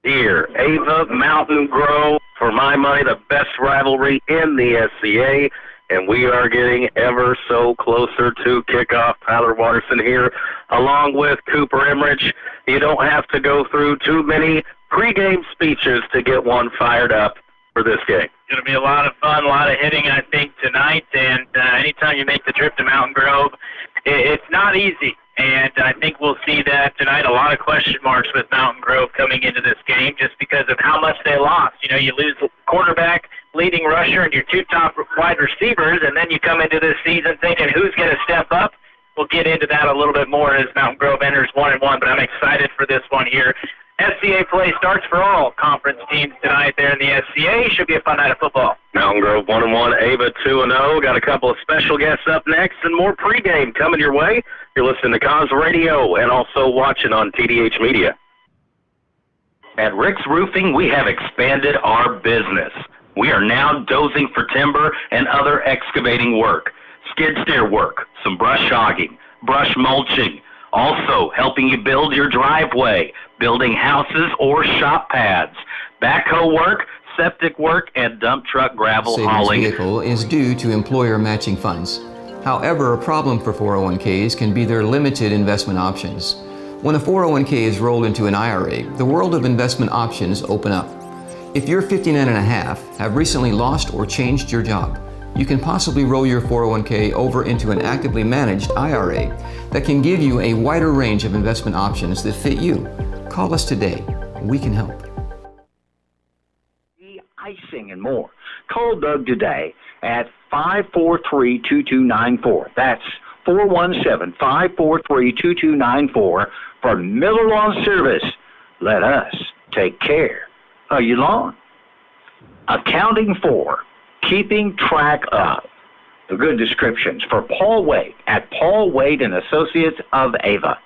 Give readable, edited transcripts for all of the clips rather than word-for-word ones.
here. Ava, Mountain Grove, for my money, the best rivalry in the SCA, and we are getting ever so closer to kickoff. Tyler Watterson here, along with Cooper Emmerich. You don't have to go through too many pregame speeches to get one fired up for this game. It's going to be a lot of fun, a lot of hitting, I think, tonight, and anytime you make the trip to Mountain Grove, it's not easy. And I think we'll see that tonight. A lot of question marks with Mountain Grove coming into this game just because of how much they lost. You know, you lose the quarterback, leading rusher, and your two top wide receivers, and then you come into this season thinking who's going to step up. We'll get into that a little bit more as Mountain Grove enters 1-1, but I'm excited for this one here. SCA play starts for all conference teams tonight there in the SCA. Should be a fun night of football. Mountain Grove 1-1, Ava 2-0. Got a couple of special guests up next and more pregame coming your way. You're listening to Cause Radio and also watching on TDH Media. At Rick's Roofing, we have expanded our business. We are now dozing for timber and other excavating work, skid steer work, some brush hogging, brush mulching, also helping you build your driveway, building houses or shop pads, backhoe work, septic work, and dump truck gravel hauling. Savings vehicle is due to employer matching funds. However, a problem for 401ks can be their limited investment options. When a 401k is rolled into an IRA, the world of investment options open up. If you're 59 and a half, have recently lost or changed your job, you can possibly roll your 401k over into an actively managed IRA that can give you a wider range of investment options that fit you. Call us today. We can help. Icing and more. Call Doug today at 543-2294. That's 417-543-2294 for Miller Lawn Service. Let us take care of your lawn. Accounting for, keeping track of. The good descriptions for Paul Wade at Paul Wade and Associates of Ava.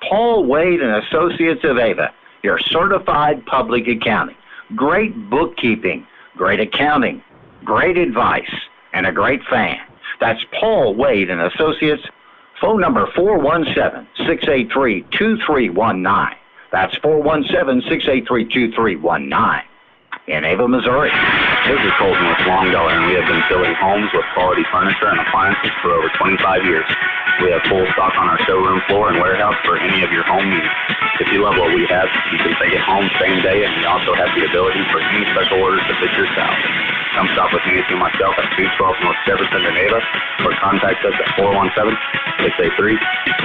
Paul Wade and Associates of Ava, your certified public accounting. Great bookkeeping, great accounting, great advice, and a great fan. That's Paul Wade and Associates. Phone number 417-683-2319. That's 417-683-2319. In Ava, Missouri. This is Colton with Long Dollar, and we have been filling homes with quality furniture and appliances for over 25 years. We have full stock on our showroom floor and warehouse for any of your home needs. If you love what we have, you can take it home same day, and we also have the ability for any special orders to fit your style. Come stop with Nancy and myself at 212 North Jefferson in Ava, or contact us at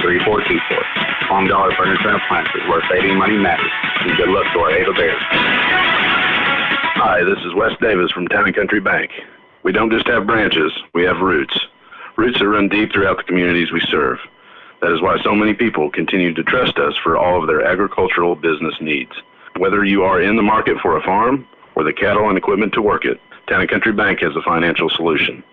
417-683-3424. Long Dollar Furniture and Appliances, where saving money matters. And good luck to our Ava Bears. Hi, this is Wes Davis from Town & Country Bank. We don't just have branches, we have roots. Roots that run deep throughout the communities we serve. That is why so many people continue to trust us for all of their agricultural business needs. Whether you are in the market for a farm or the cattle and equipment to work it, Town & Country Bank has a financial solution.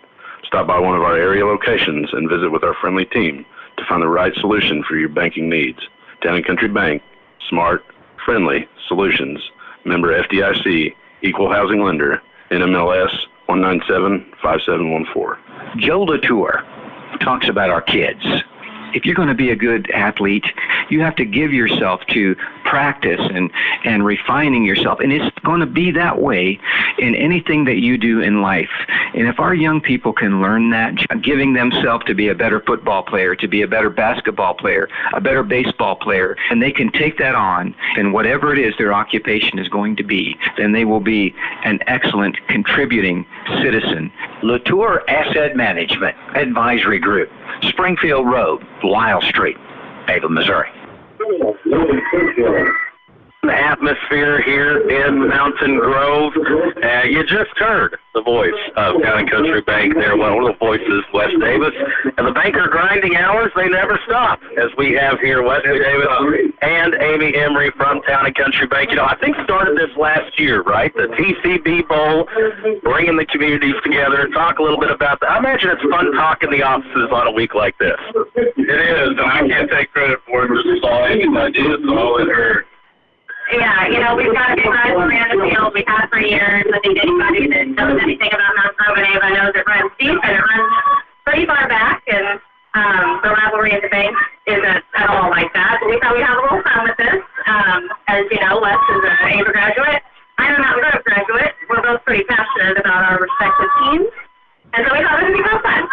Stop by one of our area locations and visit with our friendly team to find the right solution for your banking needs. Town & Country Bank, smart, friendly solutions. Member FDIC, Equal Housing Lender, NMLS 1975714. Joe Latour talks about our kids. If you're going to be a good athlete, you have to give yourself to practice and refining yourself. And it's going to be that way in anything that you do in life. And if our young people can learn that, giving themselves to be a better football player, to be a better basketball player, a better baseball player, and they can take that on, and whatever it is their occupation is going to be, then they will be an excellent contributing citizen. Latour Asset Management Advisory Group, Springfield Road, Lyle Street, Ava, Missouri. The atmosphere here in Mountain Grove. You just heard the voice of Town & Country Bank there. One of the voices, Wes Davis. And the banker grinding hours, they never stop, as we have here Wes Davis and Amy Emery from Town & Country Bank. You know, I think started this last year, right? The TCB Bowl, bringing the communities together. Talk a little bit about that. I imagine it's fun talking the offices on a week like this. It is, and I can't take credit for it. Just saw Amy's idea, so I'll let her. Yeah, you know, we've got a good rivalry on the field. We've had for years. I think anybody that knows anything about Mount Grove and Ava knows it runs deep, and it runs pretty far back, and the rivalry at the bank isn't at all like that. But we thought we'd have a little fun with this. As you know, Wes is an Ava graduate. I'm a Mountain Grove graduate. We're both pretty passionate about our respective teams. And so we thought it would be real fun.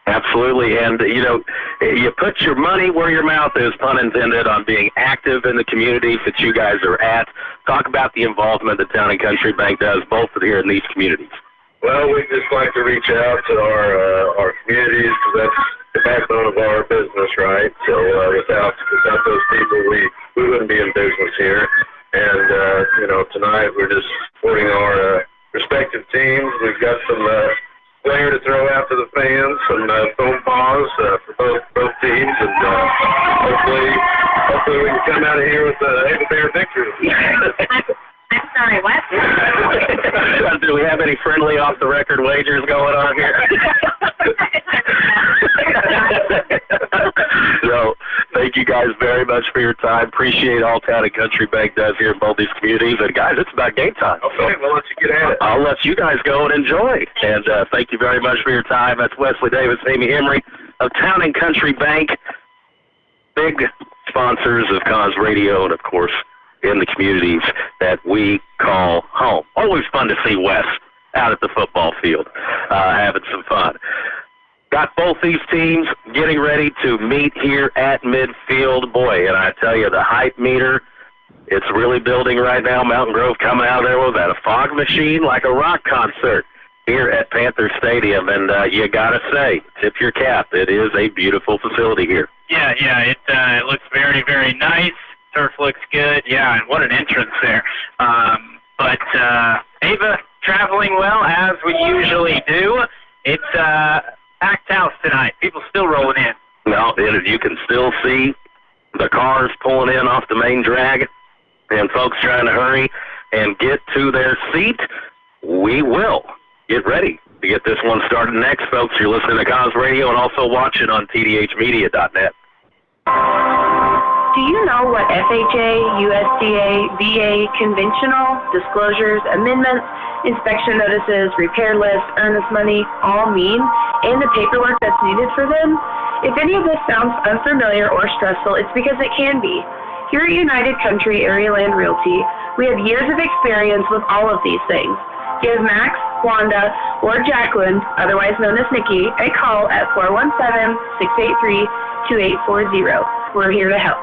Absolutely. And, you know, you put your money where your mouth is, pun intended, on being active in the communities that you guys are at. Talk about the involvement that Town and Country Bank does, both here in these communities. Well, we just like to reach out to our communities, because that's the backbone of our business, right? So without those people, we wouldn't be in business here. And, you know, tonight we're just supporting our respective teams. We've got some flair to throw out to the fans, some foam paws for both teams, and hopefully we can come out of here with a fair victory. I'm sorry, what? Do we have any friendly off-the-record wagers going on here? So, thank you guys very much for your time. Appreciate all Town and Country Bank does here in both these communities. And, guys, it's about game time. Okay, we'll let you get at it. I'll let you guys go and enjoy. And thank you very much for your time. That's Wesley Davis, Amy Emery of Town and Country Bank, big sponsors of Cause Radio and, of course, in the communities that we call home. Always fun to see Wes out at the football field having some fun. Got both these teams getting ready to meet here at midfield. Boy, and I tell you, the hype meter, it's really building right now. Mountain Grove coming out of there with a fog machine like a rock concert here at Panther Stadium. And you got to say, tip your cap, it is a beautiful facility here. Yeah, it looks very, very nice. Turf looks good. Yeah, and what an entrance there. But Ava, traveling well, as we usually do. It's packed house tonight. People still rolling in. No, you can still see the cars pulling in off the main drag and folks trying to hurry and get to their seat. We will get ready to get this one started next, folks. You're listening to Cause Radio and also watching on tdhmedia.net. Do you know what FHA, USDA, VA, conventional, disclosures, amendments, inspection notices, repair lists, earnest money all mean, and the paperwork that's needed for them? If any of this sounds unfamiliar or stressful, it's because it can be. Here at United Country Area Land Realty, we have years of experience with all of these things. Give Max, Wanda, or Jacqueline, otherwise known as Nikki, a call at 417-683-2840. We're here to help.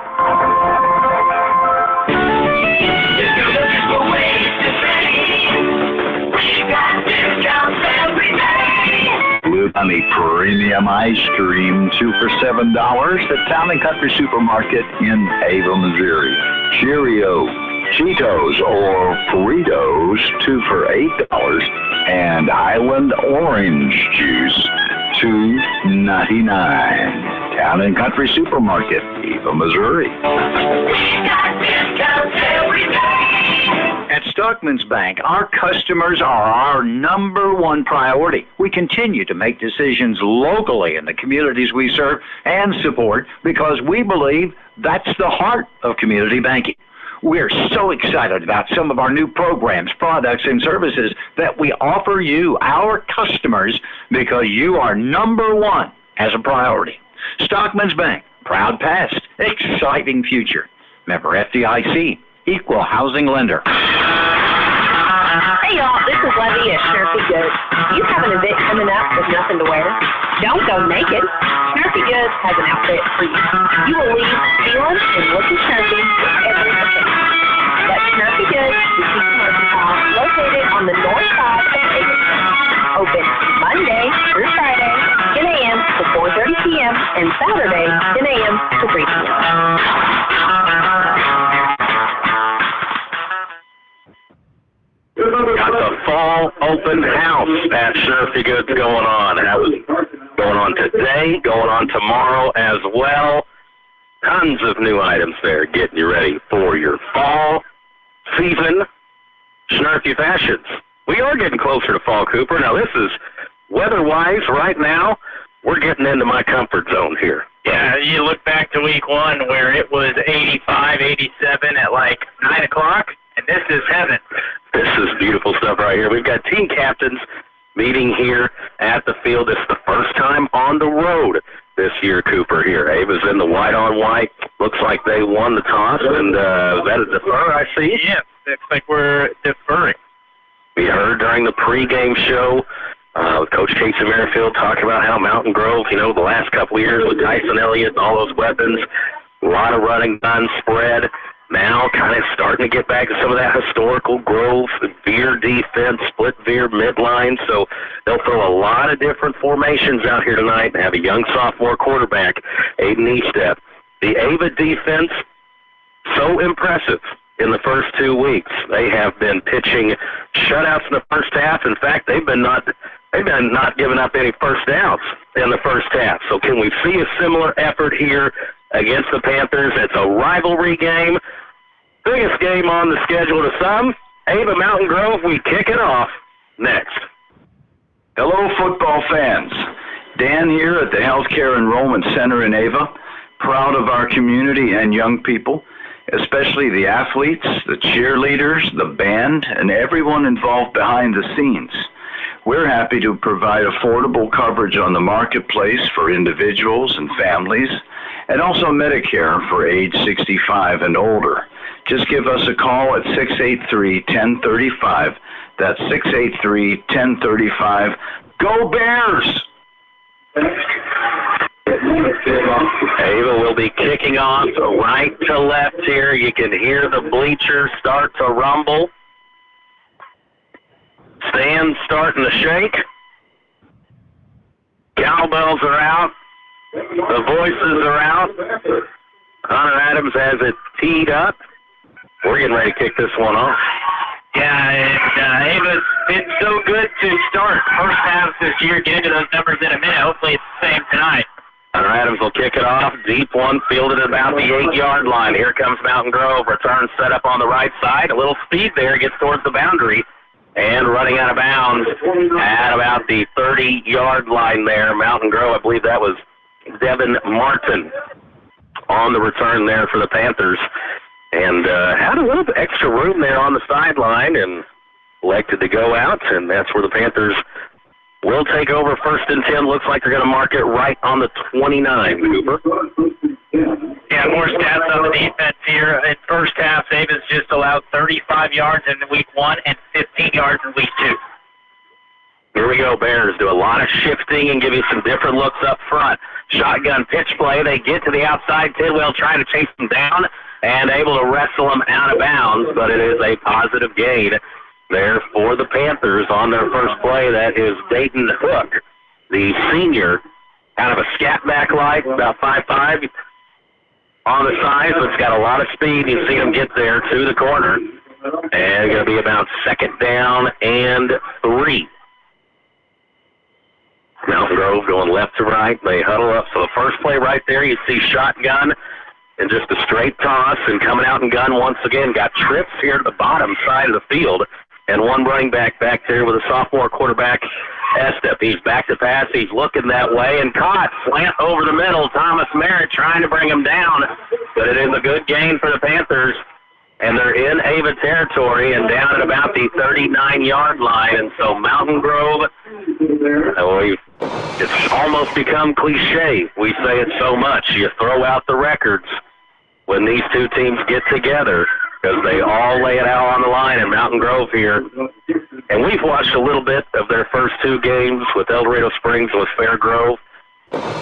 Blue Honey Premium Ice Cream, 2 for $7 at Town and Country Supermarket in Ava, Missouri. Cheerio, Cheetos or Fritos, 2 for $8, and Highland Orange Juice, $2.99. Town and Country Supermarket, Eva, Missouri. At Stockman's Bank, our customers are our number one priority. We continue to make decisions locally in the communities we serve and support because we believe that's the heart of community banking. We're so excited about some of our new programs, products, and services that we offer you, our customers, because you are number one as a priority. Stockman's Bank, proud past, exciting future. Member FDIC, equal housing lender. Hey y'all, this is Levy at Snurfy Goods. You have an event coming up with nothing to wear? Don't go naked. Snurfy Goods has an outfit for you. You will leave feeling and looking snurfy with every event. That's Snurfy Goods, boutique commercial hall, located on the north side of Davidson. Open Monday through Friday, 10 a.m. to 4:30 p.m. and Saturday, 10 a.m. to 3 p.m. Got the fall open house at Snurfy Goods going on. That was going on today, going on tomorrow as well. Tons of new items there, getting you ready for your fall season Snurfy fashions. We are getting closer to fall, Cooper. Now, this is weather-wise right now. We're getting into my comfort zone here. Yeah, you look back to week one where it was 85, 87 at like 9 o'clock, and this is heaven. This is beautiful stuff right here. We've got team captains meeting here at the field. It's the first time on the road this year, Cooper, here. Ava's in the white-on-white, Looks like they won the toss, and is that a defer, I see? Yeah, looks like we're deferring. We heard during the pregame show Coach Casey Merrifield talking about how Mountain Grove, the last couple of years with Tyson Elliott and all those weapons, a lot of running gun spread, now kind of starting to get back to some of that historical Grove veer defense, split veer midline. So they'll throw a lot of different formations out here tonight and have a young sophomore quarterback, Aiden Eastep. The Ava defense, so impressive in the first 2 weeks. They have been pitching shutouts in the first half. In fact, they've been not giving up any first downs in the first half. So can we see a similar effort here against the Panthers? It's a rivalry game. Biggest game on the schedule to some. Ava Mountain Grove, we kick it off next. Hello, football fans. Dan here at the Healthcare Enrollment Center in Ava. Proud of our community and young people, especially the athletes, the cheerleaders, the band, and everyone involved behind the scenes. We're happy to provide affordable coverage on the marketplace for individuals and families, and also Medicare for age 65 and older. Just give us a call at 683-1035. That's 683-1035. Go Bears! Ava will be kicking off right to left here. You can hear the bleachers start to rumble. Stands starting to shake. Cowbells are out. The voices are out. Connor Adams has it teed up. We're getting ready to kick this one off. Yeah, and Ava's been so good to start first half this year. Get into those numbers in a minute. Hopefully it's the same tonight. Connor Adams will kick it off. Deep one, fielded at about the 8-yard line. Here comes Mountain Grove. Return set up on the right side. A little speed there. Gets towards the boundary. And running out of bounds at about the 30-yard line there. Mountain Grove, I believe that was Devin Martin on the return there for the Panthers. And had a little bit extra room there on the sideline and elected to go out. And that's where the Panthers will take over first and 10. Looks like they're going to mark it right on the 29, Cooper. Yeah, more stats on the defense here. In first half, Ava's just allowed 35 yards in week 1 and 15 yards in week 2. Here we go, Bears do a lot of shifting and give you some different looks up front. Shotgun pitch play. They get to the outside. Tidwell trying to chase them down and able to wrestle them out of bounds, but it is a positive gain there for the Panthers on their first play. That is Dayton Hook, the senior, kind of a scat back like, about 5'5", on the size, but it's got a lot of speed. You see him get there to the corner. And going to be about second down and 3. Mountain Grove going left to right. They huddle up. So the first play right there, you see shotgun and just a straight toss, and coming out and gun once again. Got trips here to the bottom side of the field. And one running back there with a sophomore quarterback, Estep. He's back to pass. He's looking that way and caught. Slant over the middle. Thomas Merritt trying to bring him down. But it is a good gain for the Panthers. And they're in Ava territory and down at about the 39-yard line. And so Mountain Grove, it's almost become cliche. We say it so much. You throw out the records when these two teams get together, because they all lay it out on the line in Mountain Grove here. And we've watched a little bit of their first 2 games with El Dorado Springs and with Fair Grove.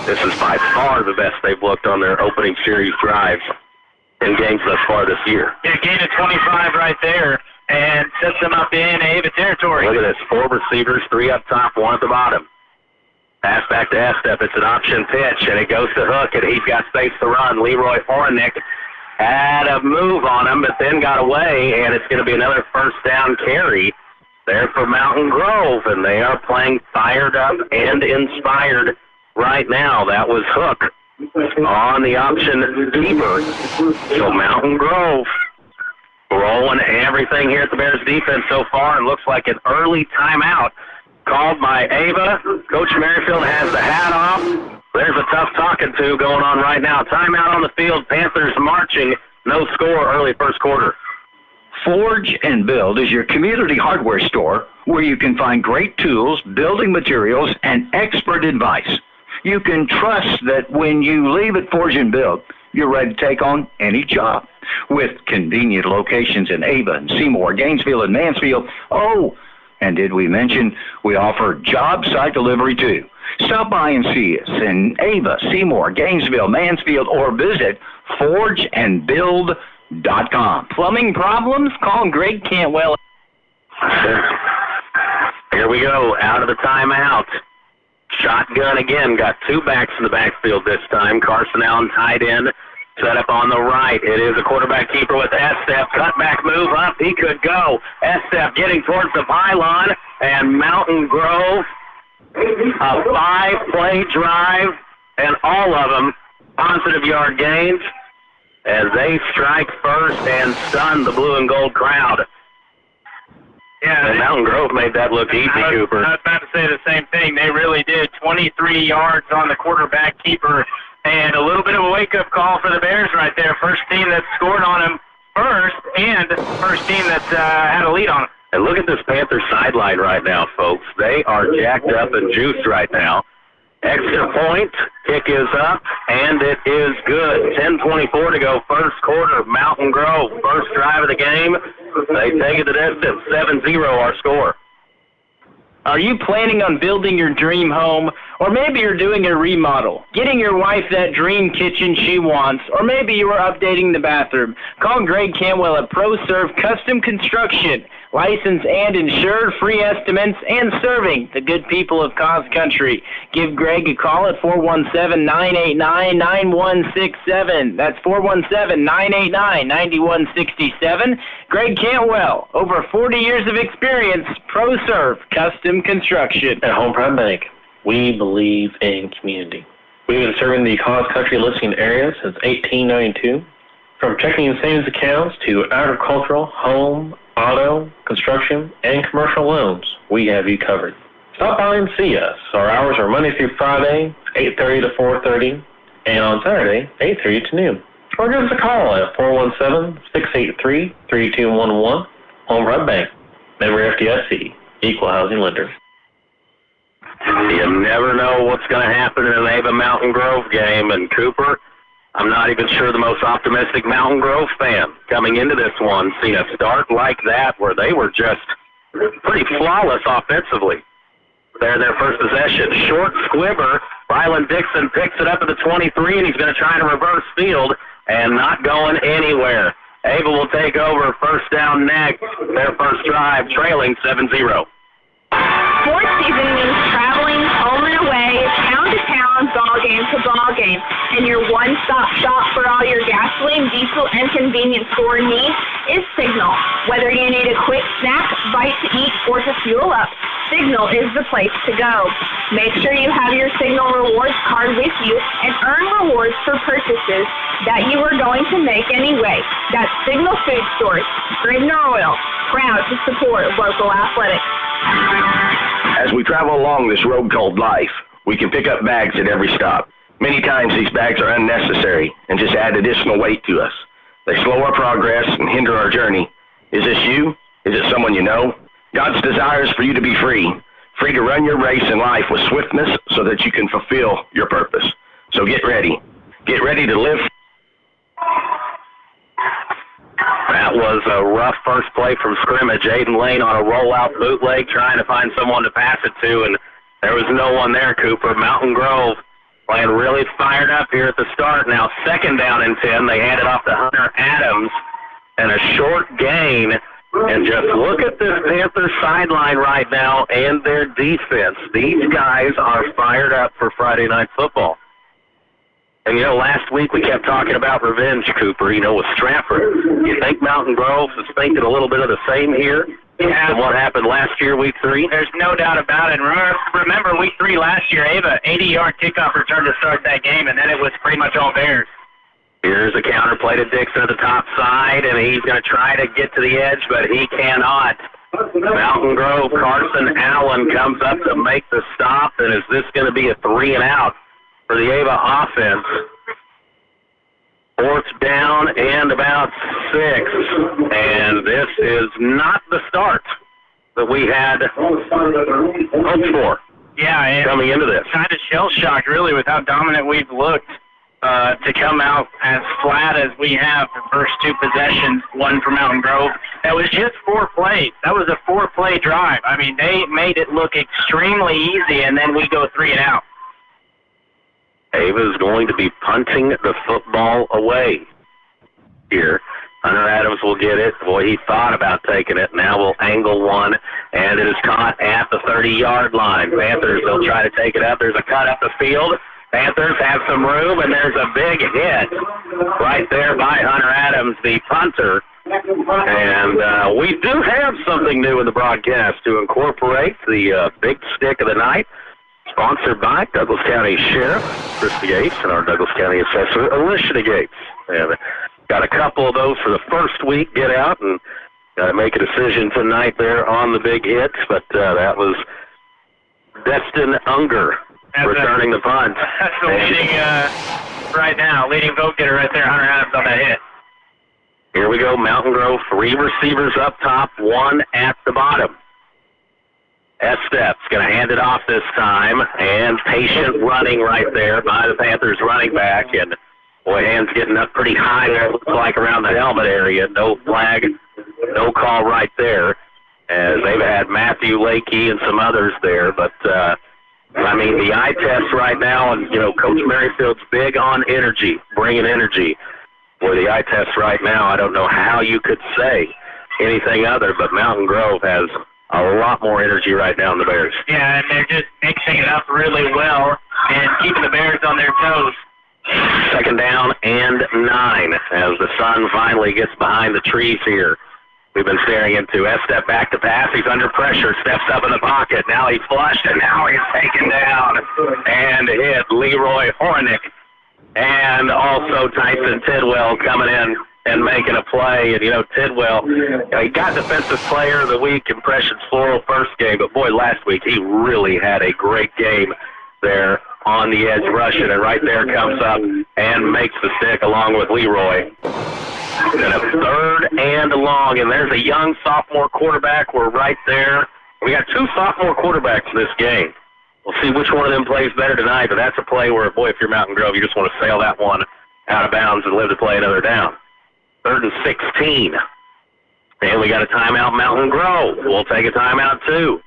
This is by far the best they've looked on their opening series drives in games thus far this year. Yeah, gain of 25 right there and sets them up in Ava territory. Look at this, 4 receivers, 3 up top, 1 at the bottom. Pass back to Estep. It's an option pitch, and it goes to Hook, and he's got space to run. Leroy Hornick had a move on him, but then got away, and it's going to be another first down carry there for Mountain Grove, and they are playing fired up and inspired right now. That was Hook on the option keeper. So Mountain Grove rolling everything here at the Bears defense so far, and looks like an early timeout called by Ava. Coach Merrifield has the hat off. There's a tough talking to going on right now. Timeout on the field. Panthers marching. No score early first quarter. Forge and Build is your community hardware store where you can find great tools, building materials, and expert advice. You can trust that when you leave at Forge and Build, you're ready to take on any job. With convenient locations in Ava and Seymour, Gainesville and Mansfield. Oh, and did we mention we offer job site delivery too? Stop by and see us in Ava, Seymour, Gainesville, Mansfield, or visit forgeandbuild.com. Plumbing problems? Call Greg Cantwell. Here we go, out of the timeout. Shotgun again, got two backs in the backfield this time. Carson Allen tight end, set up on the right. It is a quarterback keeper with Estep. Cutback move up, he could go. Estep getting towards the pylon, and Mountain Grove, a 5-play drive, and all of them positive yard gains as they strike first and stun the blue and gold crowd. Yeah, Mountain Grove made that look easy, Cooper. I was about to say the same thing. They really did. 23 yards on the quarterback keeper, and a little bit of a wake-up call for the Bears right there. First team that scored on him first, and first team that had a lead on him. And look at this Panther sideline right now, folks. They are jacked up and juiced right now. Extra point, kick is up, and it is good. 10:24 to go, first quarter. Mountain Grove, first drive of the game. They take it the distance, 7-0 our score. Are you planning on building your dream home? Or maybe you're doing a remodel, getting your wife that dream kitchen she wants, or maybe you are updating the bathroom. Call Greg Cantwell at ProServe Custom Construction. Licensed and insured, free estimates, and serving the good people of Cause Country. Give Greg a call at 417-989-9167. That's 417-989-9167. Greg Cantwell, over 40 years of experience, ProServe Custom Construction. At Home Prime Bank, we believe in community. We've been serving the Cause Country listening area since 1892. From checking and savings accounts to agricultural, home, auto, construction, and commercial loans, we have you covered. Stop by and see us. Our hours are Monday through Friday, 8:30 to 4:30, and on Saturday, 8:30 to noon. Or give us a call at 417-683-3211. Home Prime Bank, member FDIC, equal housing lender. You never know what's going to happen in an Ava Mountain Grove game, and Cooper, I'm not even sure the most optimistic Mountain Grove fan coming into this one seen a start like that where they were just pretty flawless offensively. They're their first possession. Short squibber. Rylan Dixon picks it up at the 23, and he's going to try to reverse field and not going anywhere. Ava will take over first down next. Their first drive trailing 7-0. Sports season means traveling home and away, town to town, ball game to ball game, and your one-stop shop for all your gasoline, diesel, and convenience store needs is Signal. Whether you need a quick snack, bite to eat, or to fuel up, Signal is the place to go. Make sure you have your Signal Rewards card with you and earn rewards for purchases that you are going to make anyway. That's Signal Food Stores, Scribner Oil, proud to support local athletics. As we travel along this road called life, we can pick up bags at every stop. Many times these bags are unnecessary and just add additional weight to us. They slow our progress and hinder our journey. Is this you? Is it someone you know? God's desire is for you to be free, free to run your race in life with swiftness so that you can fulfill your purpose. So get ready. Get ready to live. That was a rough first play from scrimmage. Aiden Lane on a rollout bootleg trying to find someone to pass it to, and there was no one there, Cooper. Mountain Grove playing really fired up here at the start. Now second down and 10. They hand it off to Hunter Adams, and a short gain. And just look at this Panther sideline right now and their defense. These guys are fired up for Friday Night Football. And, you know, last week we kept talking about revenge, Cooper, you know, with Stratford. You think Mountain Grove is thinking a little bit of the same here than what happened last year, week 3? There's no doubt about it. Remember week 3 last year, Ava, 80-yard kickoff return to start that game, and then it was pretty much all Bears. Here's a counter play to Dixon at the top side, and he's going to try to get to the edge, but he cannot. Mountain Grove, Carson Allen comes up to make the stop, and is this going to be a 3-and-out for the Ava offense? Fourth down and about 6, and this is not the start that we had hoped for. Yeah, coming into this. Kind of shell-shocked, really, with how dominant we've looked. to come out as flat as we have the first two possessions, one for Mountain Grove. That was just 4 plays. That was a 4-play drive. I mean, they made it look extremely easy, and then we go 3 and out. Ava is going to be punting the football away here. Hunter Adams will get it. Boy, he thought about taking it. Now we'll angle one, and it is caught at the 30-yard line. Panthers, they'll try to take it up. There's a cut up the field. Panthers have some room, and there's a big hit right there by Hunter Adams, the punter. And we do have something new in the broadcast to incorporate the big stick of the night, sponsored by Douglas County Sheriff Christy Gates and our Douglas County Assessor Alicia Gates. And got a couple of those for the first week. Get out and make a decision tonight there on the big hits. But that was Destin Unger returning the punt. That's the leading right now. Leading vote getter right there, Hunter Adams on that hit. Here we go, Mountain Grove, 3 receivers up top, 1 at the bottom. Estep's going to hand it off this time, and patient running right there by the Panthers running back, and boy, hands getting up pretty high there, looks like around the helmet area. No flag, no call right there, as they've had Matthew Lakey and some others there, but I mean, the eye test right now, and, you know, Coach Merrifield's big on energy, bringing energy. Boy, the eye test right now, I don't know how you could say anything other, but Mountain Grove has a lot more energy right now in the Bears. Yeah, and they're just mixing it up really well and keeping the Bears on their toes. 2nd down and 9 as the sun finally gets behind the trees here. We've been staring into Estep back to pass. He's under pressure, steps up in the pocket. Now he's flushed, and now he's taken down and hit Leroy Hornick. And also Tyson Tidwell coming in and making a play. And, you know, Tidwell, he got Defensive Player of the Week, Impressions Floral first game, but, boy, last week he really had a great game there on the edge rushing, and right there comes up and makes the stick along with Leroy. And a 3rd and long, and there's a young sophomore quarterback. We're right there. We got 2 sophomore quarterbacks in this game. We'll see which one of them plays better tonight, but that's a play where, boy, if you're Mountain Grove, you just want to sail that one out of bounds and live to play another down. 3rd and 16. And we got a timeout, Mountain Grove. We'll take a timeout, too.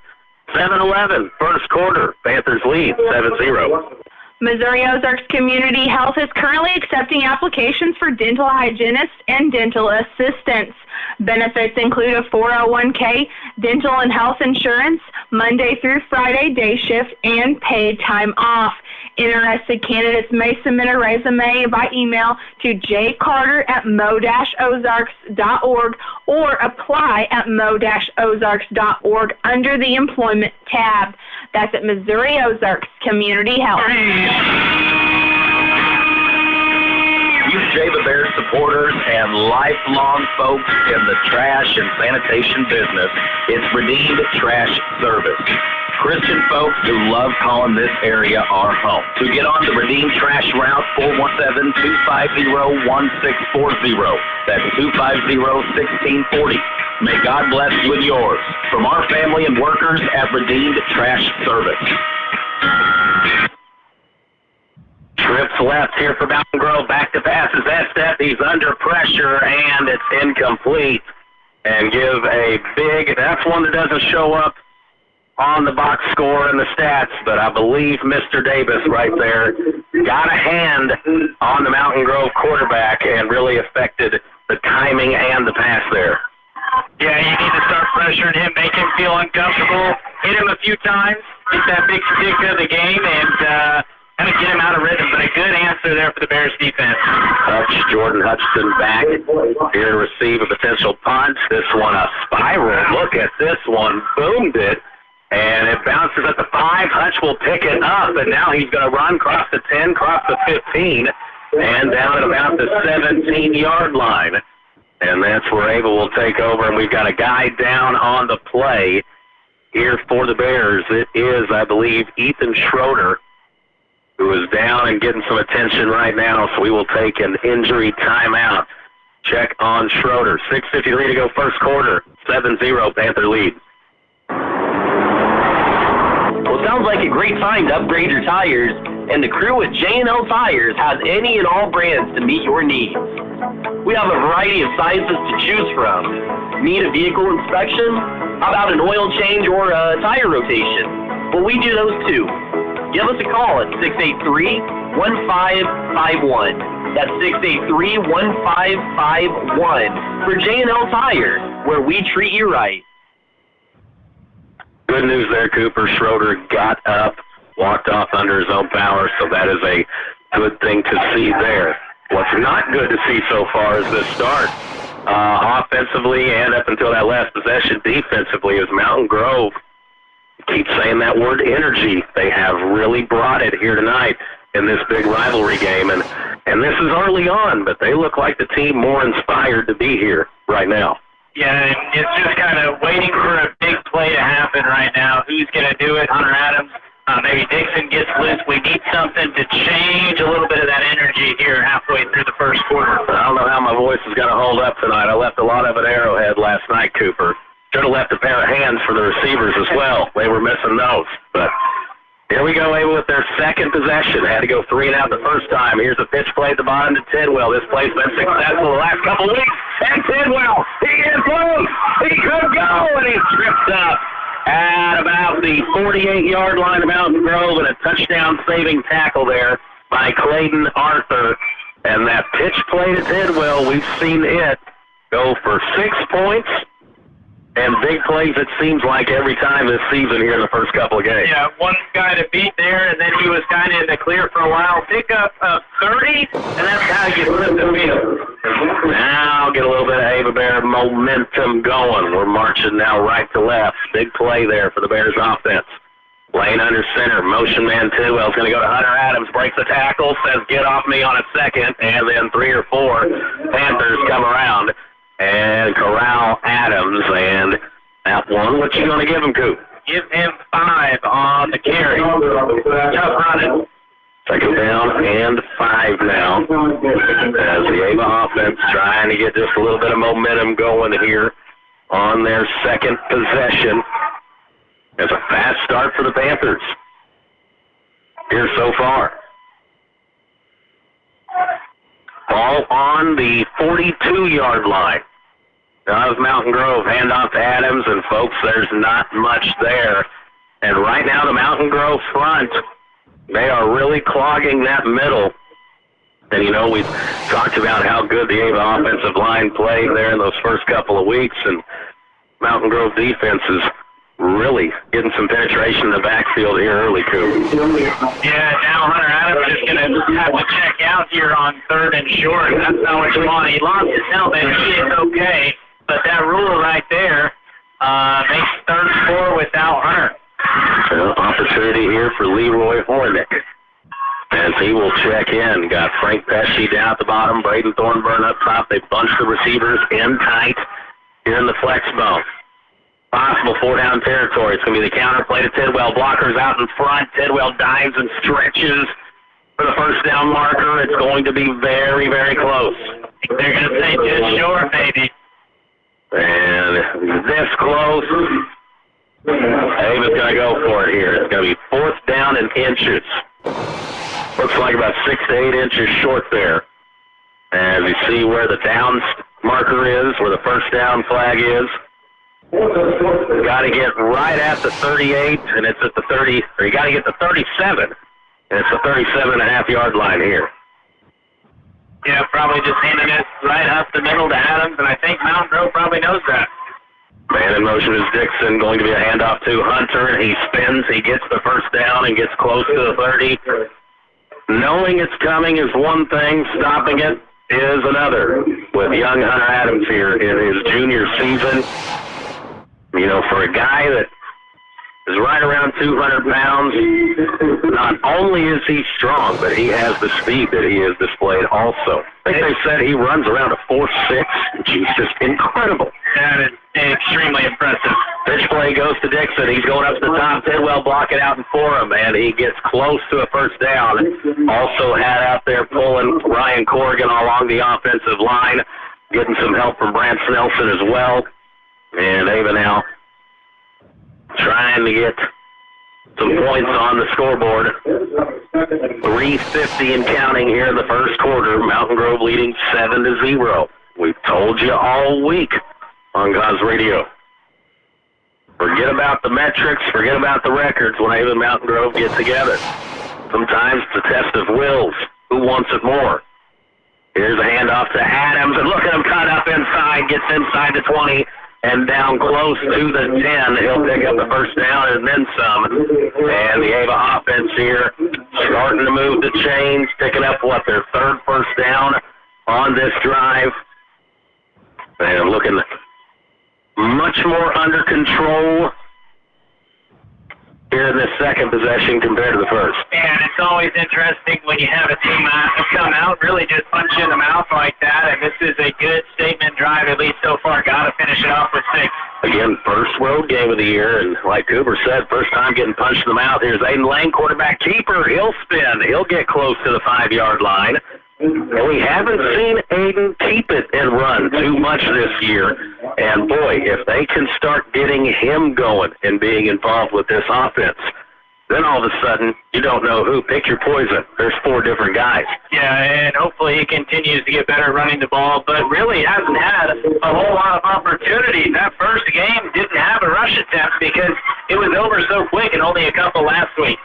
7-11, first quarter. Panthers lead 7-0. Missouri Ozarks Community Health is currently accepting applications for dental hygienists and dental assistants. Benefits include a 401k, dental and health insurance, Monday through Friday day shift, and paid time off. Interested candidates may submit a resume by email to jcarter@mo-ozarks.org or apply at mo-ozarks.org under the Employment tab. That's at Missouri Ozarks Community Health. You Java Bears supporters and lifelong folks in the trash and sanitation business, it's Redeemed Trash Service. Christian folks who love calling this area our home. To get on the Redeemed Trash route, 417-250-1640. That's 250-1640. May God bless you and yours. From our family and workers at Redeemed Trash Service. Trips left here for Mountain Grove. Back to passes. Estep. He's under pressure, and it's incomplete. And give a big, that's one that doesn't show up on the box score and the stats, but I believe Mr. Davis right there got a hand on the Mountain Grove quarterback and really affected the timing and the pass there. Yeah, you need to start pressuring him, make him feel uncomfortable, hit him a few times, get that big stick of the game, and kind of get him out of rhythm. But a good answer there for the Bears defense. Jordan Hutchinson back here to receive a potential punt. This one a spiral. Look at this one. Boomed it. And it bounces at the 5. Hutch will pick it up, and now he's going to run across the 10, cross the 15, and down at about the 17-yard line. And that's where Ava will take over, and we've got a guy down on the play here for the Bears. It is, I believe, Ethan Schroeder, who is down and getting some attention right now, so we will take an injury timeout. Check on Schroeder. 6:53 to go first quarter. 7-0 Panther lead. Well, sounds like a great time to upgrade your tires and the crew at J&L Tires has any and all brands to meet your needs. We have a variety of sizes to choose from. Need a vehicle inspection? How about an oil change or a tire rotation? Well, we do those too. Give us a call at 683-1551. That's 683-1551 for J&L Tire, where we treat you right. Good news there, Cooper. Schroeder got up, walked off under his own power, so that is a good thing to see there. What's not good to see so far is this start. Offensively and up until that last possession defensively is Mountain Grove. Keep saying that word, energy. They have really brought it here tonight in this big rivalry game. And this is early on, but they look like the team more inspired to be here right now. Yeah, and it's just kind of waiting for a big play to happen right now. Who's going to do it? Hunter Adams. Maybe Dixon gets loose. We need something to change a little bit of that energy here halfway through the first quarter. I don't know how my voice is going to hold up tonight. I left a lot of it Arrowhead last night, Cooper. Should have left a pair of hands for the receivers as well. They were missing those. But here we go, Ava, with their second possession. Had to go 3 and out the first time. Here's a pitch play at the bottom to Tidwell. This play's been successful the last couple of weeks. And Tidwell, he is loose. He could go, and he tripped up at about the 48-yard line of Mountain Grove, and a touchdown-saving tackle there by Clayton Arthur. And that pitch play to Tidwell, we've seen it go for 6 points and big plays, it seems like, every time this season here in the first couple of games. Yeah, one guy to beat there, and then he was kind of in the clear for a while. Pick up 30, and that's how you flip the field. Now get a little bit of Ava Bear momentum going. We're marching now right to left. Big play there for the Bears offense. Lane under center, motion man Tidwell's going to go to Hunter Adams, breaks the tackle, says get off me on a second, and then 3 or 4 Panthers come around and corral Adams, and that one, what you going to give him, Coop? Give him 5 on the carry. Tough running. Second down and 5 now as the Ava offense trying to get just a little bit of momentum going here on their second possession. It's a fast start for the Panthers here so far. Ball on the 42-yard line. Now of Mountain Grove, handoff to Adams, and folks, there's not much there. And right now the Mountain Grove front, they are really clogging that middle. And, you know, we've talked about how good the Ava offensive line played there in those first couple of weeks, and Mountain Grove defense is really getting some penetration in the backfield here early, Coop. Yeah, now Hunter Adams is going to have to check out here on 3rd and short. That's not what you want. He lost his helmet. He is okay. But that rule right there makes 3rd and 4 without Hunter. Opportunity here for Leroy Hornick as he will check in. Got Frank Pesci down at the bottom, Braden Thornburn up top. They bunched the receivers in tight here in the flex bone. Possible 4-down territory. It's going to be the counter play to Tidwell. Blockers out in front. Tidwell dives and stretches for the first down marker. It's going to be very, very close. They're going to say just short, maybe. And this close. Ava's going to go for it here. It's going to be 4th down and inches. Looks like about 6 to 8 inches short there. As you see where the down marker is, where the first down flag is. Got to get right at the 38, and it's at the 30, or you got to get the 37, and it's the 37.5-yard line here. Yeah, probably just handing it right up the middle to Adams, and I think Mountain Grove probably knows that. Man in motion is Dixon, going to be a handoff to Hunter, and he spins, he gets the first down and gets close to the 30. Knowing it's coming is one thing, stopping it is another. With young Hunter Adams here in his junior season, you know, for a guy that is right around 200 pounds, not only is he strong, but he has the speed that he has displayed also. I think they said he runs around a 4.6, which is just incredible. That is extremely impressive. Pitch play goes to Dixon. He's going up to the top. Tidwell blocking out for him, and he gets close to a first down. Also had out there pulling Ryan Corrigan along the offensive line, getting some help from Brant Nelson as well. And Ava now trying to get some points on the scoreboard. 3:50 and counting here in the first quarter. Mountain Grove leading 7-0. We've told you all week on Cause Radio. Forget about the metrics, forget about the records when Ava and Mountain Grove get together. Sometimes it's a test of wills. Who wants it more? Here's a handoff to Adams, and look at him cut up inside, gets inside the 20, and down close to the 10. He'll pick up the first down and then some. And the Ava offense here starting to move the chains, picking up, their third first down on this drive. And looking much more under control here in this second possession compared to the first. And it's always interesting when you have a team come out, really just punch you in the mouth like that, and this is a good statement drive, at least so far. Got to finish it off with 6. Again, first road game of the year, and like Cooper said, first time getting punched in the mouth. Here's Aiden Lane, quarterback keeper. He'll spin. He'll get close to the 5-yard line. And we haven't seen Aiden keep it and run too much this year. And, boy, if they can start getting him going and being involved with this offense, then all of a sudden you don't know who. Pick your poison. There's 4 different guys. Yeah, and hopefully he continues to get better running the ball, but really hasn't had a whole lot of opportunities. That first game didn't have a rush attempt because it was over so quick and only a couple last week.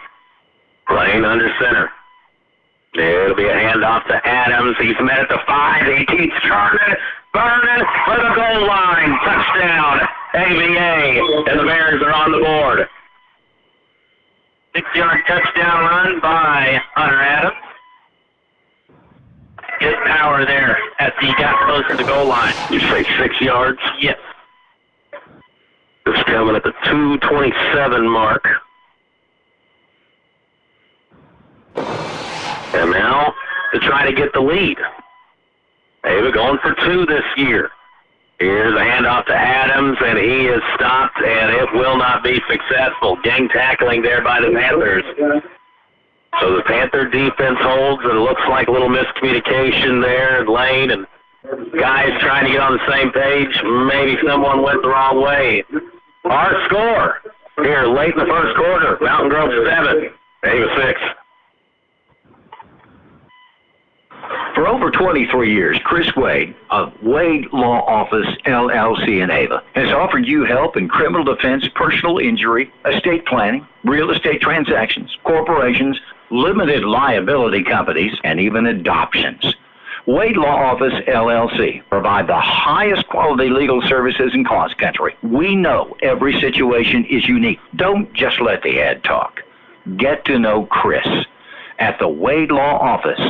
Playing under center. It'll be a handoff to Adams. He's met at the 5. He keeps turning, burning for the goal line. Touchdown, AVA. And the Bears are on the board. 6-yard touchdown run by Hunter Adams. Good power there as he got close to the goal line. You say 6 yards? Yes. This coming at the 2:27 mark. And now to try to get the lead. Ava going for 2 this year. Here's a handoff to Adams, and he is stopped, and it will not be successful. Gang tackling there by the Panthers. So the Panther defense holds, and it looks like a little miscommunication there in Lane, and guys trying to get on the same page. Maybe someone went the wrong way. Our score here late in the first quarter, Mountain Grove 7, Ava 6. For over 23 years, Chris Wade of Wade Law Office, LLC in Ava, has offered you help in criminal defense, personal injury, estate planning, real estate transactions, corporations, limited liability companies, and even adoptions. Wade Law Office, LLC provide the highest quality legal services in cross country. We know every situation is unique. Don't just let the ad talk. Get to know Chris at the Wade Law Office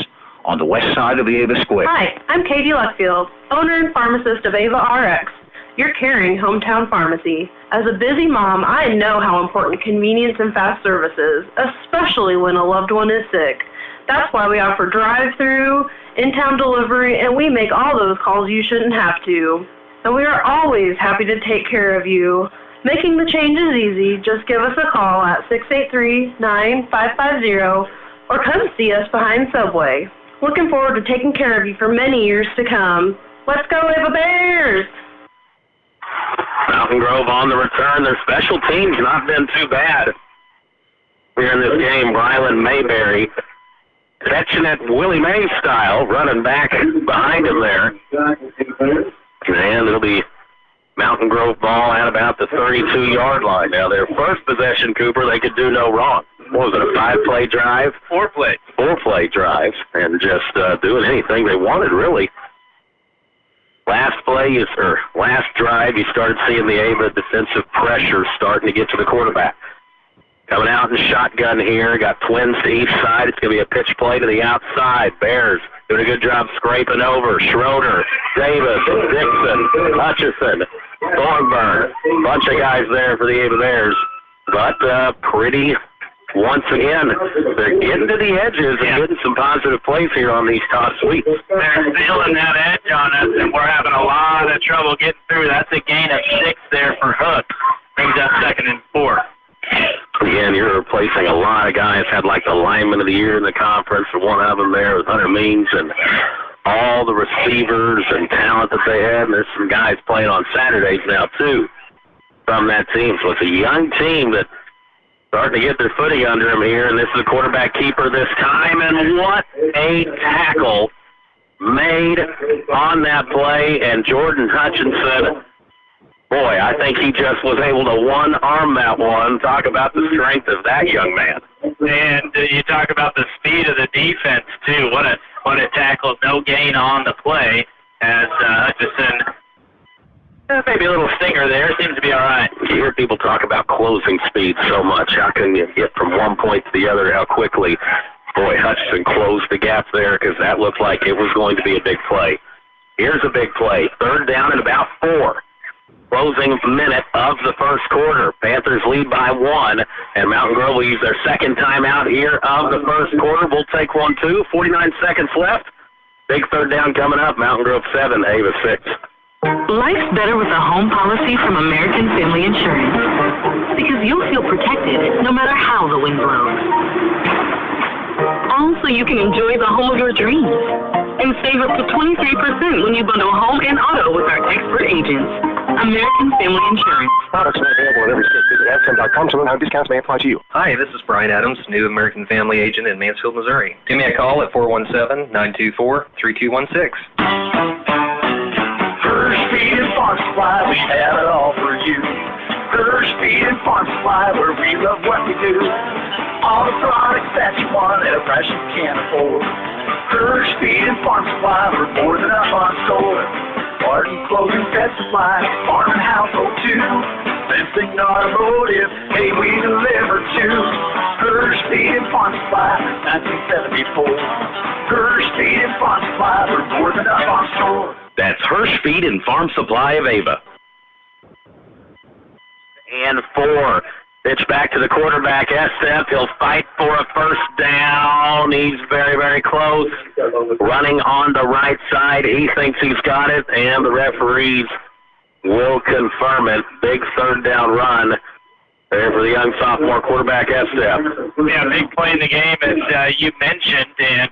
on the west side of the Ava Square. Hi, I'm Katie Luckfield, owner and pharmacist of Ava RX, your caring hometown pharmacy. As a busy mom, I know how important convenience and fast service is, especially when a loved one is sick. That's why we offer drive-through, in-town delivery, and we make all those calls you shouldn't have to. And we are always happy to take care of you. Making the change is easy. Just give us a call at 683-9550 or come see us behind Subway. Looking forward to taking care of you for many years to come. Let's go, Ava Bears! Mountain Grove on the return. Their special teams not been too bad here in this game. Brylan Mayberry catching it Willie May style, running back behind him there. And it'll be Mountain Grove ball at about the 32-yard line. Now, their first possession, Cooper, they could do no wrong. What was it, a 5-play drive? 4-play. 4-play drive, and just doing anything they wanted, really. Last drive, you started seeing the Ava defensive pressure starting to get to the quarterback. Coming out in shotgun here, got twins to each side. It's going to be a pitch play to the outside. Bears doing a good job scraping over. Schroeder, Davis, Dixon, Hutchison, Thornburn. Bunch of guys there for the Ava Bears. But pretty, once again, they're getting to the edges and getting some positive plays here on these top sweeps. They're feeling that edge on us, and we're having a lot of trouble getting through. That's a gain of 6 there for Hook. Brings up 2nd and 4. Again, you're replacing a lot of guys. Had like the lineman of the year in the conference, or one of them there was Hunter Means, and all the receivers and talent that they had. And there's some guys playing on Saturdays now, too, from that team. So it's a young team that starting to get their footing under him here, and this is the quarterback keeper this time, and what a tackle made on that play, and Jordan Hutchinson, boy, I think he just was able to one-arm that one. Talk about the strength of that young man. And you talk about the speed of the defense, too. What a tackle, no gain on the play, as Hutchinson, maybe a little stinger there, seems to be all right. You hear people talk about closing speed so much. How can you get from one point to the other, how quickly? Boy, Hutchinson closed the gap there because that looked like it was going to be a big play. Here's a big play. 3rd down and about 4. Closing minute of the first quarter. Panthers lead by 1, and Mountain Grove will use their second timeout here of the first quarter. We'll take 1, 2. 49 seconds left. Big 3rd down coming up. Mountain Grove 7, Ava 6. Life's better with a home policy from American Family Insurance, because you'll feel protected no matter how the wind blows. Also, you can enjoy the home of your dreams and save up to 23% when you bundle home and auto with our expert agents. American Family Insurance. Products are available in every state. Visit ascend.com to learn how discounts may apply to you. Hi, this is Brian Adams, new American Family agent in Mansfield, Missouri. Give me a call at 417-924-3216. First Feed and Farm Supply, we have it all for you. First Feed and Farm Supply, where we love what we do. All the products that you want at a price you can't afford. First Feed and Farm Supply, we're more than up on store. Garden, clothing, pet supply, farm and household too. Fencing, automotive, hey, we deliver too. First Feed and Farm Supply, 1974. First Feed and Farm Supply, we're more than up on store. That's Hirsch Feed and Farm Supply of Ava. And 4. Pitch back to the quarterback, Estep. He'll fight for a first down. He's very, very close. Running on the right side. He thinks he's got it, and the referees will confirm it. Big 3rd down run there for the young sophomore quarterback, Estep. Yeah, big play in the game, as you mentioned, and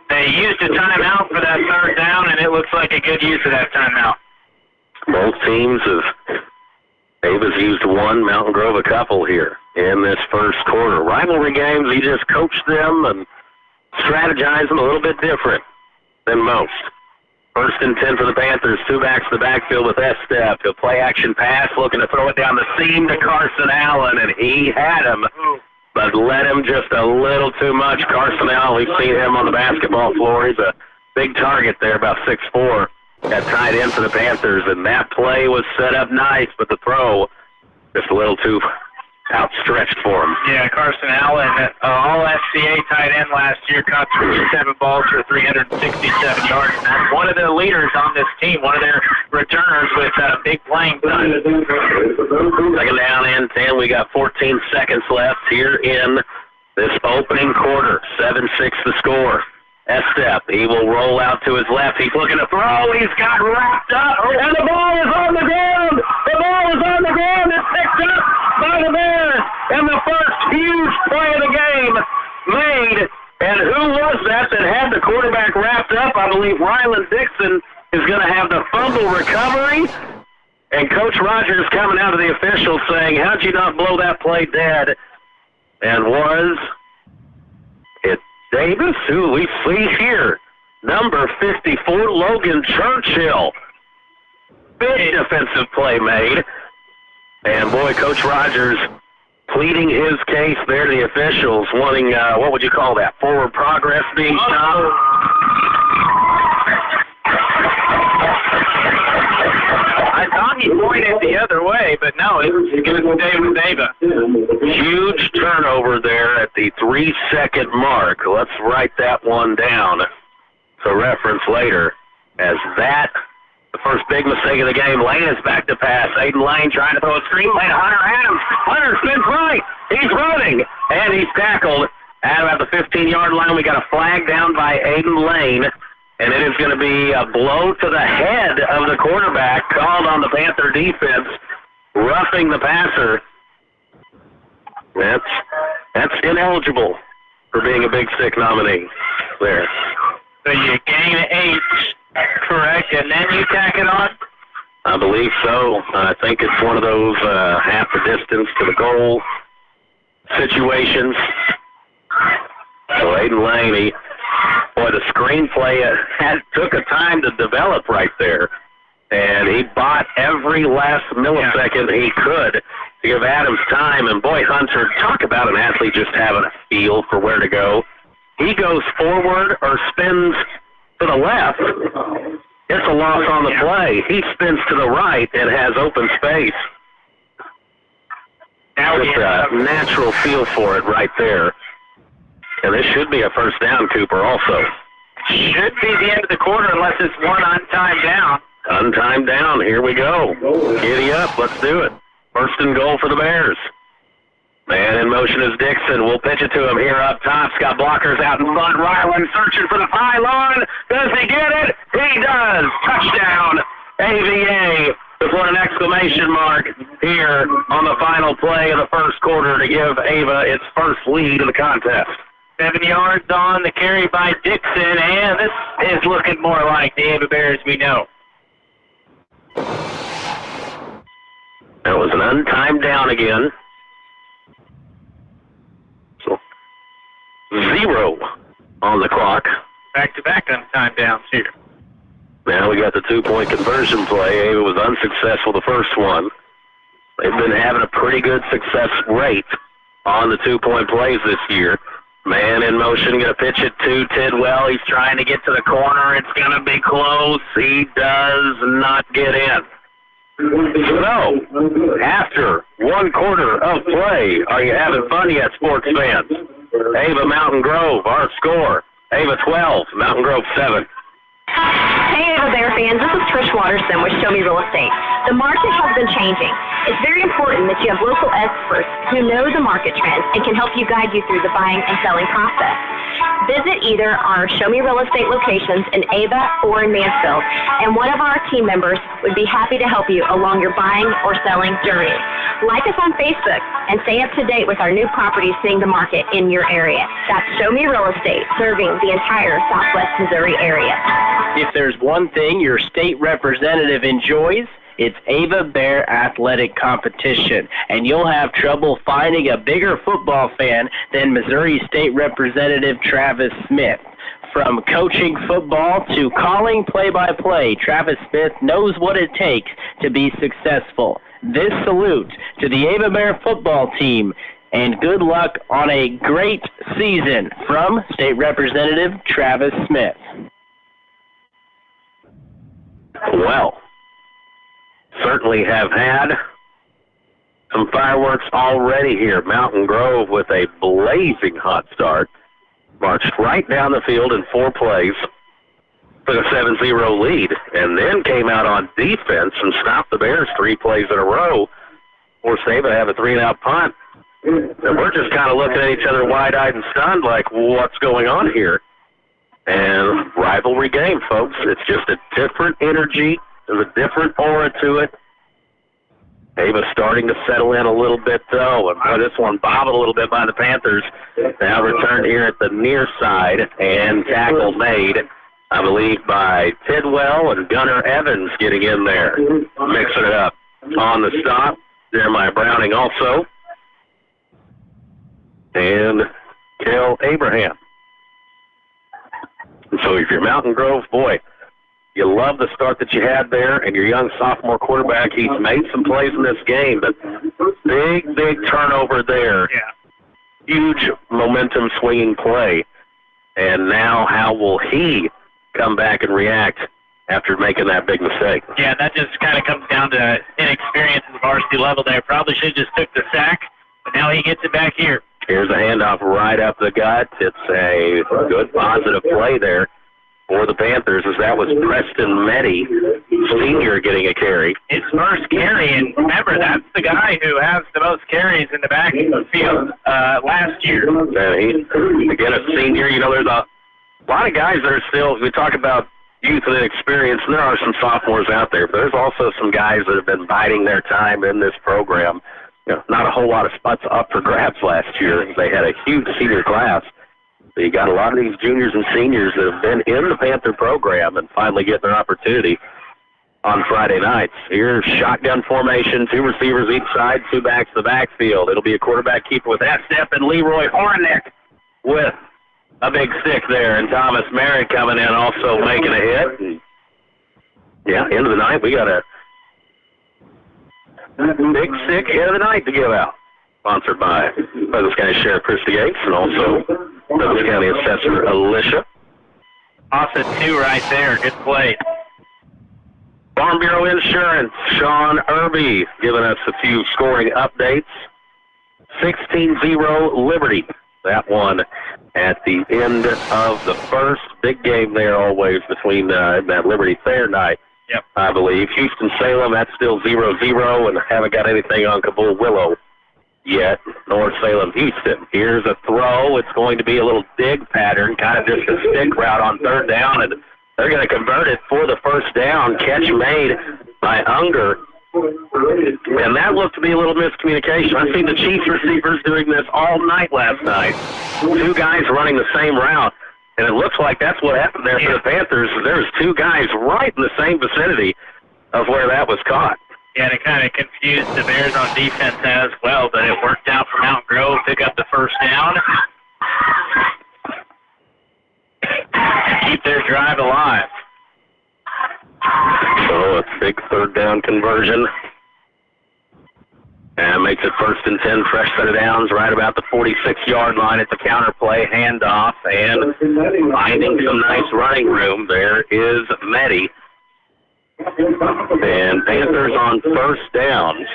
they used a timeout for that 3rd down, and it looks like a good use of that timeout. Both teams have... Ava's used 1, Mountain Grove a couple here in this first quarter. Rivalry games, he just coached them and strategized them a little bit different than most. 1st and 10 for the Panthers. 2 backs to the backfield with Estep. He'll play action pass, looking to throw it down the seam to Carson Allen, and he had him, but led him just a little too much. Carson Allen, we've seen him on the basketball floor. He's a big target there, about 6'4". Got tied in for the Panthers, and that play was set up nice, but the throw just a little too outstretched for him. Yeah, Carson Allen, all-FCA tight end last year, caught 27 balls for 367 yards, and that's one of the leaders on this team, one of their returners with big playing time. 2nd down and 10. We got 14 seconds left here in this opening quarter. 7-6 the score. Estep, he will roll out to his left. He's looking to throw. He's got wrapped up, and the ball is on the ground. The ball is on the ground. It's picked up by the Bears. And the first huge play of the game made. And who was that had the quarterback wrapped up? I believe Ryland Dixon is going to have the fumble recovery. And Coach Rogers coming out of the officials saying, how'd you not blow that play dead? And was it Davis, who we see here, number 54, Logan Churchill. Big defensive play made. And, boy, Coach Rogers pleading his case there to the officials, wanting, what would you call that, forward progress being stopped? I thought he pointed the other way, but no, it was going to stay with Ava. Huge turnover there at the 3-second mark. Let's write that one down for reference later. As that, the first big mistake of the game, Lane is back to pass. Aiden Lane trying to throw a screen lane. Hunter Adams. Hunter spins right. He's running, and he's tackled at about the 15-yard line. We got a flag down by Aiden Lane. And it is going to be a blow to the head of the quarterback called on the Panther defense, roughing the passer. That's ineligible for being a Big Stick nominee there. So you gain 8, correct, and then you tack it on? I believe so. I think it's one of those half the distance to the goal situations. So Aiden Laney, boy, the screenplay took a time to develop right there. And he bought every last millisecond he could to give Adams time. And boy, Hunter, talk about an athlete just having a feel for where to go. He goes forward or spins to the left. It's a loss on the play. He spins to the right and has open space. Just a natural feel for it right there. And this should be a first down, Cooper, also. Should be the end of the quarter unless it's one untimed down. Untimed down. Here we go. Giddy up. Let's do it. First and goal for the Bears. Man in motion is Dixon. We'll pitch it to him here up top. Got blockers out in front. Ryland searching for the pylon. Does he get it? He does. Touchdown, AVA. Before an exclamation mark here on the final play of the first quarter to give Ava its first lead in the contest. 7 yards on the carry by Dixon, and this is looking more like the Ava Bears we know. That was an untimed down again. So 0 on the clock. Back-to-back untimed downs here. Now we got the 2-point conversion play. Ava was unsuccessful the first one. They've been having a pretty good success rate on the 2-point plays this year. Man in motion, going to pitch it to Tidwell. He's trying to get to the corner. It's going to be close. He does not get in. So, after 1 quarter of play, are you having fun yet, sports fans? Ava Mountain Grove, our score. Ava 12, Mountain Grove 7. Hey, Ava Bear fans, this is Trish Watterson with Show Me Real Estate. The market has been changing. It's very important that you have local experts who know the market trends and can help you guide you through the buying and selling process. Visit either our Show Me Real Estate locations in Ava or in Mansfield, and one of our team members would be happy to help you along your buying or selling journey. Like us on Facebook and stay up to date with our new properties seeing the market in your area. That's Show Me Real Estate, serving the entire Southwest Missouri area. If there's one thing your state representative enjoys, it's Ava Bear athletic competition, and you'll have trouble finding a bigger football fan than Missouri State Representative Travis Smith. From coaching football to calling play-by-play, Travis Smith knows what it takes to be successful. This salute to the Ava Bear football team, and good luck on a great season from State Representative Travis Smith. Well, certainly have had some fireworks already here. Mountain Grove with a blazing hot start. Marched right down the field in 4 plays. Took a 7-0 lead. And then came out on defense and stopped the Bears 3 plays in a row. Forced Ava to have a 3-and-out punt. And we're just kind of looking at each other wide-eyed and stunned like, what's going on here? And rivalry game, folks. It's just a different energy. There's a different aura to it. Ava starting to settle in a little bit, though. And this one bobbled a little bit by the Panthers. Now returned here at the near side, and tackle made, I believe, by Tidwell and Gunnar Evans getting in there, mixing it up. On the stop, Jeremiah Browning also. And Kel Abraham. And so if you're Mountain Grove, boy, you love the start that you had there, and your young sophomore quarterback, he's made some plays in this game, but big turnover there. Yeah. Huge momentum swinging play. And now how will he come back and react after making that big mistake? Yeah, that just kind of comes down to inexperience at the varsity level there. Probably should have just took the sack, but now he gets it back here. Here's a handoff right up the gut. It's a good positive play there for the Panthers, as that was Preston Meddy, senior, getting a carry. His first carry, and remember, that's the guy who has the most carries in the back of the field last year. And he's, again, a senior. You know, there's a lot of guys that are still, we talk about youth and experience, and there are some sophomores out there, but there's also some guys that have been biding their time in this program. You know, not a whole lot of spots up for grabs last year. They had a huge senior class. So you got a lot of these juniors and seniors that have been in the Panther program and finally get their opportunity. on Friday nights. Here's shotgun formation, 2 receivers each side, 2 backs to the backfield. It'll be a quarterback keeper with that step, and Leroy Hornick with a big stick there, and Thomas Merritt coming in also making a hit. And yeah, end of the night, we got a big stick end of the night to give out. Sponsored by Douglas County Sheriff Christy Gates and also Douglas County Assessor Alicia. Awesome 2 right there. Good play. Farm Bureau Insurance, Sean Irby giving us a few scoring updates. 16-0 Liberty. That one at the end of the first. Big game there always between that Liberty Fair night, yep. I believe. Houston-Salem, that's still 0-0, and haven't got anything on Kabul-Willow yet. North Salem-Houston. Here's a throw. It's going to be a little dig pattern, kind of just a stick route on 3rd down, and they're going to convert it for the first down. Catch made by Unger. And that looked to be a little miscommunication. I've seen the Chiefs receivers doing this all night last night. 2 guys running the same route. And it looks like that's what happened there for the Panthers. There's 2 guys right in the same vicinity of where that was caught. Yeah, and it kind of confused the Bears on defense as well, but it worked out for Mountain Grove, pick up the first down. Keep their drive alive. So a big 3rd down conversion. And makes it 1st and 10, fresh set of downs, right about the 46-yard line at the counter play, handoff, and finding some nice running room. There is Meddy. And Panthers on 1st downs.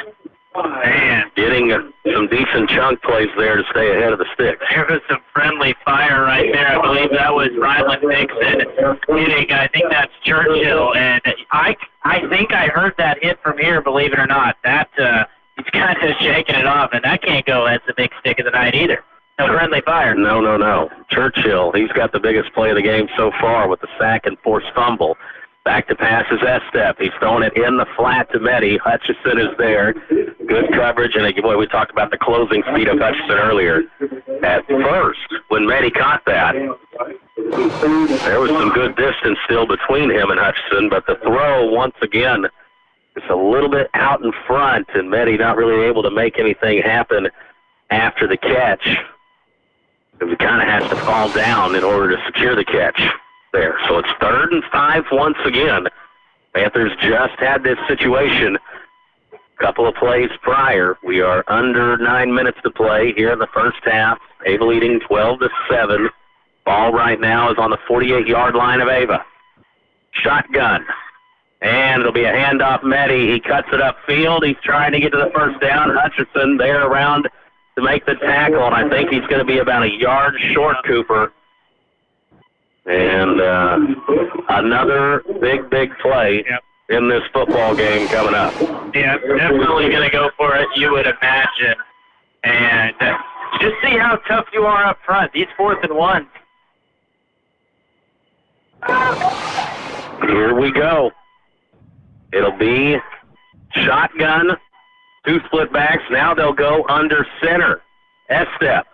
Man, getting some decent chunk plays there to stay ahead of the sticks. There was some friendly fire right there. I believe that was Ryland Dixon hitting, I think that's Churchill. And I think I heard that hit from here, believe it or not. That he's kind of shaking it off, and that can't go as the big stick of the night either. No friendly fire. No. Churchill, he's got the biggest play of the game so far with the sack and forced fumble. Back to pass is Estep. He's throwing it in the flat to Meddy. Hutchison is there. Good coverage. And boy, we talked about the closing speed of Hutchison earlier. At first, when Meddy caught that, there was some good distance still between him and Hutchison, but the throw, once again, is a little bit out in front, and Meddy not really able to make anything happen after the catch. He kind of has to fall down in order to secure the catch there. So it's 3rd and 5 once again. Panthers just had this situation a couple of plays prior. We are under 9 minutes to play here in the first half. Ava leading 12-7. Ball right now is on the 48-yard line of Ava. Shotgun. And it'll be a handoff Meddy. He cuts it upfield. He's trying to get to the first down. Hutchison there around to make the tackle, and I think he's going to be about a yard short, Cooper. And another big play in this football game coming up. Yeah, definitely going to go for it, you would imagine. And just see how tough you are up front. These 4th and 1. Here we go. It'll be shotgun, 2 split backs. Now they'll go under center. S-step.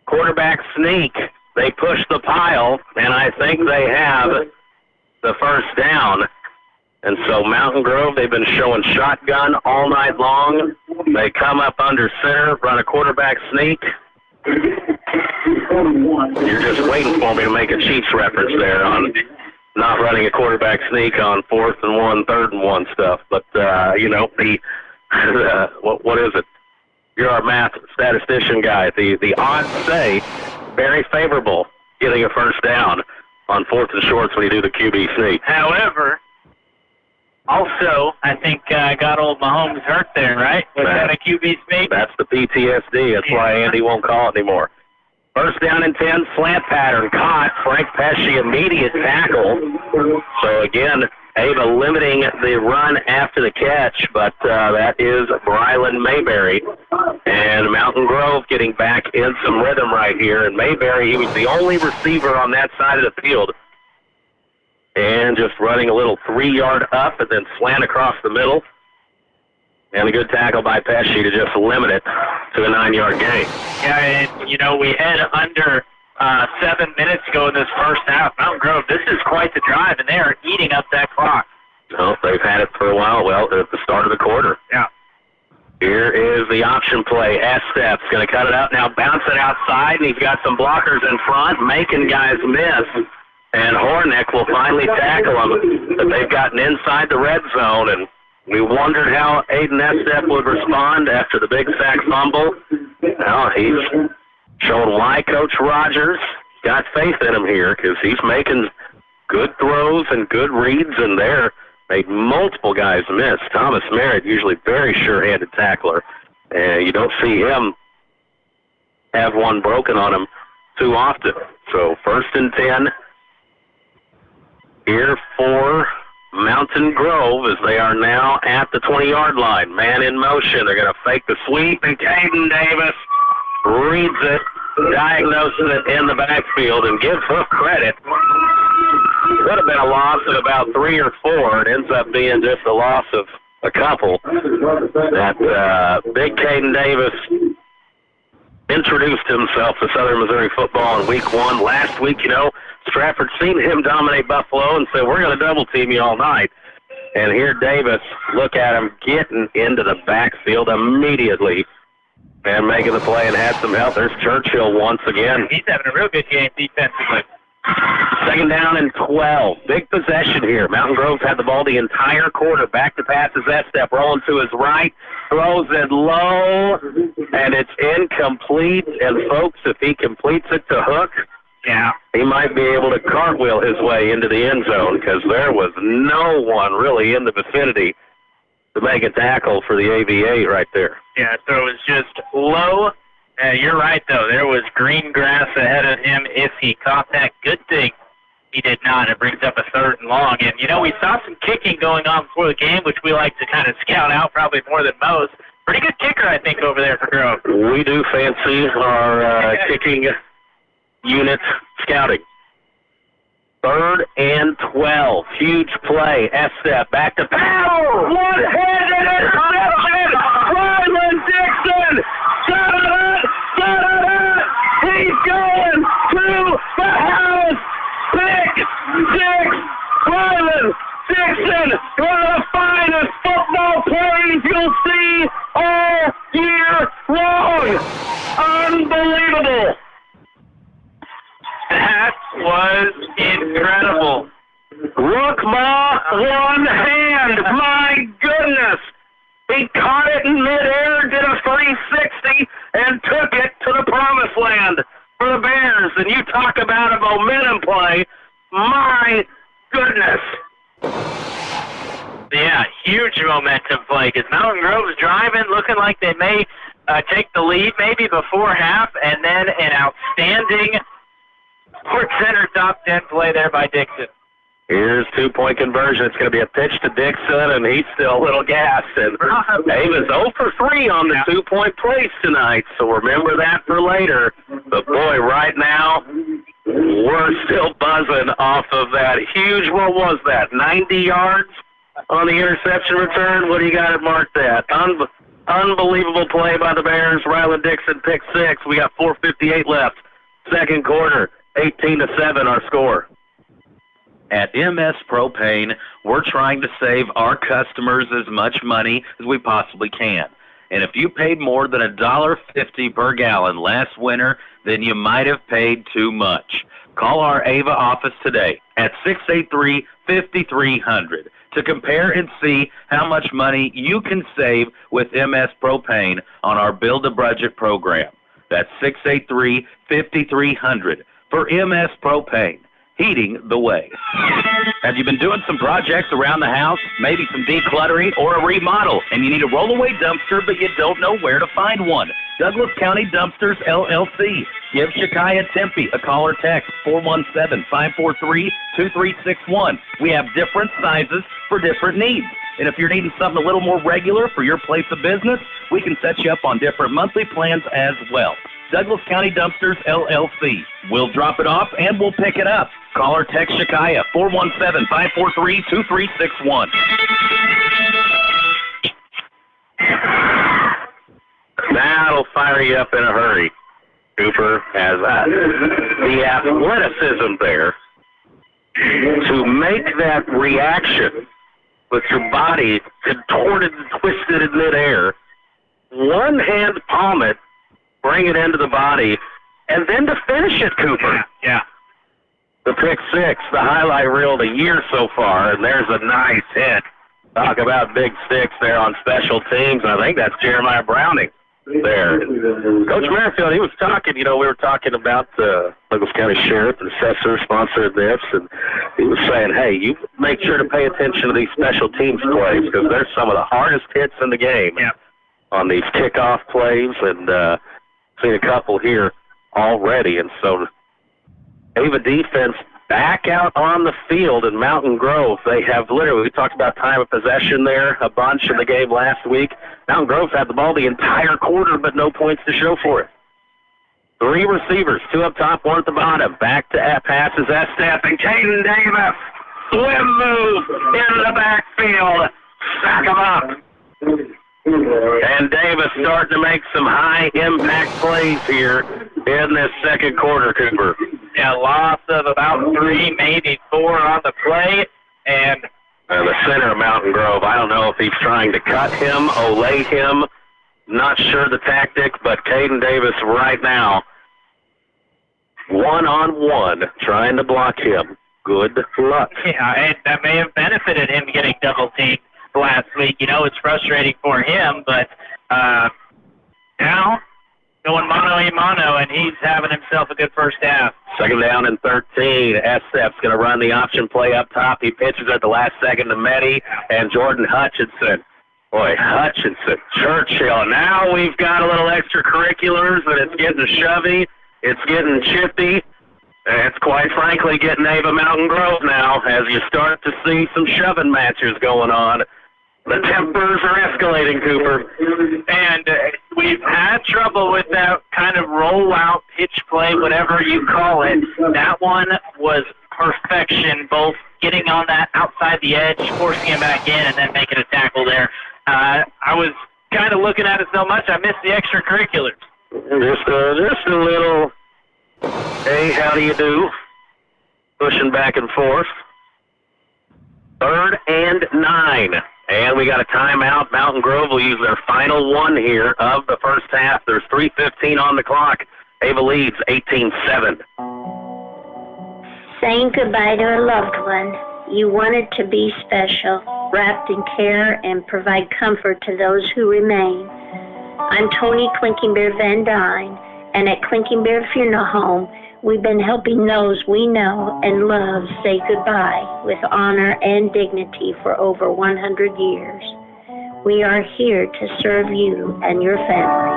Quarterback sneak. They push the pile, and I think they have the first down. And so Mountain Grove, they've been showing shotgun all night long. They come up under center, run a quarterback sneak. You're just waiting for me to make a Chiefs reference there on not running a quarterback sneak on 4th and 1, 3rd and 1 stuff. But, what is it? You're our math statistician guy. The odds say very favorable getting a first down on 4th and shorts when you do the QB sneak. However, also, I think got old Mahomes hurt there, right? Was that a QB sneak? That's the PTSD. That's why Andy won't call it anymore. First down and 10, slant pattern, caught. Frank Pesci, immediate tackle. So again, Ava limiting the run after the catch, but that is Brylan Mayberry. And Mountain Grove getting back in some rhythm right here. And Mayberry, he was the only receiver on that side of the field. And just running a little 3-yard up and then slant across the middle. And a good tackle by Pesci to just limit it to a 9-yard gain. Yeah, and, we head under 7 minutes ago in this first half. Mountain Grove, this is quite the drive, and they are eating up that clock. Well, they've had it for a while. Well, at the start of the quarter. Yeah. Here is the option play. Estep's going to cut it out now, bounce it outside, and he's got some blockers in front, making guys miss. And Hornick will finally tackle him. But they've gotten inside the red zone, and we wondered how Aiden Estep would respond after the big sack fumble. Well, he's shown why Coach Rogers got faith in him here, because he's making good throws and good reads, and there made multiple guys miss. Thomas Merritt, usually very sure-handed tackler, and you don't see him have one broken on him too often. So 1st and 10 here for Mountain Grove as they are now at the 20-yard line. Man in motion. They're going to fake the sweep, and Caden Davis reads it, diagnoses it in the backfield, and gives Hook credit. Could have been a loss of about 3 or 4. It ends up being just a loss of a couple. That big Caden Davis introduced himself to Southern Missouri football in week 1. Last week, Stratford seen him dominate Buffalo and said, we're going to double team you all night. And here Davis, look at him getting into the backfield immediately and making the play and had some help. There's Churchill once again. He's having a real good game defensively. 2nd down and 12. Big possession here. Mountain Grove's had the ball the entire quarter. Back to pass is Estep, rolling to his right, throws it low, and it's incomplete. And, folks, if he completes it to Hook, he might be able to cartwheel his way into the end zone, because there was no one really in the vicinity to make a tackle for the AV8 right there. Yeah, so it was just low. You're right, though. There was green grass ahead of him if he caught that. Good thing he did not. It brings up a 3rd and long. And, we saw some kicking going on before the game, which we like to kind of scout out probably more than most. Pretty good kicker, I think, over there for Grove. We do fancy our kicking unit scouting. 3rd and 12. Huge play. Estep back to power. One-handed interception. Ryland Dixon. He's going to the house. Pick 6. Ryland Dixon, one of the finest football plays you'll see all year long. Unbelievable. That was incredible. Rookma, one hand. My goodness. He caught it in midair, did a 360, and took it to the promised land for the Bears. And you talk about a momentum play. My goodness. Yeah, huge momentum play, because Mountain Grove's driving, looking like they may take the lead maybe before half, and then an outstanding Fort Center top 10 play there by Dixon. Here's 2-point conversion. It's going to be a pitch to Dixon, and he's still a little gassed. And Ava's 0 for 3 on the 2-point plays tonight, so remember that for later. But, boy, right now, we're still buzzing off of that huge, what was that, 90 yards on the interception return? What do you got it marked at? Unbelievable play by the Bears. Ryland Dixon pick 6. We got 4:58 left. 2nd quarter, 18-7 our score. At MS Propane, we're trying to save our customers as much money as we possibly can. And if you paid more than $1.50 per gallon last winter, then you might have paid too much. Call our Ava office today at 683-5300 to compare and see how much money you can save with MS Propane on our Build a Budget program. That's 683-5300 for MS Propane. Heating the way. Have you been doing some projects around the house, maybe some decluttering or a remodel, and you need a rollaway dumpster but you don't know where to find one? Douglas County Dumpsters, LLC. Give Shakaya Tempe a call or text, 417-543-2361. We have different sizes for different needs. And if you're needing something a little more regular for your place of business, we can set you up on different monthly plans as well. Douglas County Dumpsters, LLC. We'll drop it off and we'll pick it up. Call or text Shakaya, 417-543-2361. That'll fire you up in a hurry. Cooper has the athleticism there to make that reaction with your body contorted and twisted in midair. One hand palm it, bring it into the body, and then to finish it, Cooper. Yeah. The pick six, the highlight reel of the year so far, and there's a nice hit. Talk about big sticks there on special teams. I think that's Jeremiah Browning there. Coach Merrifield, he was talking, we were talking about the Douglas County Sheriff and Assessor sponsored this, and he was saying, hey, you make sure to pay attention to these special teams plays because they're some of the hardest hits in the game on these kickoff plays, and seen a couple here already. And so Ava defense back out on the field in Mountain Grove. They have literally, we talked about time of possession there a bunch in the game last week. Mountain Grove's had the ball the entire quarter, but no points to show for it. 3 receivers, 2 up top, 1 at the bottom. Back to passes, Estep, and Caden Davis. Swim move into the backfield. Stack them up. And Davis starting to make some high-impact plays here in this second quarter, Cooper. Yeah, loss of about 3, maybe 4 on the play. And the center of Mountain Grove, I don't know if he's trying to cut him, olay him. Not sure the tactic, but Caden Davis right now, one-on-one, trying to block him. Good luck. Yeah, and that may have benefited him getting double-teamed last week. It's frustrating for him, but now going mano-a-mano, and he's having himself a good first half. Second down and 13. Estep's going to run the option play up top. He pitches at the last second to Meddy and Jordan Hutchinson. Boy, Hutchinson, Churchill. Now we've got a little extracurriculars, and it's getting shovey. It's getting chippy. It's quite frankly getting Ava Mountain Grove now as you start to see some shoving matches going on. The tempers are escalating, Cooper. And we've had trouble with that kind of rollout, pitch play, whatever you call it. That one was perfection, both getting on that outside the edge, forcing him back in, and then making a tackle there. I was kind of looking at it so much, I missed the extracurriculars. Just a little, hey, how do you do? Pushing back and forth. 3rd and 9. And we got a timeout. Mountain Grove will use their final one here of the first half. There's 3:15 on the clock. Ava leads 18-7. Saying goodbye to a loved one, you wanted to be special, wrapped in care and provide comfort to those who remain. I'm Tony Clinking Bear Van Dyne, and at Clinking Bear Funeral Home, we've been helping those we know and love say goodbye with honor and dignity for over 100 years. We are here to serve you and your family.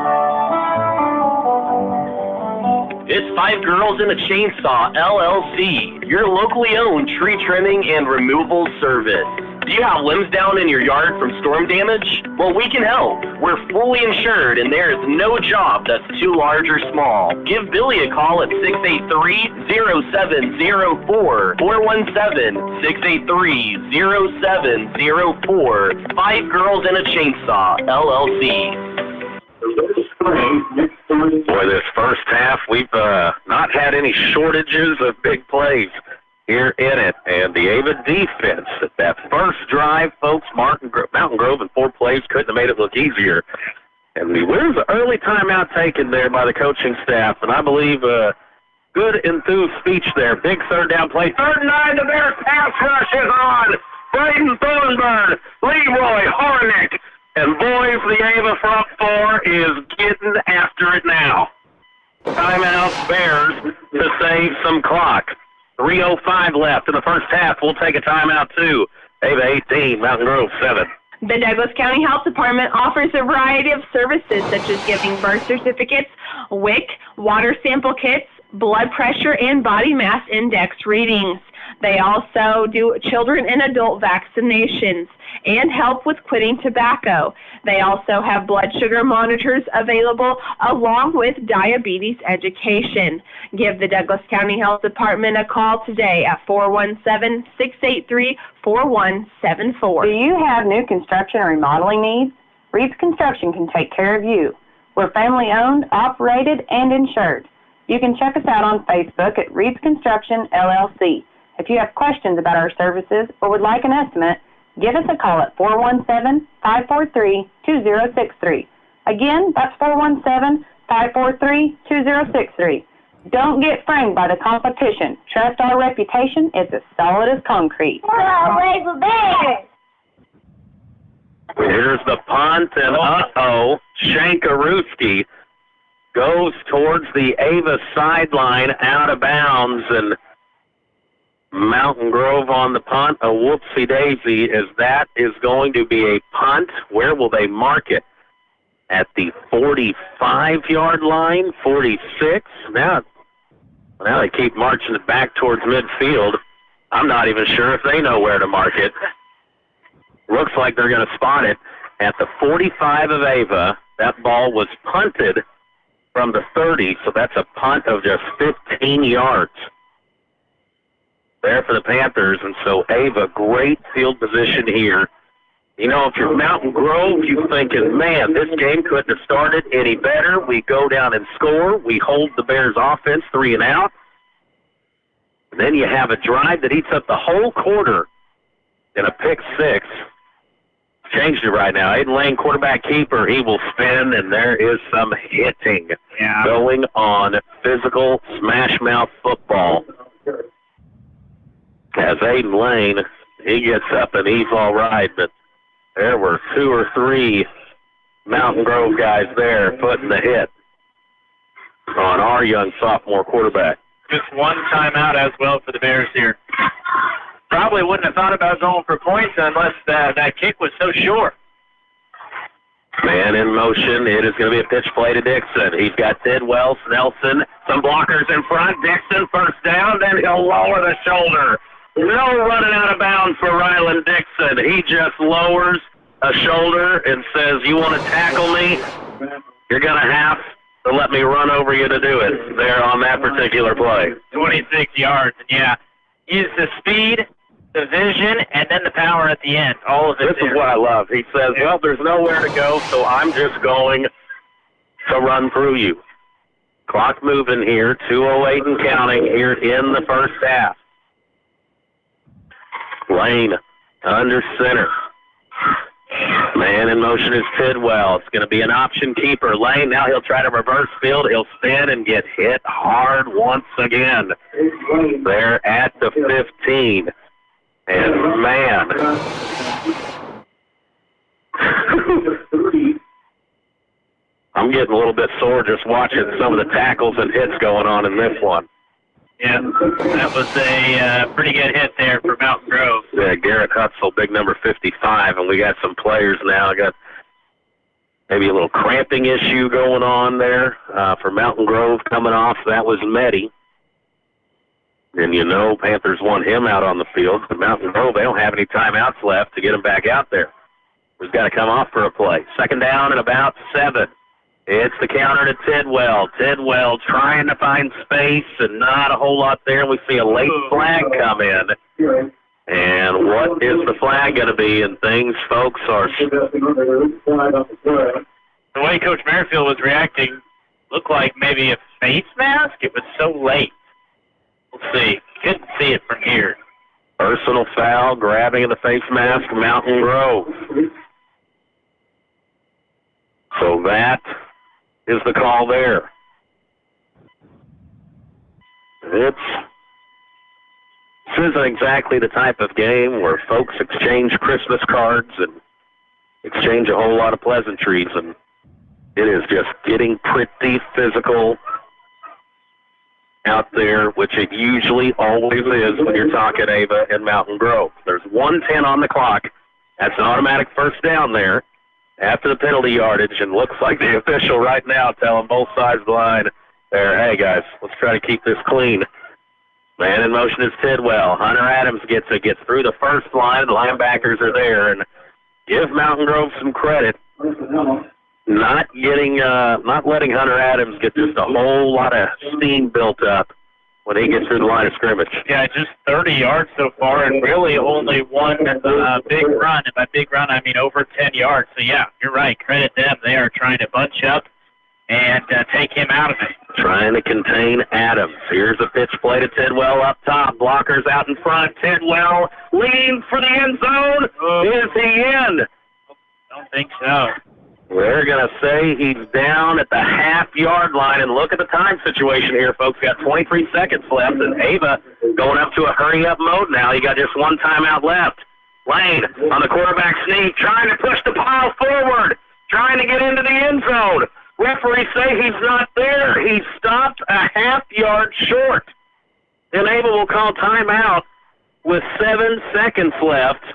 It's 5 Girls and a Chainsaw, LLC, your locally owned tree trimming and removal service. Do you have limbs down in your yard from storm damage? Well, we can help. We're fully insured, and there is no job that's too large or small. Give Billy a call at 683-0704, 417-683-0704. 5 Girls and a Chainsaw, LLC. Boy, this first half, we've not had any shortages of big plays here in it. And the Ava defense, at that first drive, folks, Mountain Grove in 4 plays couldn't have made it look easier. And there's an early timeout taken there by the coaching staff, and I believe good enthused speech there. Big 3rd down play. 3rd and 9, the Bears pass rush is on. Braden Thornburn, Leroy Hornick. And boys, the Ava front 4 is getting after it now. Timeout Bears to save some clock. 3:05 left in the first half. We'll take a timeout too. Ava 18, Mountain Grove 7. The Douglas County Health Department offers a variety of services such as giving birth certificates, WIC, water sample kits, blood pressure, and body mass index readings. They also do children and adult vaccinations and help with quitting tobacco. They also have blood sugar monitors available along with diabetes education. Give the Douglas County Health Department a call today at 417-683-4174. Do you have new construction or remodeling needs? Reed's Construction can take care of you. We're family owned, operated, and insured. You can check us out on Facebook at Reed's Construction, LLC. If you have questions about our services or would like an estimate, give us a call at 417-543-2063. Again, that's 417-543-2063. Don't get framed by the competition. Trust our reputation is as solid as concrete. Here's the punt, and Shankarooski goes towards the Ava sideline out of bounds, and Mountain Grove on the punt. A whoopsie-daisy, as that is going to be a punt. Where will they mark it? At the 45-yard line, 46. Now they keep marching it back towards midfield. I'm not even sure if they know where to mark it. Looks like they're going to spot it at the 45 of Ava. That ball was punted from the 30, so that's a punt of just 15 yards there for the Panthers. And so Ava, great field position here. You know, if you're Mountain Grove, you're thinking, man, this game couldn't have started any better. We go down and score. We hold the Bears' offense 3 and out. And then you have a drive that eats up the whole quarter in a pick six. Changed it right now. Aiden Lane, quarterback keeper, he will spin, and there is some hitting going on. Physical smash-mouth football. As Aiden Lane, he gets up and he's all right, but there were 2 or 3 Mountain Grove guys there putting the hit on our young sophomore quarterback. Just one timeout as well for the Bears here. Probably wouldn't have thought about going for points unless that kick was so short. Man in motion. It is going to be a pitch play to Dixon. He's got Tidwell, Nelson, some blockers in front. Dixon first down, then he'll lower the shoulder. No running out of bounds for Ryland Dixon. He just lowers a shoulder and says, you want to tackle me? You're going to have to let me run over you to do it there on that particular play. 26 yards, and yeah, use the speed, the vision, and then the power at the end. All of it. This is what I love. He says, well, there's nowhere to go, so I'm just going to run through you. Clock moving here, 2:08 and counting here in the first half. Lane under center. Man in motion is Tidwell. It's going to be an option keeper. Lane, now he'll try to reverse field. He'll spin and get hit hard once again. They're at the 15. And man, I'm getting a little bit sore just watching some of the tackles and hits going on in this one. Yeah, that was a pretty good hit there for Mountain Grove. Yeah, Garrett Hutzel, big number 55, and we got some players now. Got maybe a little cramping issue going on there for Mountain Grove coming off. That was Meddy. And you know Panthers want him out on the field. But Mountain Grove, they don't have any timeouts left to get him back out there. He's got to come off for a play. Second down and about 7. It's the counter to Tidwell. Tidwell trying to find space and not a whole lot there. We see a late flag come in. And what is the flag going to be? And things, folks, are... The way Coach Merrifield was reacting looked like maybe a face mask. It was so late. We'll see. Couldn't see it from here. Personal foul, grabbing of the face mask, Mountain Grove. So that is the call there. This isn't exactly the type of game where folks exchange Christmas cards and exchange a whole lot of pleasantries, and it is just getting pretty physical out there, which it usually always is when you're talking Ava and Mountain Grove. There's 1:10 on the clock. That's an automatic first down there after the penalty yardage, and looks like the official right now telling both sides of the line there, hey, guys, let's try to keep this clean. Man in motion is Tidwell. Hunter Adams gets through the first line. The linebackers are there, and give Mountain Grove some credit. Not letting Hunter Adams get just a whole lot of steam built up when he gets through the line of scrimmage. Yeah, just 30 yards so far, and really only one big run. And by big run, I mean over 10 yards. So, yeah, you're right. Credit them. They are trying to bunch up and take him out of it. Trying to contain Adams. Here's a pitch play to Tidwell up top. Blockers out in front. Tidwell leans for the end zone. Is he in? Don't think so. We're going to say he's down at the half-yard line. And look at the time situation here, folks. Got 23 seconds left, and Ava going up to a hurry-up mode now. You got just one timeout left. Lane on the quarterback sneak, trying to push the pile forward, trying to get into the end zone. Referees say he's not there. He stopped a half-yard short. And Ava will call timeout with 7 seconds left.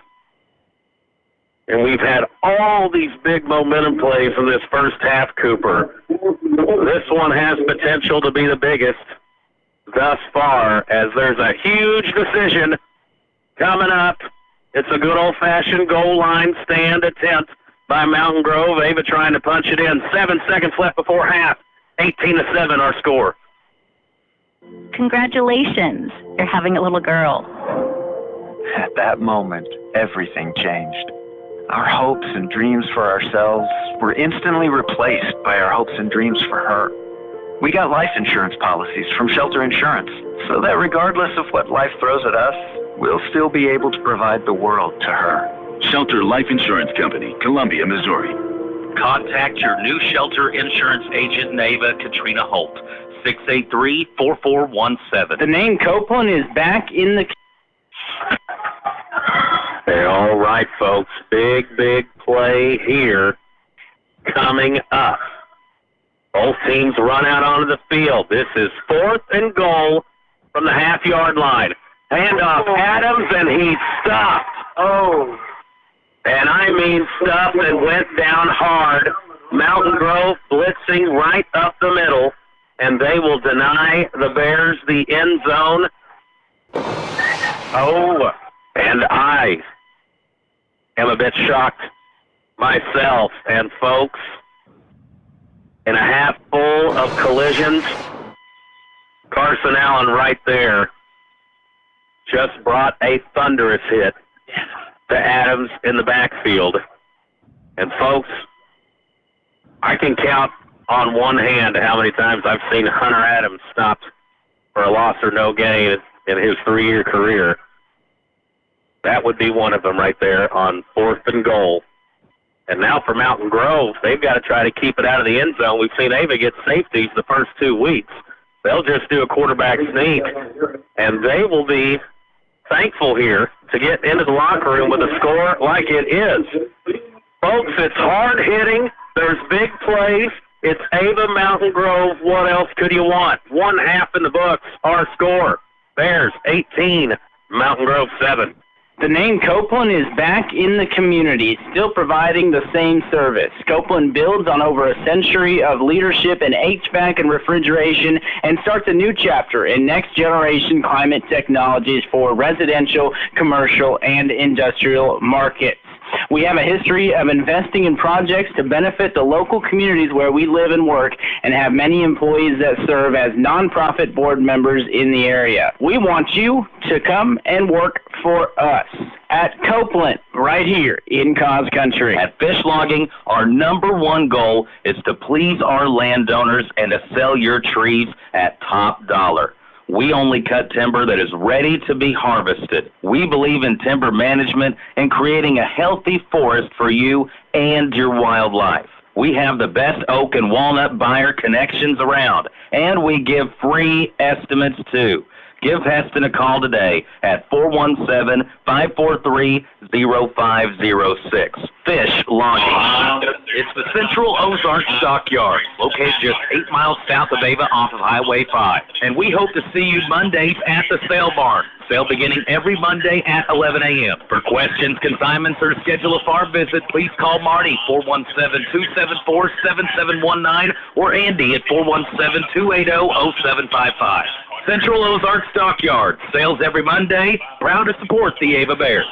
And we've had all these big momentum plays in this first half, Cooper. This one has potential to be the biggest thus far, as there's a huge decision coming up. It's a good old-fashioned goal line stand attempt by Mountain Grove. Ava trying to punch it in. 7 seconds left before half. 18-7 our score. Congratulations. You're having a little girl. At that moment, everything changed. Our hopes and dreams for ourselves were instantly replaced by our hopes and dreams for her. We got life insurance policies from Shelter Insurance, so that regardless of what life throws at us, we'll still be able to provide the world to her. Shelter Life Insurance Company, Columbia, Missouri. Contact your new Shelter Insurance agent, Ava Katrina Holt, 683-4417. The name Copeland is back in the... Hey, all right, folks. Big play here coming up. Both teams run out onto the field. This is 4th and goal from the half-yard line. Handoff Adams, and he stopped. Oh. And I mean stopped and went down hard. Mountain Grove blitzing right up the middle, and they will deny the Bears the end zone. Oh, and I am a bit shocked myself. And folks, in a half full of collisions, Carson Allen right there just brought a thunderous hit to Adams in the backfield. And folks, I can count on one hand how many times I've seen Hunter Adams stopped for a loss or no gain in his 3-year career. That would be one of them right there on 4th and goal. And now for Mountain Grove, they've got to try to keep it out of the end zone. We've seen Ava get safeties the first 2 weeks. They'll just do a quarterback sneak, and they will be thankful here to get into the locker room with a score like it is. Folks, it's hard hitting. There's big plays. It's Ava Mountain Grove. What else could you want? 1 half in the books. Our score. Bears 18, Mountain Grove 7. The name Copeland is back in the community, still providing the same service. Copeland builds on over a century of leadership in HVAC and refrigeration and starts a new chapter in next-generation climate technologies for residential, commercial, and industrial markets. We have a history of investing in projects to benefit the local communities where we live and work, and have many employees that serve as nonprofit board members in the area. We want you to come and work for us at Copeland, right here in Cause Country. At Fish Logging, our #1 goal is to please our landowners and to sell your trees at top dollar. We only cut timber that is ready to be harvested. We believe in timber management and creating a healthy forest for you and your wildlife. We have the best oak and walnut buyer connections around, and we give free estimates too. Give Heston a call today at 417-543-0506. Fish Logging. It's the Central Ozark Stockyard, located just 8 miles south of Ava off of Highway 5. And we hope to see you Mondays at the sale barn. Sale beginning every Monday at 11 a.m. For questions, consignments, or to schedule a farm visit, please call Marty, 417-274-7719, or Andy at 417-280-0755. Central Ozark Stockyard. Sales every Monday. Proud to support the Ava Bears.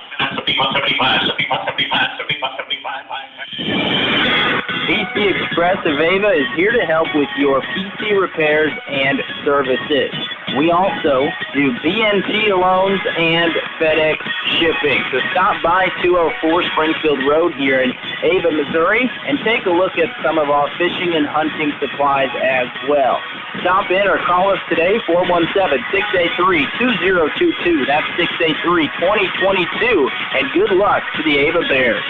PC Express of Ava is here to help with your PC repairs and services. We also do BNT loans and FedEx shipping. So stop by 204 Springfield Road here in Ava, Missouri, and take a look at some of our fishing and hunting supplies as well. Stop in or call us today, 417-683-2022. That's 683-2022. And good luck to the Ava Bears.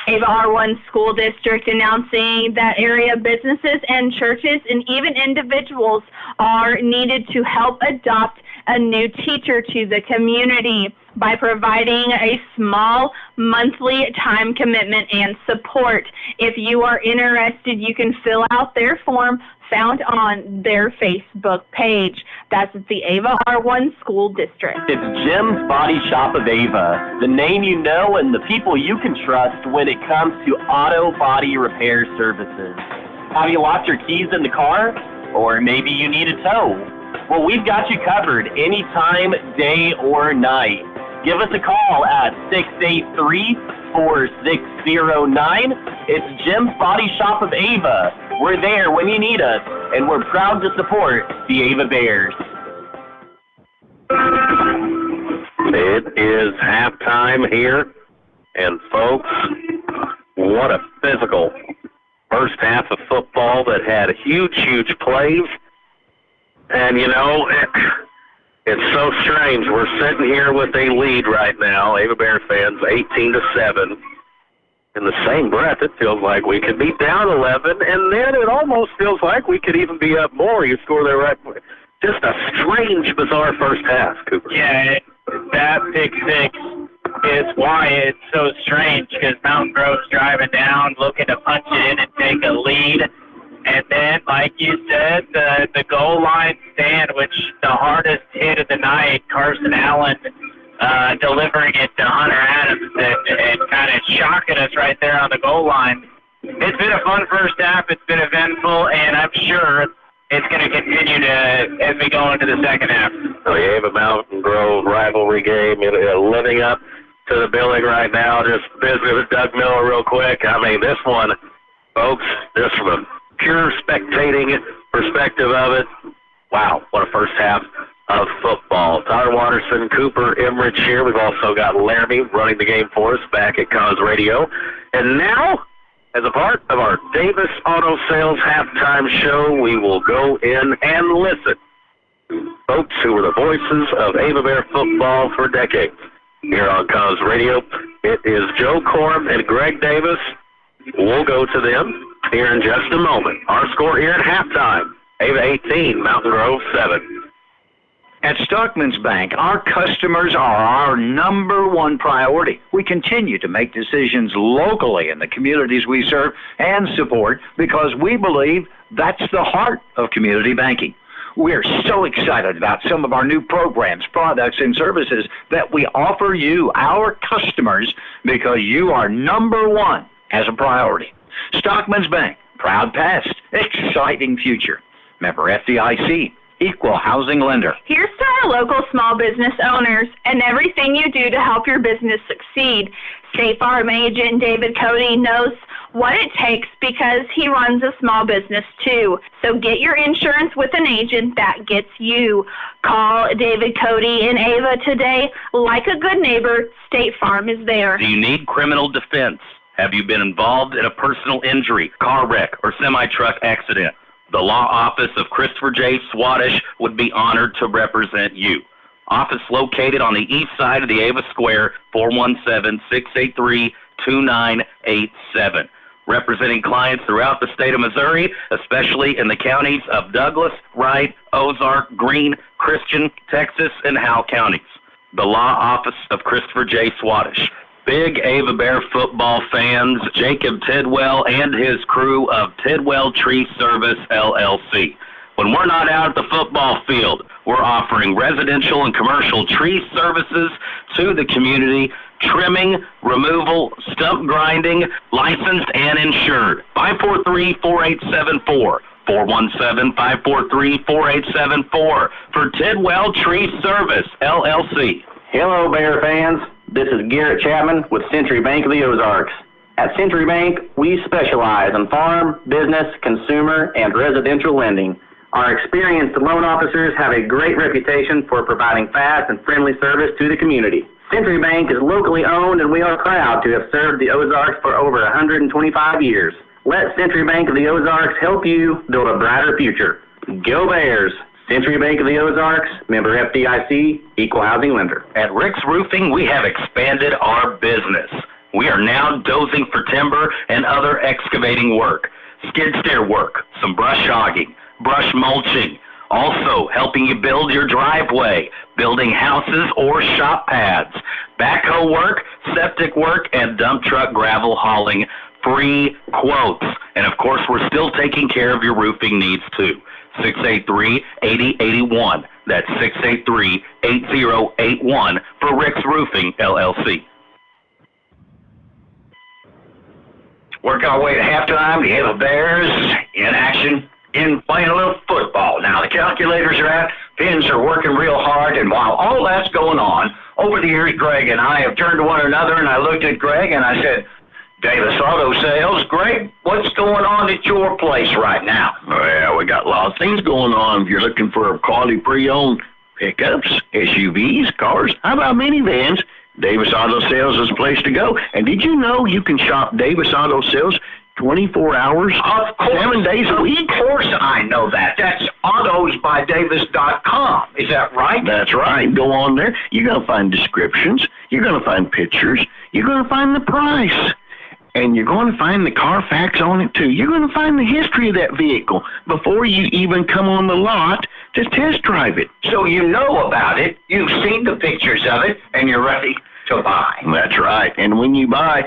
Ava R1 School District announcing that area businesses and churches and even individuals are needed to help adopt a new teacher to the community by providing a small monthly time commitment and support. If you are interested, you can fill out their form found on their Facebook page. That's the Ava R1 School District. It's Jim's Body Shop of Ava, the name you know and the people you can trust when it comes to auto body repair services. Have you lost your keys in the car? Or maybe you need a tow? Well, we've got you covered anytime, day or night. Give us a call at 683-4609. It's Jim's Body Shop of Ava. We're there when you need us, and we're proud to support the Ava Bears. It is halftime here, and folks, what a physical first half of football that had huge plays. And, you know, it's so strange. We're sitting here with a lead right now, Ava Bear fans, 18-7. In the same breath, it feels like we could be down 11, and then it almost feels like we could even be up more. You score there right. Just a strange, bizarre first half, Cooper. Yeah, that pick six is why it's so strange, because Mountain Grove's driving down, looking to punch it in and take a lead. And then, like you said, the goal line stand, which the hardest hit of the night, Carson Allen delivering it to Hunter Adams and kind of shocking us right there on the goal line. It's been a fun first half. It's been eventful, and I'm sure it's going to continue as we go into the second half. So the Ava Mountain Grove rivalry game living up to the billing right now. Just visiting with Doug Miller real quick. I mean, this one, folks, just from a pure spectating perspective of it, wow, what a first half of football. Tyler Watterson, Cooper Emmerich here. We've also got Laramie running the game for us back at Cause Radio. And now, as a part of our Davis Auto Sales halftime show, we will go in and listen to folks who were the voices of Ava Bear football for decades. Here on Cause Radio, it is Joe Corum and Greg Davis. We'll go to them here in just a moment. Our score here at halftime, Ava 18, Mountain Grove 7. At Stockman's Bank, our customers are our number one priority. We continue to make decisions locally in the communities we serve and support because we believe that's the heart of community banking. We're so excited about some of our new programs, products, and services that we offer you, our customers, because you are number one as a priority. Stockman's Bank, proud past, exciting future. Member FDIC. Equal housing lender. Here's to our local small business owners and everything you do to help your business succeed. State Farm agent David Cody knows what it takes because he runs a small business too. So get your insurance with an agent that gets you. Call David Cody in Ava today. Like a good neighbor, State Farm is there. Do you need criminal defense? Have you been involved in a personal injury, car wreck, or semi-truck accident? The law office of Christopher J. Swadish would be honored to represent you. Office located on the east side of the Ava Square, 417-683-2987. Representing clients throughout the state of Missouri, especially in the counties of Douglas, Wright, Ozark, Greene, Christian, Texas, and Howell counties. The law office of Christopher J. Swadish. Big Ava Bear football fans, Jacob Tidwell and his crew of Tidwell Tree Service, LLC. When we're not out at the football field, we're offering residential and commercial tree services to the community, trimming, removal, stump grinding, licensed and insured. 543-4874. 417-543-4874 for Tidwell Tree Service, LLC. Hello, Bear fans. This is Garrett Chapman with Century Bank of the Ozarks. At Century Bank, we specialize in farm, business, consumer, and residential lending. Our experienced loan officers have a great reputation for providing fast and friendly service to the community. Century Bank is locally owned, and we are proud to have served the Ozarks for over 125 years. Let Century Bank of the Ozarks help you build a brighter future. Go Bears! Century Bank of the Ozarks, member FDIC, equal housing lender. At Rick's Roofing, we have expanded our business. We are now dozing for timber and other excavating work, skid steer work, some brush hogging, brush mulching, also helping you build your driveway, building houses or shop pads, backhoe work, septic work, and dump truck gravel hauling. Free quotes. And of course, we're still taking care of your roofing needs too. 683-8081. That's 683-8081 for Rick's Roofing, LLC. Work our way to halftime. The Ava Bears in action in playing a little football. Now, the calculators are out. Pins are working real hard. And while all that's going on, over the years, Greg and I have turned to one another, and I looked at Greg and I said, Davis Auto Sales, Greg, what's going on at your place right now? Well, we got lots of things going on. If you're looking for quality pre-owned pickups, SUVs, cars, how about minivans? Davis Auto Sales is the place to go. And did you know you can shop Davis Auto Sales 24 hours, of course, 7 days a week? Of course I know that. That's autosbydavis.com. Is that right? That's right. Go on there. You're going to find descriptions. You're going to find pictures. You're going to find the price. And you're going to find the Carfax on it, too. You're going to find the history of that vehicle before you even come on the lot to test drive it. So you know about it, you've seen the pictures of it, and you're ready to buy. That's right. And when you buy,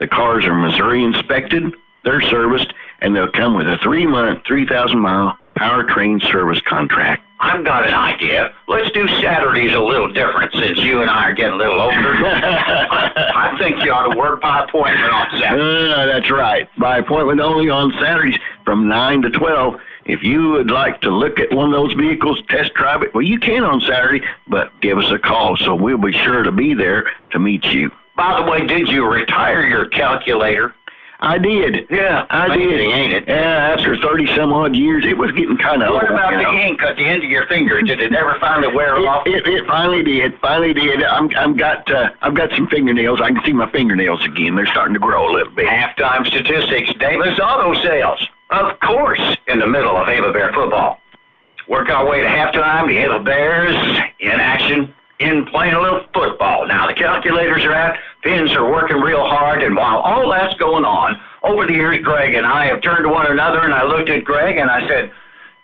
the cars are Missouri inspected, they're serviced, and they'll come with a 3-month, 3,000-mile powertrain service contract. I've got an idea. Let's do Saturdays a little different since you and I are getting a little older. I think you ought to work by appointment on Saturday. That's right. By appointment only on Saturdays from 9 to 12. If you would like to look at one of those vehicles, test drive it, well, you can on Saturday, but give us a call so we'll be sure to be there to meet you. By the way, did you retire your calculator? I did. Yeah, I did. Ain't it? Yeah, after 30-some-odd years, it was getting kind of old. What about the ink at the end of your finger? Did it ever finally wear off? It finally did. I've got some fingernails. I can see my fingernails again. They're starting to grow a little bit. Halftime statistics. Davis Auto Sales. Of course, in the middle of Ava Bear football. Work our way to halftime. The Ava Bears in action in playing a little football. Now, the calculators are out. Pins are working real hard. And while all that's going on, over the years, Greg and I have turned to one another, and I looked at Greg and I said,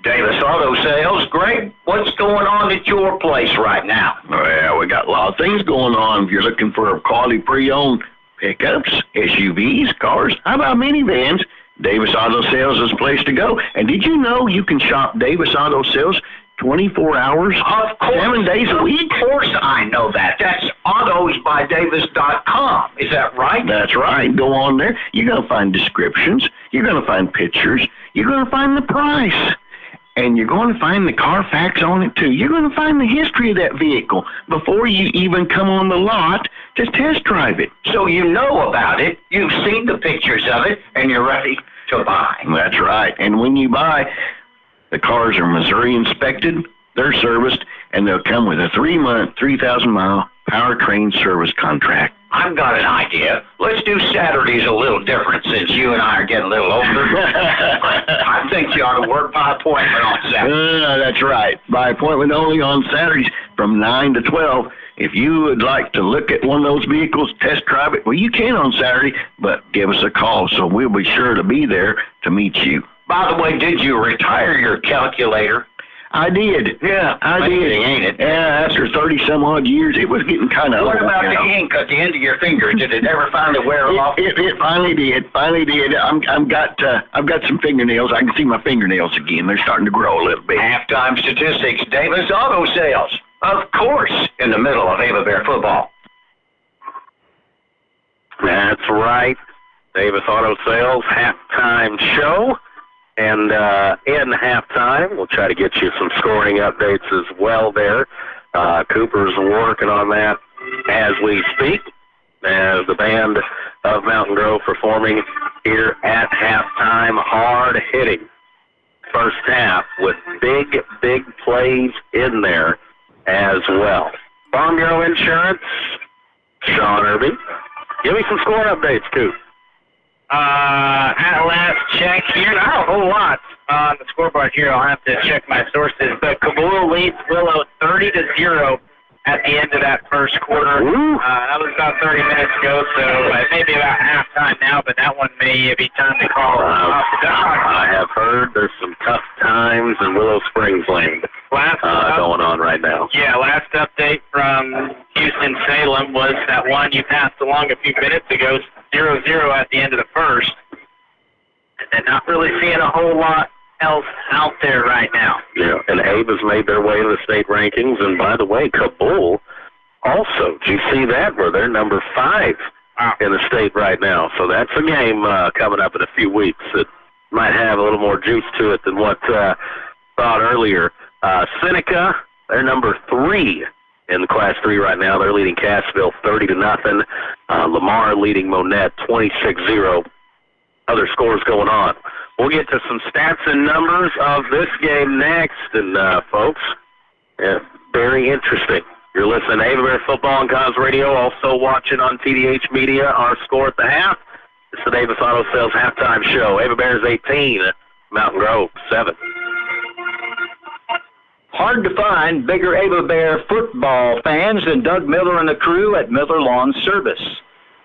Davis Auto Sales, Greg, what's going on at your place right now? Well, we got a lot of things going on. If you're looking for quality pre-owned pickups, SUVs, cars, how about minivans? Davis Auto Sales is the place to go. And did you know you can shop Davis Auto Sales 24 hours, of course, 7 days a week? Of course I know that. That's autosbydavis.com. Is that right? That's right. Go on there. You're going to find descriptions. You're going to find pictures. You're going to find the price. And you're going to find the Carfax on it, too. You're going to find the history of that vehicle before you even come on the lot to test drive it. So you know about it, you've seen the pictures of it, and you're ready to buy. That's right. And when you buy, the cars are Missouri inspected, they're serviced, and they'll come with a 3-month, 3,000-mile powertrain service contract. I've got an idea. Let's do Saturdays a little different since you and I are getting a little older. I think you ought to work by appointment on Saturday. That's right. By appointment only on Saturdays from 9 to 12. If you would like to look at one of those vehicles, test drive it, well, you can on Saturday, but give us a call so we'll be sure to be there to meet you. By the way, did you retire your calculator? I did. Yeah, I did. Ain't it? Yeah, after 30-some-odd years, it was getting kind of old. What about the ink at the end of your finger? Did it ever finally wear off? It finally did. I've got some fingernails. I can see my fingernails again. They're starting to grow a little bit. Halftime statistics. Davis Auto Sales. Of course, in the middle of Ava Bear football. That's right. Davis Auto Sales halftime show. And in halftime, we'll try to get you some scoring updates as well there. Cooper's working on that as we speak, as the band of Mountain Grove performing here at halftime. Hard hitting first half with big plays in there as well. Farm Bureau Insurance, Give me some score updates, Coop. At last check here, not a whole lot on the scoreboard here. I'll have to check my sources. But Kabul leads Willow 30-0 at the end of that first quarter. That was about 30 minutes ago, so maybe about halftime now, but that one may be time to call off the dock. I have heard there's some tough times in Willow Springs Land going on right now. Yeah, last update from Houston-Salem was that one you passed along a few minutes ago, 0-0 at the end of the first. And not really seeing a whole lot else out there right now. Yeah, and Abe has made their way to the state rankings. And by the way, Kabul also, did you see that? Where they're number 5 in the state right now. So that's a game coming up in a few weeks that might have a little more juice to it than what thought earlier. Seneca, they're number 3 in Class 3 right now. They're leading Cassville 30-0. Lamar leading Monette 26-0. Other scores going on. We'll get to some stats and numbers of this game next. And, folks, very interesting. You're listening to Ava Bear Football on Cons Radio, also watching on TDH Media. Our score at the half. It's the Davis Auto Sales halftime show. Ava Bears 18, Mountain Grove 7. Hard to find bigger Ava Bear football fans than Doug Miller and the crew at Miller Lawn Service.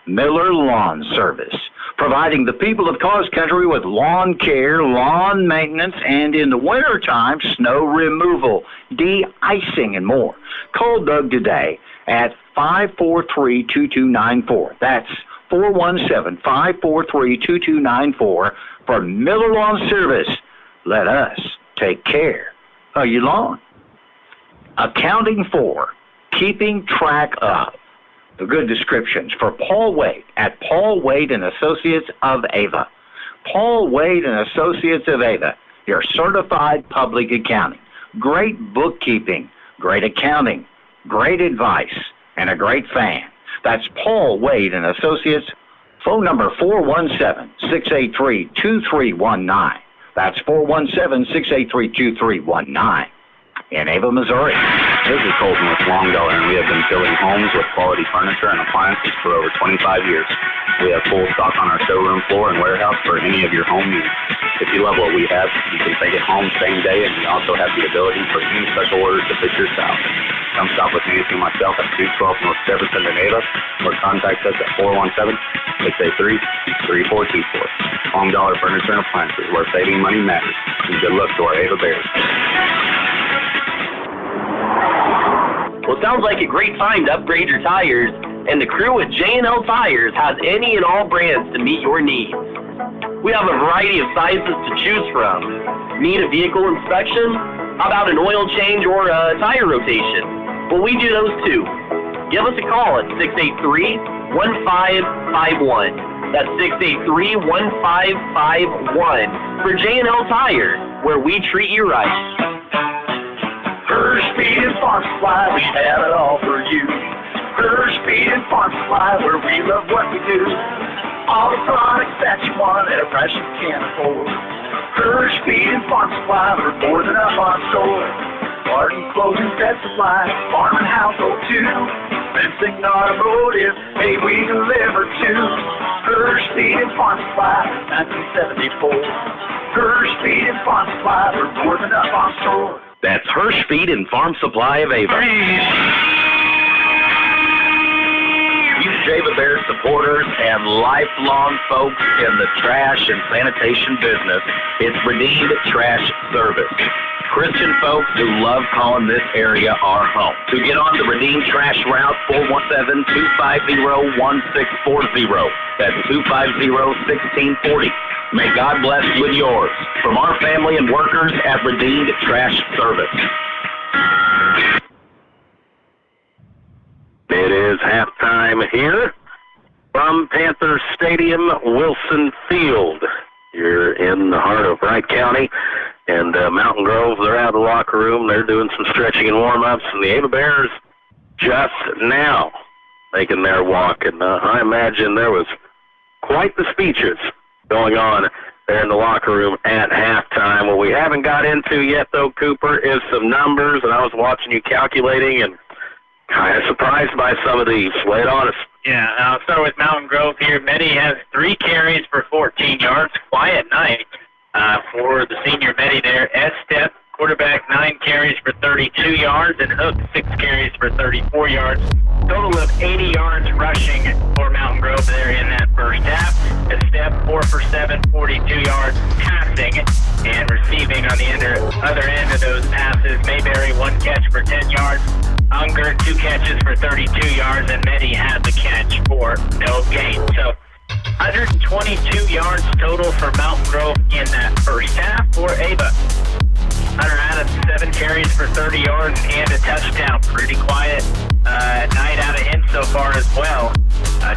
Miller Lawn Service, providing the people of Cause Country with lawn care, lawn maintenance, and in the wintertime, snow removal, de-icing, and more. Call Doug today at 543-2294. That's 417-543-2294 for Miller Lawn Service. Let us take care of your lawn. Accounting for, keeping track of, the good descriptions for Paul Wade at Paul Wade and Associates of Ava. Paul Wade and Associates of Ava, your certified public accounting. Great bookkeeping, great accounting, great advice, and a great fan. That's Paul Wade and Associates. Phone number 417-683-2319. That's 417-683-2319. In Ava, Missouri. This is Colton with Long Dollar, and we have been filling homes with quality furniture and appliances for over 25 years. We have full stock on our showroom floor and warehouse for any of your home needs. If you love what we have, you can take it home same day, and we also have the ability for any special orders to fit your style. Come stop with Nancy and myself at 212 North Jefferson in Ava, or contact us at 417-683-3424. Long Dollar Furniture and Appliances, where saving money matters. And good luck to our Ava Bears. Well, sounds like a great time to upgrade your tires, and the crew at J&L Tires has any and all brands to meet your needs. We have a variety of sizes to choose from. Need a vehicle inspection? How about an oil change or a tire rotation? Well, we do those too. Give us a call at 683-1551. That's 683-1551 for J&L Tire, where we treat you right. First Speed and Farm Supply, we have it all for you. First Speed and Farm Supply, where we love what we do. All the products that you want at a price you can't afford. First Speed and Farm Supply, we're more than up on store. Garden, clothing, pet supply, farm and household too. Fencing, automotive, hey, we deliver too. First Speed and Farm Supply, 1974. First Speed and Farm Supply, we're more than up on store. That's Hirsch Feed and Farm Supply of Ava. Huge Ava Bear supporters and lifelong folks in the trash and sanitation business, it's Redeemed Trash Service. Christian folks who love calling this area our home. To get on the Redeemed Trash route, 417-250-1640. That's 250-1640. May God bless you and yours. From our family and workers at Redeemed Trash Service. It is halftime here from Panther Stadium, Wilson Field. You're in the heart of Wright County. And Mountain Grove, they're out of the locker room. They're doing some stretching and warm-ups. And the Ava Bears just now making their walk. And I imagine there was quite the speeches going on there in the locker room at halftime. What we haven't got into yet, though, Cooper, is some numbers. And I was watching you calculating and kind of surprised by some of these. Lay it on us. Yeah, I'll start with Mountain Grove here. Meddy has 3 carries for 14 yards. Quiet night for the senior Meddy there. Estep, quarterback, 9 carries for 32 yards, and Hook, 6 carries for 34 yards. Total of 80 yards rushing for Mountain Grove there in that first half. Estep, 4 for 7, 42 yards passing, and receiving on the other end of those passes. Mayberry, 1 catch for 10 yards. Unger, 2 catches for 32 yards, and Meddy had the catch for no gain. So 122 yards total for Mountain Grove in that first half for Ava. Hunter Adams, 7 carries for 30 yards and a touchdown. Pretty quiet night out of him so far as well.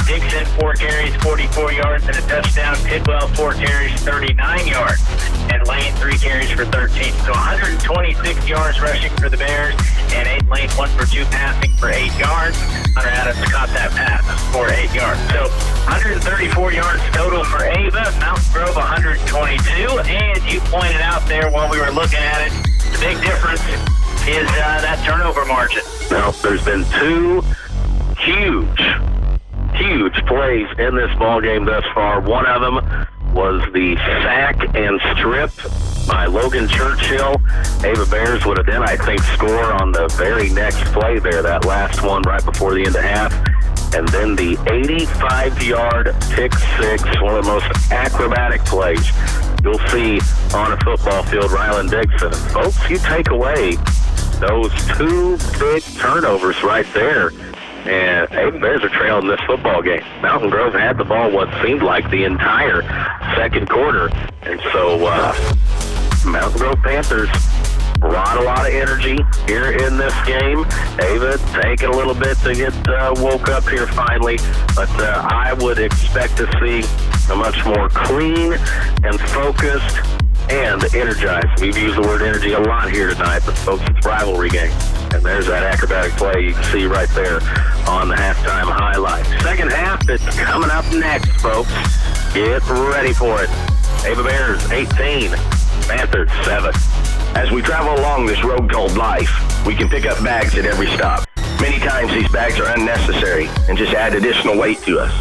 Dixon, 4 carries, 44 yards and a touchdown. Tidwell, 4 carries, 39 yards. And Lane, 3 carries for 13. So 126 yards rushing for the Bears. And 8 Lane, 1 for 2 passing for 8 yards. Hunter Adams caught that pass for 8 yards. So 134 yards total for Ava. Mountain Grove, 122. And you pointed out there while we were looking at it, the big difference is that turnover margin. Now, there's been 2 huge plays in this ball game thus far. One of them was the sack and strip by Logan Churchill. Ava Bears would have then, I think, score on the very next play there, that last one right before the end of half. And then the 85-yard pick 6, one of the most acrobatic plays you'll see on a football field, Ryland Dixon. And folks, you take away those 2 big turnovers right there, and Ava Bears are trailing this football game. Mountain Grove had the ball what seemed like the entire second quarter, and so Mountain Grove Panthers brought a lot of energy here in this game. Ava taking a little bit to get woke up here finally, but I would expect to see a much more clean and focused and energized. We've used the word energy a lot here tonight, but folks, it's rivalry game. And there's that acrobatic play you can see right there on the halftime highlight. Second half, it's coming up next, folks. Get ready for it. Ava Bears, 18. Panthers, 7. As we travel along this road called life, we can pick up bags at every stop. Many times these bags are unnecessary and just add additional weight to us.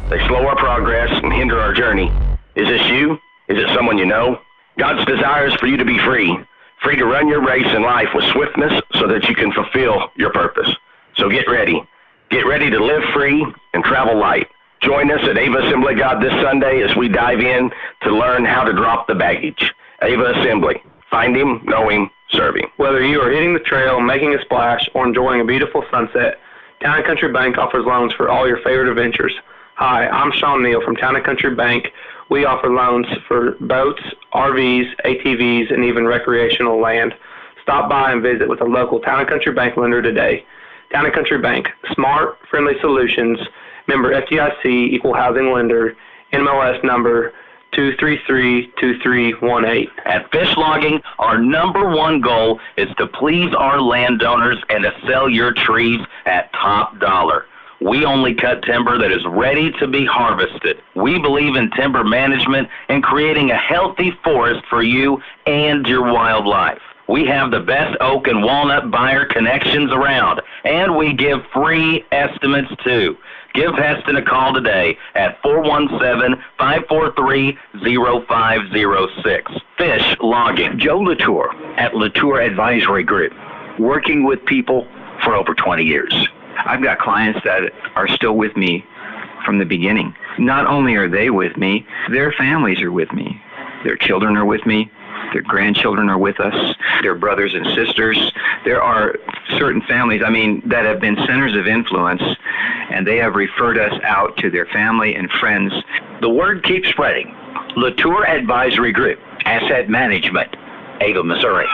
They slow our progress and hinder our journey. Is this you? Is it someone you know? God's desire is for you to be free to run your race in life with swiftness so that you can fulfill your purpose. So get ready. Get ready to live free and travel light. Join us at Ava Assembly God this Sunday as we dive in to learn how to drop the baggage. Ava Assembly. Find Him, know Him, serve Him. Whether you are hitting the trail, making a splash, or enjoying a beautiful sunset, Town & Country Bank offers loans for all your favorite adventures. Hi, I'm Sean Neal from Town & Country Bank. We offer loans for boats, RVs, ATVs, and even recreational land. Stop by and visit with a local Town & Country Bank lender today. Town & Country Bank, smart, friendly solutions, member FDIC, equal housing lender, NMLS number 233-2318. At Fish Logging, our #1 goal is to please our landowners and to sell your trees at top dollar. We only cut timber that is ready to be harvested. We believe in timber management and creating a healthy forest for you and your wildlife. We have the best oak and walnut buyer connections around, and we give free estimates too. Give Heston a call today at 417-543-0506. Fish Logging. Joe Latour at Latour Advisory Group, working with people for over 20 years. I've got clients that are still with me from the beginning. Not only are they with me, their families are with me. Their children are with me. Their grandchildren are with us. Their brothers and sisters. There are certain families, that have been centers of influence, and they have referred us out to their family and friends. The word keeps spreading. Latour Advisory Group, Asset Management, Ava, Missouri.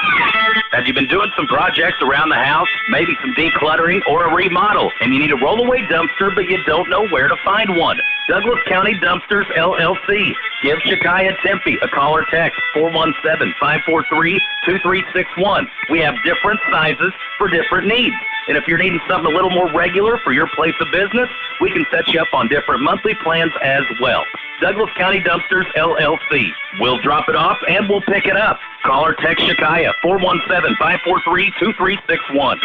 Have you been doing some projects around the house, maybe some decluttering or a remodel, and you need a roll-away dumpster, but you don't know where to find one? Douglas County Dumpsters, LLC. Give Shakaya Tempe a call or text, 417-543-2361. We have different sizes for different needs. And if you're needing something a little more regular for your place of business, we can set you up on different monthly plans as well. Douglas County Dumpsters, LLC. We'll drop it off and we'll pick it up. Call or text Shakaya, 417-543-2361.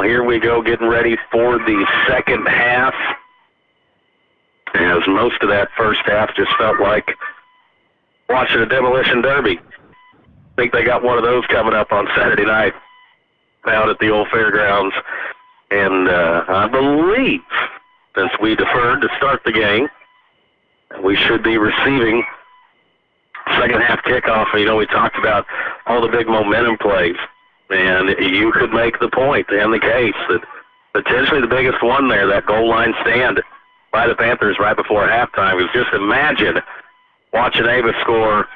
here we go, getting ready for the second half. As most of that first half just felt like watching a demolition derby. I think they got one of those coming up on Saturday night out at the old fairgrounds. And I believe, since we deferred to start the game, we should be receiving second half kickoff. You know, we talked about all the big momentum plays, and you could make the point and the case that potentially the biggest one there, that goal line stand by the Panthers right before halftime, was just imagine watching Ava score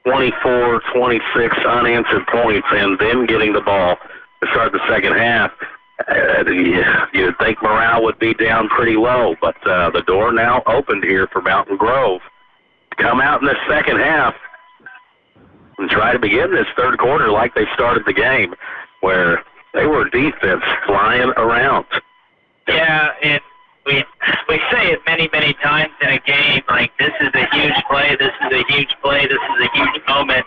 24, 26 unanswered points and then getting the ball to start the second half. You'd think morale would be down pretty low, but the door now opened here for Mountain Grove to come out in the second half and try to begin this third quarter like they started the game, where they were defense flying around. Yeah, and we say it many, many times in a game, like this is a huge play, this is a huge play, this is a huge moment.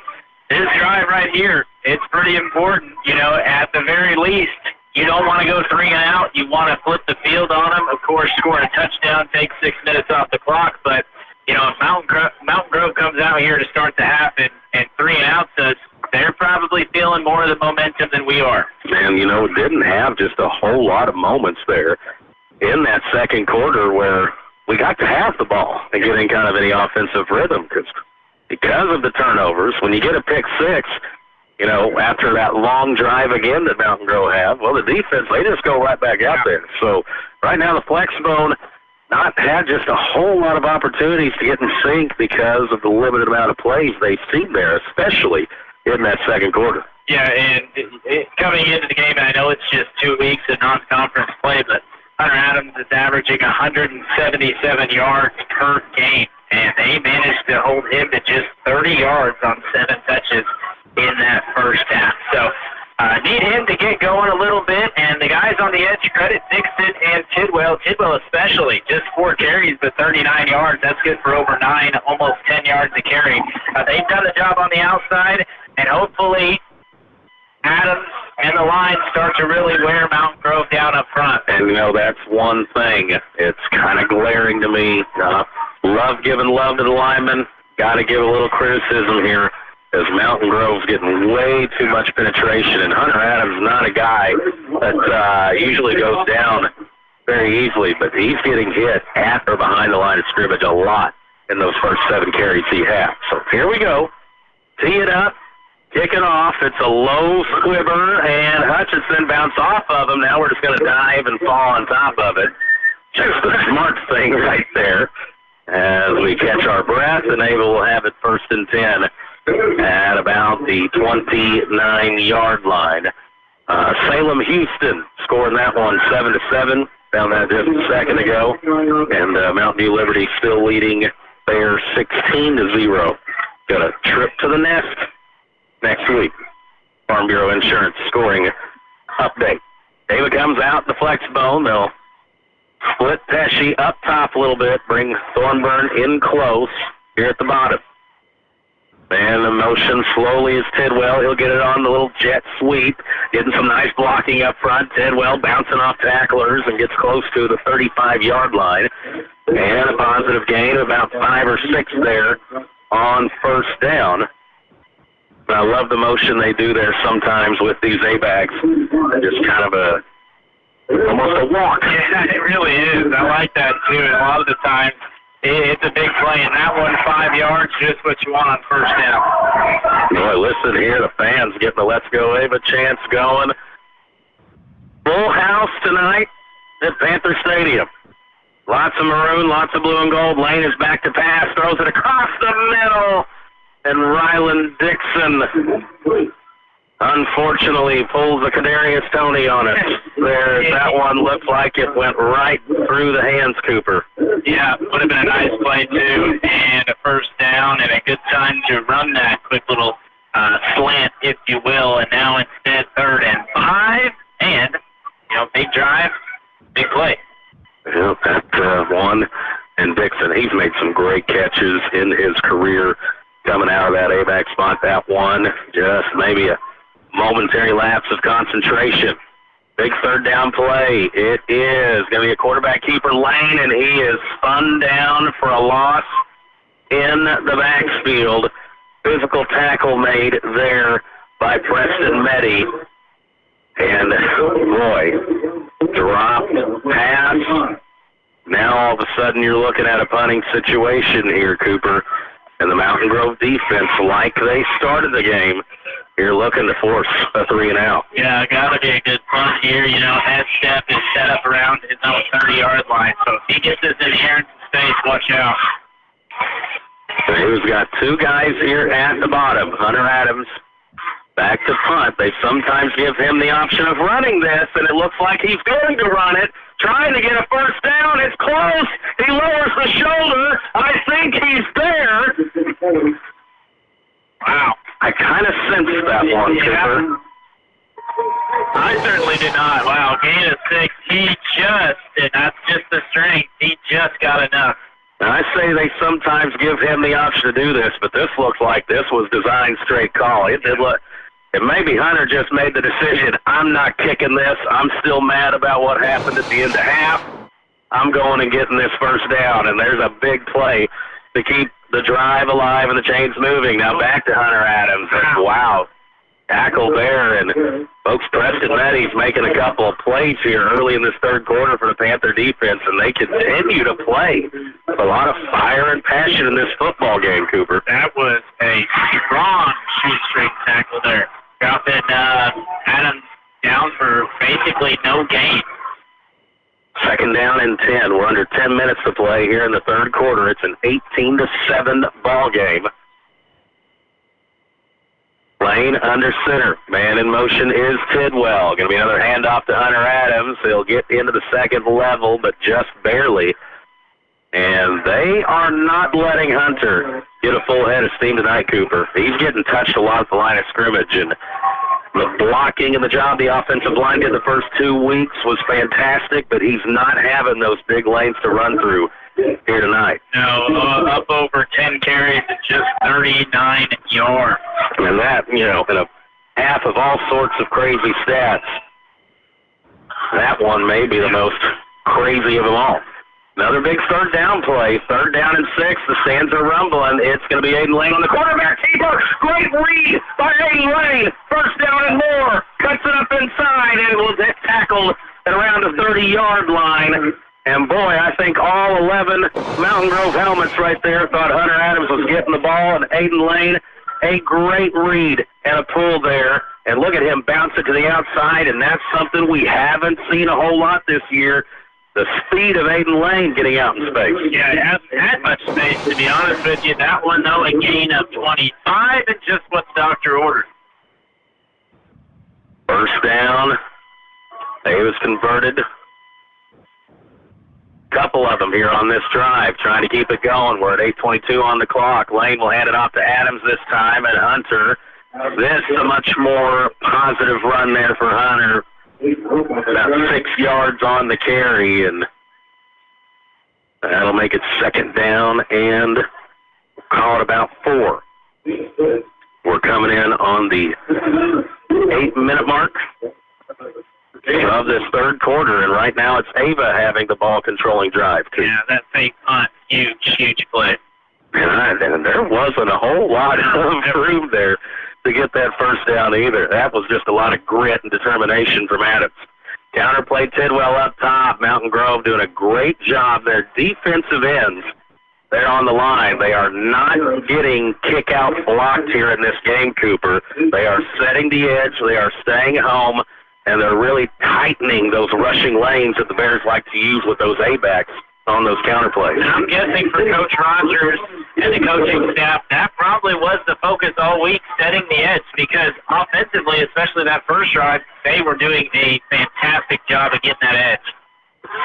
This drive right here, it's pretty important. You know, at the very least, you don't want to go 3 and out. You want to flip the field on them. Of course, scoring a touchdown takes 6 minutes off the clock, but, you know, if Mountain Grove comes out here to start the half and 3 and outs us, they're probably feeling more of the momentum than we are. And, you know, didn't have just a whole lot of moments there in that second quarter where we got to have the ball and get in kind of any offensive rhythm because of the turnovers. When you get a pick six, you know, after that long drive again that Mountain Grove have, well, the defense, they just go right back out there. So right now the Flexbone not had just a whole lot of opportunities to get in sync because of the limited amount of plays they've seen there, especially in that second quarter. Yeah, and coming into the game, and I know it's just 2 weeks of non-conference play, but Hunter Adams is averaging 177 yards per game, and they managed to hold him to just 30 yards on 7 touches in that first half. So need him to get going a little bit, and the guys on the edge, credit Dixon and Tidwell especially, just 4 carries but 39 yards. That's good for over 9, almost 10 yards a carry. They've done the job on the outside, and hopefully Adams and the line start to really wear Mountain Grove down up front. And, you know, that's one thing. It's kind of glaring to me. Love giving love to the linemen. Got to give a little criticism here, as Mountain Grove's getting way too much penetration, and Hunter Adams not a guy that usually goes down very easily, but he's getting hit at or behind the line of scrimmage a lot in those first 7 carries he had. So here we go. Tee it up, kick it off. It's a low squibber, and Hutchinson bounced off of him. Now we're just going to dive and fall on top of it. Just a smart thing right there as we catch our breath, and Ava will have it 1st and 10. At about the 29-yard line. Salem Houston scoring that one 7-7. Found that just a second ago. And Mountain View Liberty still leading there 16-0. Got a trip to the nest next week. Farm Bureau Insurance scoring update. Ava comes out the Flexbone. They'll split Pesci up top a little bit, bring Thornburn in close here at the bottom. And the motion slowly is Tidwell. He'll get it on the little jet sweep, getting some nice blocking up front. Tidwell bouncing off tacklers and gets close to the 35-yard line. And a positive gain of about 5 or 6 there on 1st down. I love the motion they do there sometimes with these A-backs. Just kind of almost a walk. Yeah, it really is. I like that, too. And a lot of the times, it's a big play, and that one, 5 yards, just what you want on 1st down. Boy, listen here, the fans getting the Let's Go Ava chants going. Full house tonight at Panther Stadium. Lots of maroon, lots of blue and gold. Lane is back to pass, throws it across the middle, and Ryland Dixon unfortunately pulls the Kadarius Toney on it. That one looked like it went right through the hands, Cooper. Yeah, would have been a nice play, too, and a 1st down and a good time to run that quick little slant, if you will, and now instead 3rd and 5, and, you know, big drive, big play. Yeah, that one, and Dixon, he's made some great catches in his career coming out of that A-back spot. That one, just maybe a momentary lapse of concentration Big third down play. It is going to be a quarterback keeper, Lane, and he is spun down for a loss in the backfield. Physical tackle made there by Preston Meddy. And, boy, drop, pass. Now all of a sudden you're looking at a punting situation here, Cooper. And the Mountain Grove defense, like they started the game, you're looking to force a 3-and-out. Yeah, got to be a good punt here. You know, that step is set up around his own 30-yard line. So if he gets this in the air into space, watch out. So he's got two guys here at the bottom. Hunter Adams back to punt. They sometimes give him the option of running this, and it looks like he's going to run it. Trying to get a first down. It's close. He lowers the shoulder. I think he's there. Wow. I kind of sensed that one, Cooper. I certainly did not. Wow, gain of 6. And that's just the strength. He just got enough. And I say they sometimes give him the option to do this, but this looks like this was designed straight call. It did look. And maybe Hunter just made the decision, I'm not kicking this. I'm still mad about what happened at the end of half. I'm going and getting this first down. And there's a big play to keep the drive alive and the chains moving. Now back to Hunter Adams. And wow, tackle there. And folks, Preston Meddy's making a couple of plays here early in this third quarter for the Panther defense, and they continue to play with a lot of fire and passion in this football game, Cooper. That was a strong shoestring tackle there. Dropping Adams down for basically no gain. Second down and 10. We're under 10 minutes to play here in the third quarter. It's an 18-7 ball game. Lane under center. Man in motion is Tidwell. Going to be another handoff to Hunter Adams. He'll get into the second level, but just barely. And they are not letting Hunter get a full head of steam tonight, Cooper. He's getting touched a lot at the line of scrimmage, and the blocking and the job the offensive line did the first 2 weeks was fantastic, but he's not having those big lanes to run through here tonight. No, up over 10 carries and just 39 yards. And that, you know, in a half of all sorts of crazy stats, that one may be the most crazy of them all. Another big third down play. Third down and 6. The stands are rumbling. It's going to be Aiden Lane on the quarterback keeper. Great read by Aiden Lane. First down and more. Cuts it up inside and will get tackled at around the 30-yard line. And, boy, I think all 11 Mountain Grove helmets right there thought Hunter Adams was getting the ball. And Aiden Lane, a great read and a pull there. And look at him bounce it to the outside, and that's something we haven't seen a whole lot this year. The speed of Aiden Lane getting out in space. Yeah, it hasn't had much space, to be honest with you. That one, though, a gain of 25 and just what the doctor ordered. First down. Davis converted. Couple of them here on this drive, trying to keep it going. We're at 8:22 on the clock. Lane will hand it off to Adams this time, and Hunter. This is a much more positive run there for Hunter. About 6 yards on the carry, and that'll make it second down and call it about 4. We're coming in on the 8-minute mark of this third quarter, and right now it's Ava having the ball controlling drive, too. Yeah, that fake punt, huge play. And there wasn't a whole lot of room there to get that first down either. That was just a lot of grit and determination from Adams. Counter play Tidwell up top. Mountain Grove doing a great job. Their defensive ends, they're on the line. They are not getting kick-out blocked here in this game, Cooper. They are setting the edge. They are staying home, and they're really tightening those rushing lanes that the Bears like to use with those A-backs on those counter plays. And I'm guessing for Coach Rogers and the coaching staff, that probably was the focus all week, setting the edge, because offensively, especially that first drive, they were doing a fantastic job of getting that edge.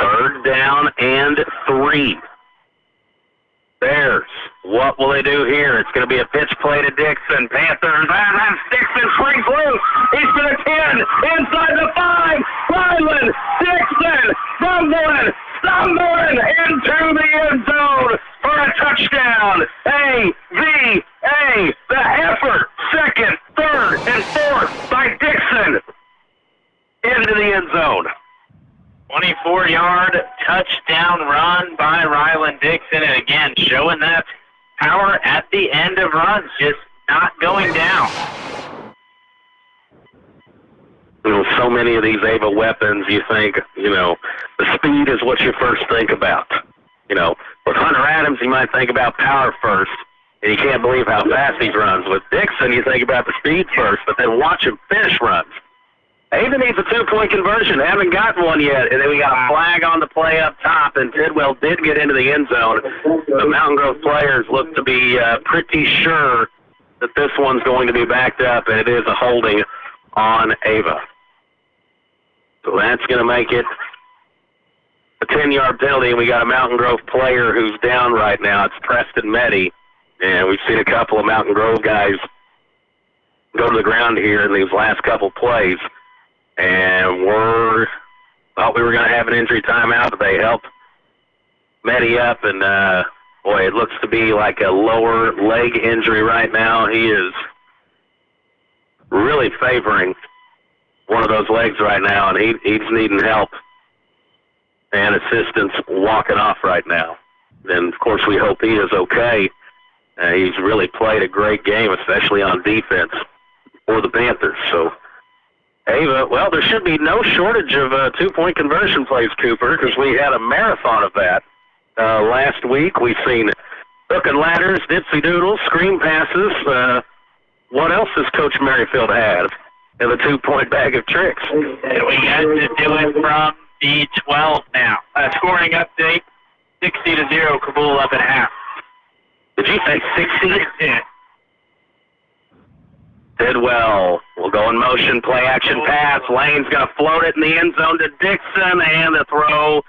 Third down and 3. Bears, what will they do here? It's going to be a pitch play to Dixon. Panthers, and Dixon springs loose. He's to the 10, inside the 5. Ryland, Dixon, stumbling into the end zone for a touchdown. A-V-A, the effort, second, third, and fourth by Dixon into the end zone. 24-yard touchdown run by Ryland Dixon, and again, showing that power at the end of runs, just not going down. So many of these Ava weapons, you think, the speed is what you first think about. With Hunter Adams, you might think about power first, and you can't believe how fast he runs. With Dixon, you think about the speed first, but then watch him finish runs. Ava needs a 2-point conversion. Haven't gotten one yet, and then we got a flag on the play up top, and Tidwell did get into the end zone. The Mountain Grove players look to be pretty sure that this one's going to be backed up, and it is a holding on Ava. So that's going to make it a 10-yard penalty, and we got a Mountain Grove player who's down right now. It's Preston Meddy, and we've seen a couple of Mountain Grove guys go to the ground here in these last couple plays, and thought we were going to have an injury timeout, but they helped Meddy up, and boy, it looks to be like a lower leg injury right now. He is really favoring one of those legs right now, and he's needing help and assistance walking off right now. And, of course, we hope he is okay. He's really played a great game, especially on defense for the Panthers. So, Ava, well, there should be no shortage of 2-point conversion plays, Cooper, because we had a marathon of that last week. We've seen hook and ladders, dipsy doodles, screen passes. What else has Coach Merrifield had in the 2-point bag of tricks? And we got to do it from the 12 now. Scoring update, 60-0, Kabul up at half. Did you say 60? Yeah. Tidwell will go in motion, play action pass. Lane's going to float it in the end zone to Dixon, and the throw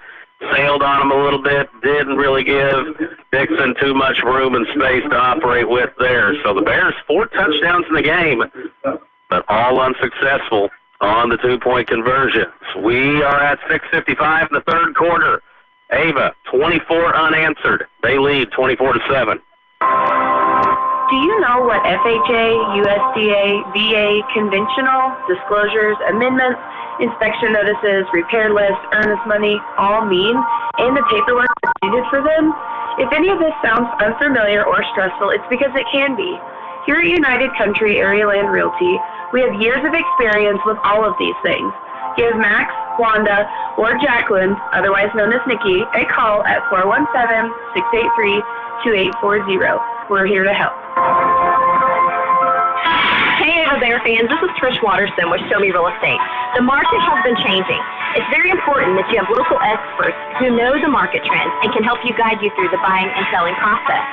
sailed on him a little bit. Didn't really give Dixon too much room and space to operate with there. So the Bears, 4 touchdowns in the game, but all unsuccessful on the 2-point conversions. We are at 6:55 in the third quarter. Ava, 24 unanswered. They lead 24-7. Do you know what FHA, USDA, VA, conventional, disclosures, amendments, inspection notices, repair lists, earnest money all mean, and the paperwork that's needed for them? If any of this sounds unfamiliar or stressful, it's because it can be. Here at United Country Area Land Realty, we have years of experience with all of these things. Give Max, Wanda, or Jacqueline, otherwise known as Nikki, a call at 417-683-2840. We're here to help. Hey, Ava Bear fans, this is Trish Watterson with Show Me Real Estate. The market has been changing. It's very important that you have local experts who know the market trends and can help you guide you through the buying and selling process.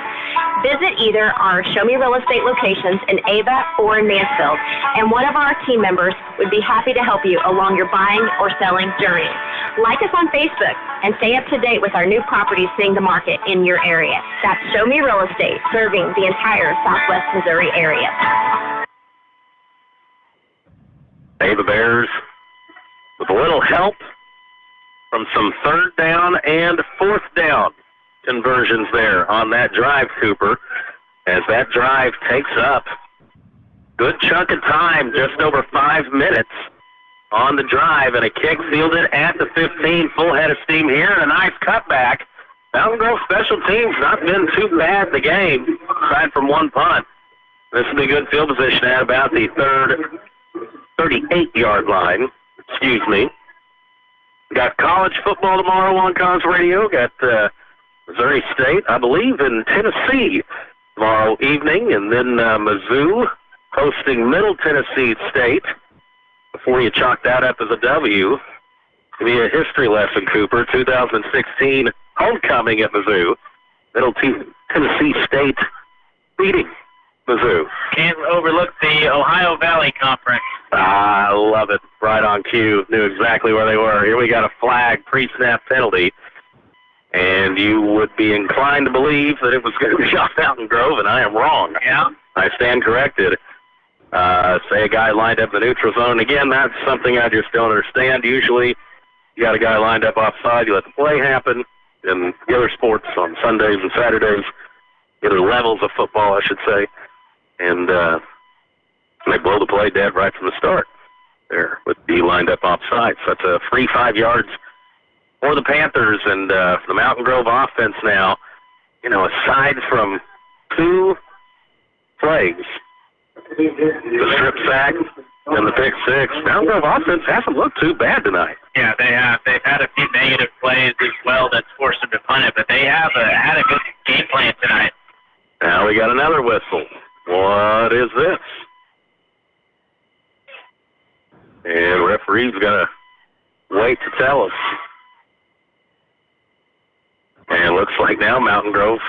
Visit either our Show Me Real Estate locations in Ava or in Mansfield, and one of our team members would be happy to help you along your buying or selling journey. Like us on Facebook and stay up to date with our new properties seeing the market in your area. That's Show Me Real Estate, serving the entire Southwest Missouri area. Ava Bears, with a little help from some third down and fourth down conversions there on that drive, Cooper, as that drive takes up good chunk of time, just over 5 minutes on the drive, and a kick fielded at the 15, full head of steam here, and a nice cutback. Mountain Grove special teams not been too bad in the game, aside from one punt. This will be good field position at about the 38-yard line. Excuse me. Got college football tomorrow on Cons Radio. Got Missouri State, I believe, in Tennessee tomorrow evening, and then Mizzou hosting Middle Tennessee State. Before you chalk that up as a W, it'll be a history lesson, Cooper. 2016 homecoming at Mizzou. Middle Tennessee State beating Mizzou. Can't overlook the Ohio Valley Conference. I love it. Right on cue. Knew exactly where they were. Here we got a flag, pre-snap penalty. And you would be inclined to believe that it was going to be off Mountain Grove, and I am wrong. Yeah. I stand corrected. Say a guy lined up in the neutral zone. Again, that's something I just don't understand. Usually, you got a guy lined up offside, you let the play happen. In the other sports on Sundays and Saturdays, the other levels of football, I should say, and they blow the play dead right from the start there with D lined up offside. So that's a free 5 yards for the Panthers and for the Mountain Grove offense now, aside from 2 plays, the strip sack and the pick 6, Mountain Grove offense hasn't looked too bad tonight. Yeah, they have. They've had a few negative plays as well that's forced them to punt it, but they have had a good game plan tonight. Now we got another whistle. What is this? And referee's going to wait to tell us. And looks like now Mountain Grove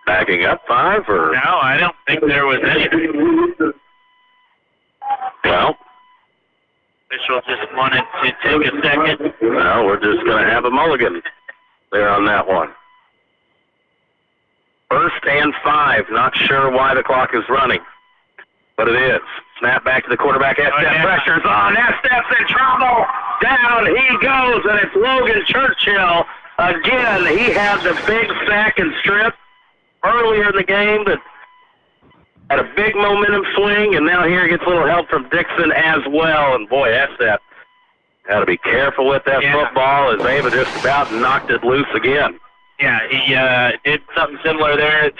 backing up 5 or... No, I don't think there was anything. Well, official just wanted to take a second. Well, we're just going to have a mulligan there on that one. 1st and 5. Not sure why the clock is running, but it is. Snap back to the quarterback. Estep pressure's on. Estep's in trouble. Down he goes, and it's Logan Churchill. Again, he had the big sack and strip earlier in the game that had a big momentum swing, and now here he gets a little help from Dixon as well. And boy, Estep got to be careful with that football as Ava just about knocked it loose again. Yeah, he did something similar there. It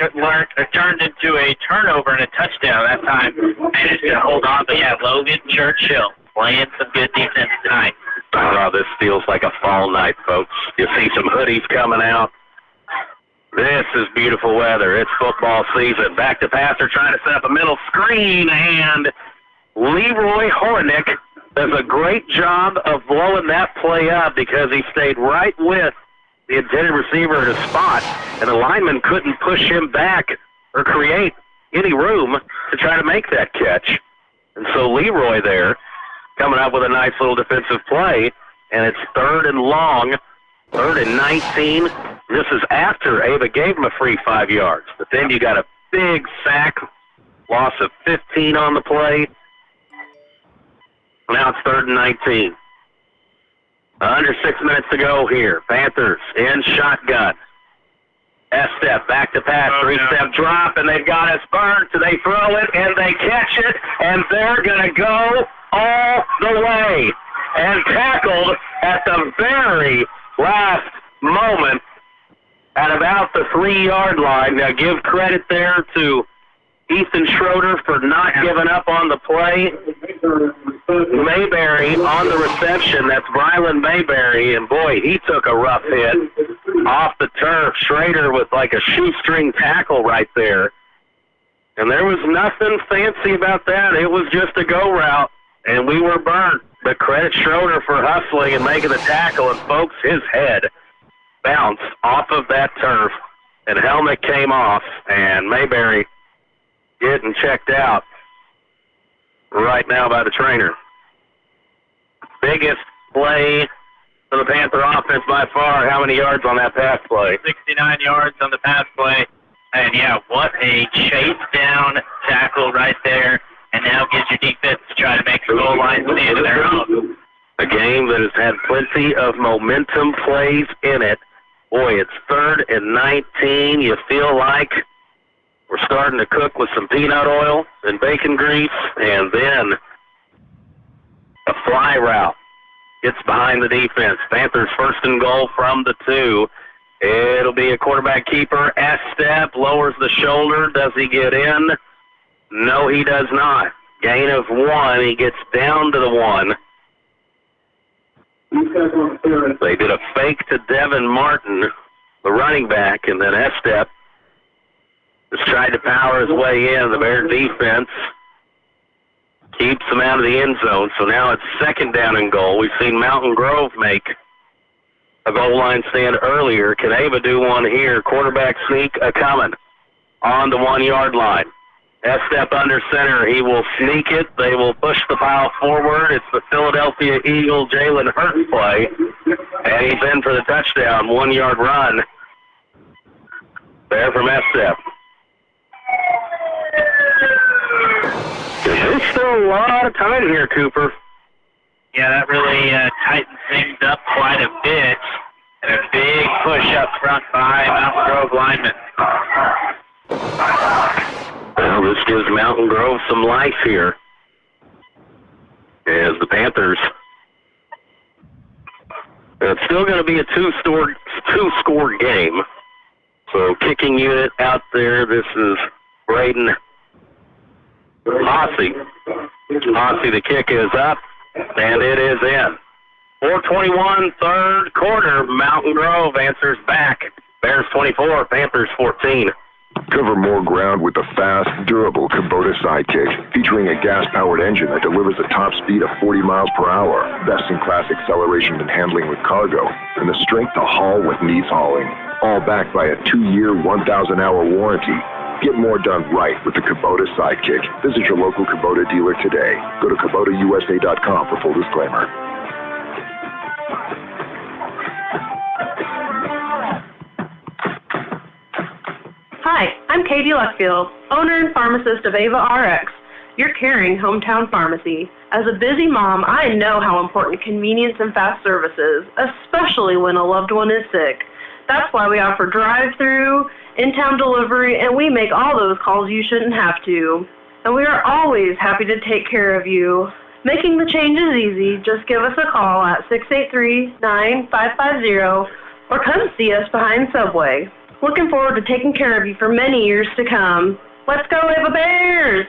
turned into a turnover and a touchdown that time. Managed to hold on, but yeah, Logan Churchill playing some good defense tonight. Oh, this feels like a fall night, folks. You see some hoodies coming out. This is beautiful weather. It's football season. Back to passer trying to set up a middle screen, and Leroy Hornick does a great job of blowing that play up because he stayed right with the intended receiver at his spot, and the lineman couldn't push him back or create any room to try to make that catch. And so Leroy there coming up with a nice little defensive play, and it's 3rd and long, 3rd and 19. This is after Ava gave him a free 5 yards. But then you got a big sack, loss of 15 on the play. Now it's 3rd and 19. Under 6 minutes to go here. Panthers in shotgun. S-step, back to pass, 3-step drop, and they've got us burned, so they throw it, and they catch it, and they're going to go all the way. And tackled at the very last moment at about the 3-yard line. Now give credit there to Ethan Schroeder for not giving up on the play. Mayberry on the reception. That's Brylan Mayberry, and boy, he took a rough hit off the turf. Schrader with like a shoestring tackle right there. And there was nothing fancy about that. It was just a go route, and we were burnt. But credit Schroeder for hustling and making the tackle, and folks, his head bounced off of that turf, and helmet came off, and Mayberry getting checked out right now by the trainer. Biggest play for the Panther offense by far. How many yards on that pass play? 69 yards on the pass play. And, yeah, what a chase down tackle right there. And now gives your defense to try to make the goal line stand of their own. A game that has had plenty of momentum plays in it. Boy, it's 3rd and 19. You feel like we're starting to cook with some peanut oil and bacon grease, and then a fly route gets behind the defense. Panthers 1st and goal from the 2. It'll be a quarterback keeper. S-step, lowers the shoulder. Does he get in? No, he does not. Gain of 1. He gets down to the 1. They did a fake to Devin Martin, the running back, and then S-step just tried to power his way in. The Bear defense keeps him out of the end zone. So now it's 2nd down and goal. We've seen Mountain Grove make a goal line stand earlier. Can Ava do one here? Quarterback sneak a-coming on the 1-yard line. S-step under center. He will sneak it. They will push the pile forward. It's the Philadelphia Eagle Jalen Hurts play. And he's in for the touchdown. 1-yard run there from S-step. There's still a lot of time here, Cooper. Yeah, that really tightens things up quite a bit. And a big push up front by Mountain Grove linemen. Well, this gives Mountain Grove some life here as the Panthers It's still going to be a two-score game. So kicking unit out there, this is Braden Hossey. Hossey, the kick is up, and it is in. 4:21, third quarter. Mountain Grove answers back. Bears 24, Panthers 14. Cover more ground with the fast, durable Kubota Sidekick, featuring a gas-powered engine that delivers a top speed of 40 miles per hour, best-in-class acceleration and handling with cargo, and the strength to haul with needs hauling. All backed by a 2-year, 1,000-hour warranty. Get more done right with the Kubota Sidekick. Visit your local Kubota dealer today. Go to KubotaUSA.com for full disclaimer. Hi, I'm Katie Luckfield, owner and pharmacist of Ava RX, your caring hometown pharmacy. As a busy mom, I know how important convenience and fast service is, especially when a loved one is sick. That's why we offer drive-through, in-town delivery, and we make all those calls you shouldn't have to. And we are always happy to take care of you. Making the change is easy. Just give us a call at 683-9550 or come see us behind Subway. Looking forward to taking care of you for many years to come. Let's go, Ava Bears!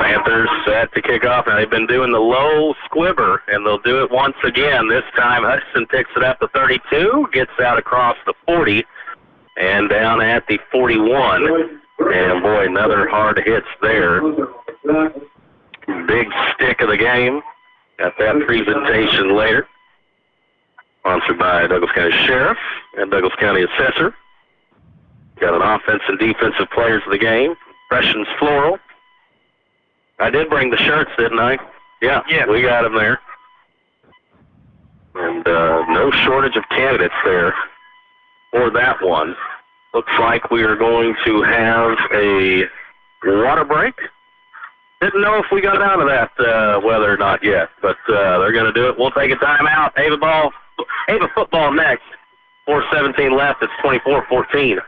Panthers set to kick off. Now, they've been doing the low squibber, and they'll do it once again. This time, Hudson picks it up to 32, gets out across the 40, and down at the 41. And, boy, another hard hits there. Big stick of the game. Got that presentation later. Sponsored by Douglas County Sheriff and Douglas County Assessor. Got an offense and defensive players of the game. Impressions Floral. I did bring the shirts, didn't I? Yeah. We got them there. And no shortage of candidates there for that one. Looks like we are going to have a water break. Didn't know if we got out of that weather or not yet, but they're going to do it. We'll take a timeout. Ava football next. 4:17 left. It's 24-14.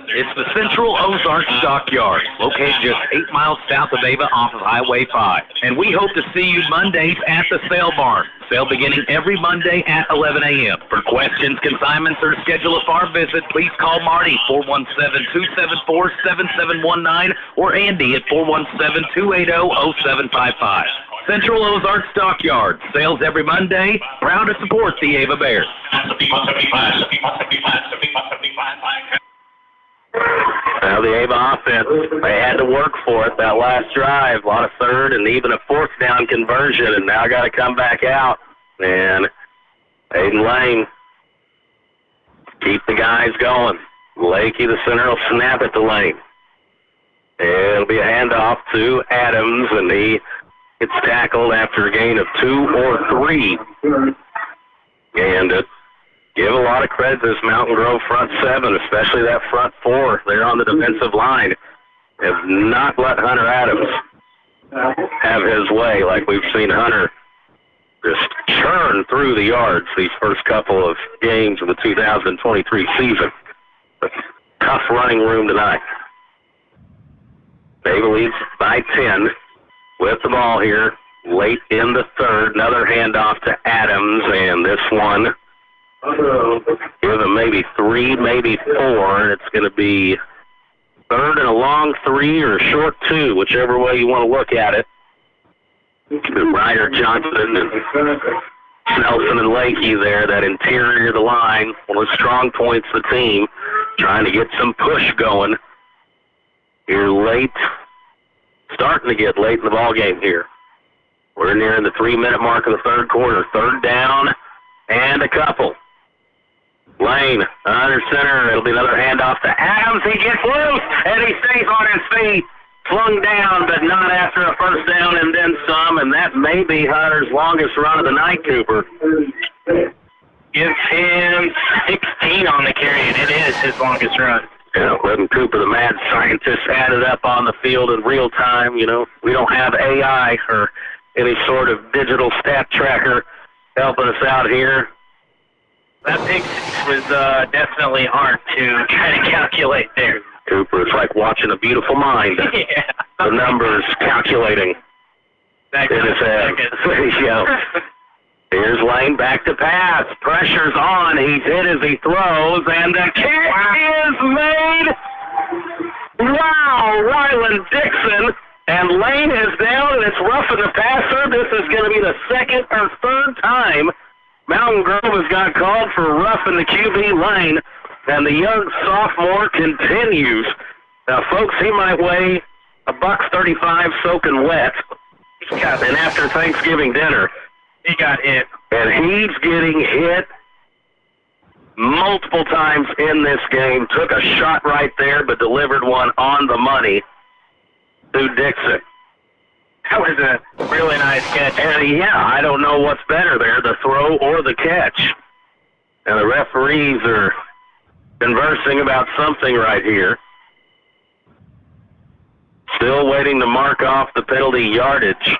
It's the Central Ozarks Stockyard, located just 8 miles south of Ava off of Highway 5. And we hope to see you Mondays at the sale barn. Sale beginning every Monday at 11 a.m. For questions, consignments, or to schedule a farm visit, please call Marty, 417-274-7719, or Andy at 417-280-0755. Central Ozarks Stockyard, sales every Monday, proud to support the Ava Bears. Now the Ava offense, they had to work for it that last drive. A lot of third and even a fourth down conversion, and now got to come back out. And Aiden Lane, keep the guys going. Lakey, the center, will snap it to Lane. It'll be a handoff to Adams, and he gets tackled after a gain of 2 or 3. And give a lot of credit to this Mountain Grove front 7, especially that front 4 there on the defensive line. Have not let Hunter Adams have his way like we've seen Hunter just churn through the yards these first couple of games of the 2023 season. But tough running room tonight. They leads by 10 with the ball here late in the third. Another handoff to Adams, and this one give him maybe 3, maybe 4, and it's going to be third and a long 3 or a short 2, whichever way you want to look at it. Ryder Johnson and Snelson and Lakey there, that interior of the line, one of the strong points of the team, trying to get some push going here late, starting to get late in the ball game here. We're nearing the 3-minute mark of the third quarter. Third down and a couple. Lane under center. It'll be another handoff to Adams. He gets loose, and he stays on his feet. Slung down, but not after a first down and then some, and that may be Hunter's longest run of the night, Cooper. Gives him 16 on the carry, and it is his longest run. Yeah, letting Cooper, the mad scientist, add it up on the field in real time. You know, we don't have AI or any sort of digital stat tracker helping us out here. That pick was definitely hard to try to calculate there. Cooper, it's like watching a beautiful mind. Yeah. The numbers calculating. in his head. Here's Lane back to pass. Pressure's on. He's hit as he throws, and the kick is made. Wow, Ryland Dixon. And Lane is down, and it's roughing the passer. This is going to be the second or third time Mountain Grove has got called for roughing the QB Lane, and the young sophomore continues. Now, folks, he might weigh $135 soaking wet. And after Thanksgiving dinner, he got hit. And he's getting hit multiple times in this game. Took a shot right there, but delivered one on the money to Dixon. That was a really nice catch. And, yeah, I don't know what's better there, the throw or the catch. And the referees are conversing about something right here. Still waiting to mark off the penalty yardage.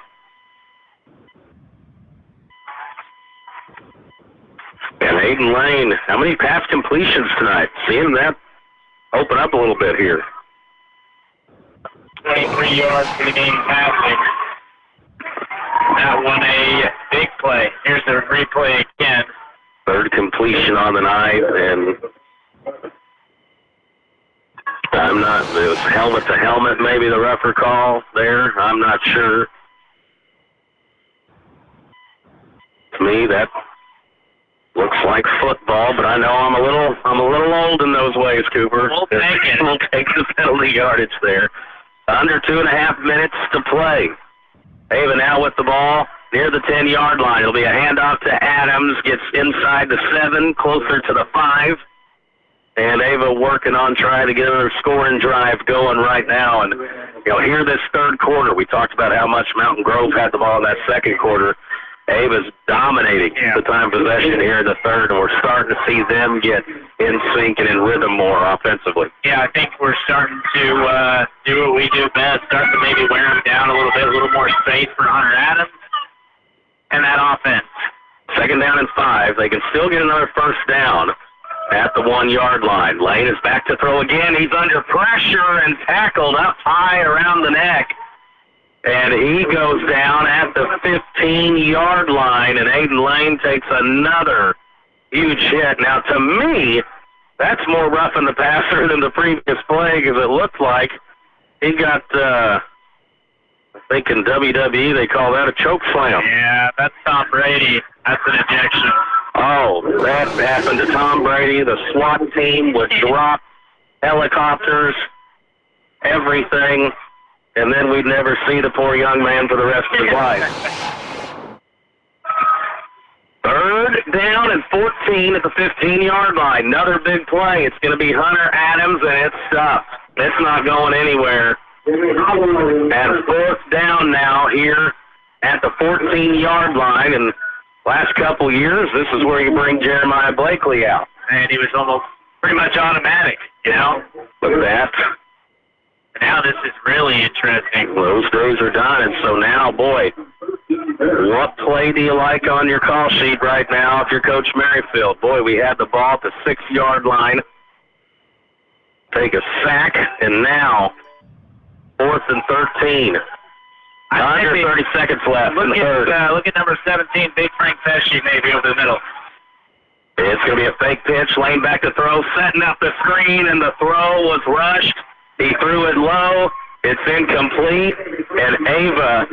And Aiden Lane, how many pass completions tonight? Seeing that open up a little bit here. 23 yards for the game passing. That one a big play. Here's the replay again. Third completion on the night, and I'm not, it was helmet to helmet, maybe the rougher call there. I'm not sure. To me, that looks like football, but I know I'm a little old in those ways, Cooper. We'll take it. We'll take the penalty yardage there. Under 2.5 minutes to play. Ava now with the ball near the 10-yard line. It'll be a handoff to Adams, gets inside the 7, closer to the 5. And Ava working on trying to get another scoring drive going right now. And, here this third quarter, we talked about how much Mountain Grove had the ball in that second quarter. Ava's dominating the time possession here in the third, and we're starting to see them get in sync and in rhythm more offensively. Yeah, I think we're starting to do what we do best, start to maybe wear them down a little bit, a little more space for Hunter Adams and that offense. Second down and 5. They can still get another first down at the 1-yard line. Lane is back to throw again. He's under pressure and tackled up high around the neck. And he goes down at the 15-yard line, and Aiden Lane takes another huge hit. Now, to me, that's more roughing the passer than the previous play, because it looked like he got, I think in WWE they call that a choke slam. Yeah, that's Tom Brady. That's an ejection. Oh, that happened to Tom Brady. The SWAT team would drop helicopters, everything. And then we'd never see the poor young man for the rest of his life. Third down and 14 at the 15-yard line. Another big play. It's going to be Hunter Adams, and it's stuffed. It's not going anywhere. And fourth down now here at the 14-yard line. And last couple years, this is where you bring Jeremiah Blakely out. And he was almost pretty much automatic, Look at that. Now this is really interesting. Those days are done, and so now, boy, what play do you like on your call sheet right now if you're Coach Merrifield? Boy, we had the ball at the 6-yard line. Take a sack, and now 4th and 13. Under 30 seconds left in the third. Look at number 17, Big Frank Pesci, maybe over the middle. It's going to be a fake pitch. Lane back to throw, setting up the screen, and the throw was rushed. He threw it low. It's incomplete. And Ava,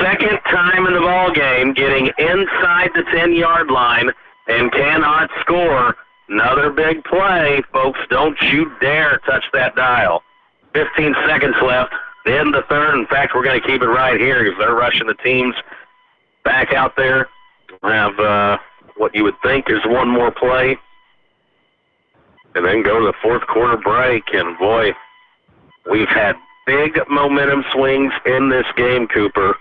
second time in the ball game, getting inside the 10-yard line and cannot score. Another big play. Folks, don't you dare touch that dial. 15 seconds left in the third. In fact, we're going to keep it right here because they're rushing the teams back out there. We'll have what you would think is one more play. And then go to the fourth quarter break. And, boy, we've had big momentum swings in this game, Cooper.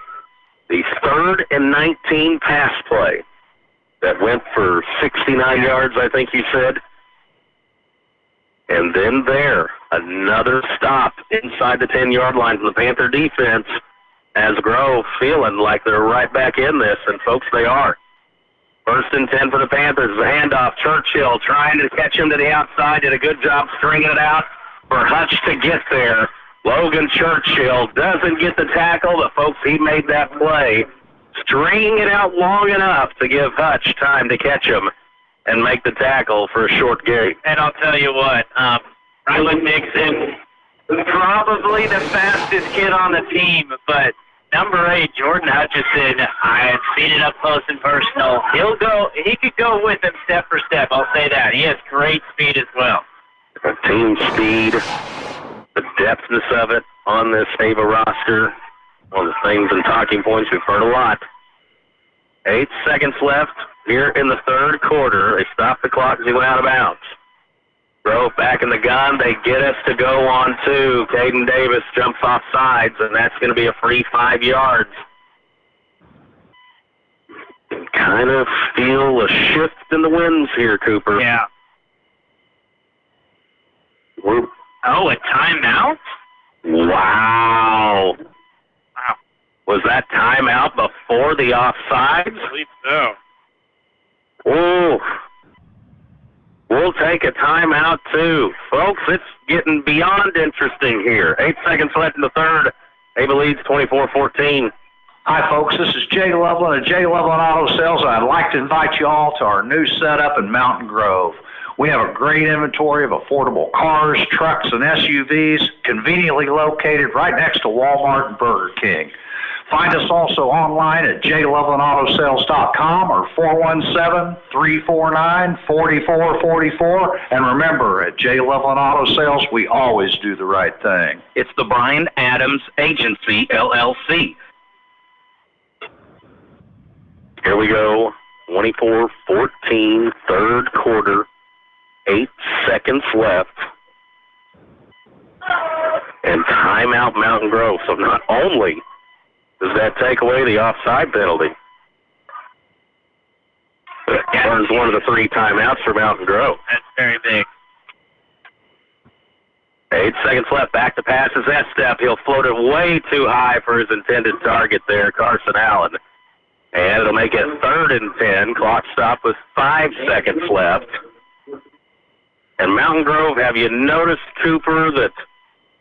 The 3rd and 19 pass play that went for 69 yards, I think you said. And then another stop inside the 10-yard line from the Panther defense as Grove feeling like they're right back in this, and, folks, they are. 1st and 10 for the Panthers. The handoff, Churchill trying to catch him to the outside. Did a good job stringing it out for Hutch to get there. Logan Churchill doesn't get the tackle, but folks, he made that play, stringing it out long enough to give Hutch time to catch him and make the tackle for a short gain. And I'll tell you what, Ryland Nixon, probably the fastest kid on the team, but number 8, Jordan Hutchison, I have seen it up close and personal. He could go with him step for step, I'll say that. He has great speed as well. Team speed, the depthness of it on this Ava roster, one of the things and talking points we've heard a lot. 8 seconds left here in the third quarter. They stopped the clock as he went out of bounds. Grove back in the gun. They get us to go on 2. Caden Davis jumps off sides, and that's going to be a free 5 yards. Kind of feel a shift in the winds here, Cooper. Yeah. Oh, a timeout? Wow. Was that timeout before the offsides? I believe so. Oh. We'll take a timeout, too. Folks, it's getting beyond interesting here. 8 seconds left in the third. Ava leads 24-14. Hi, folks. This is Jay Loveland of Jay Loveland Auto Sales, and I'd like to invite you all to our new setup in Mountain Grove. We have a great inventory of affordable cars, trucks, and SUVs, conveniently located right next to Walmart and Burger King. Find us also online at jlovelandautosales.com or 417-349-4444. And remember, at J. Loveland Auto Sales, we always do the right thing. It's the Brian Adams Agency, LLC. Here we go, 24-14, third quarter, 8 seconds left. And timeout Mountain Grove. So not only does that take away the offside penalty, but it turns one of the 3 timeouts for Mountain Grove. That's very big. 8 seconds left. Back to pass is Estep. He'll float it way too high for his intended target there, Carson Allen. And it'll make it 3rd and 10. Clock stop with 5 seconds left. And Mountain Grove, have you noticed, Cooper, that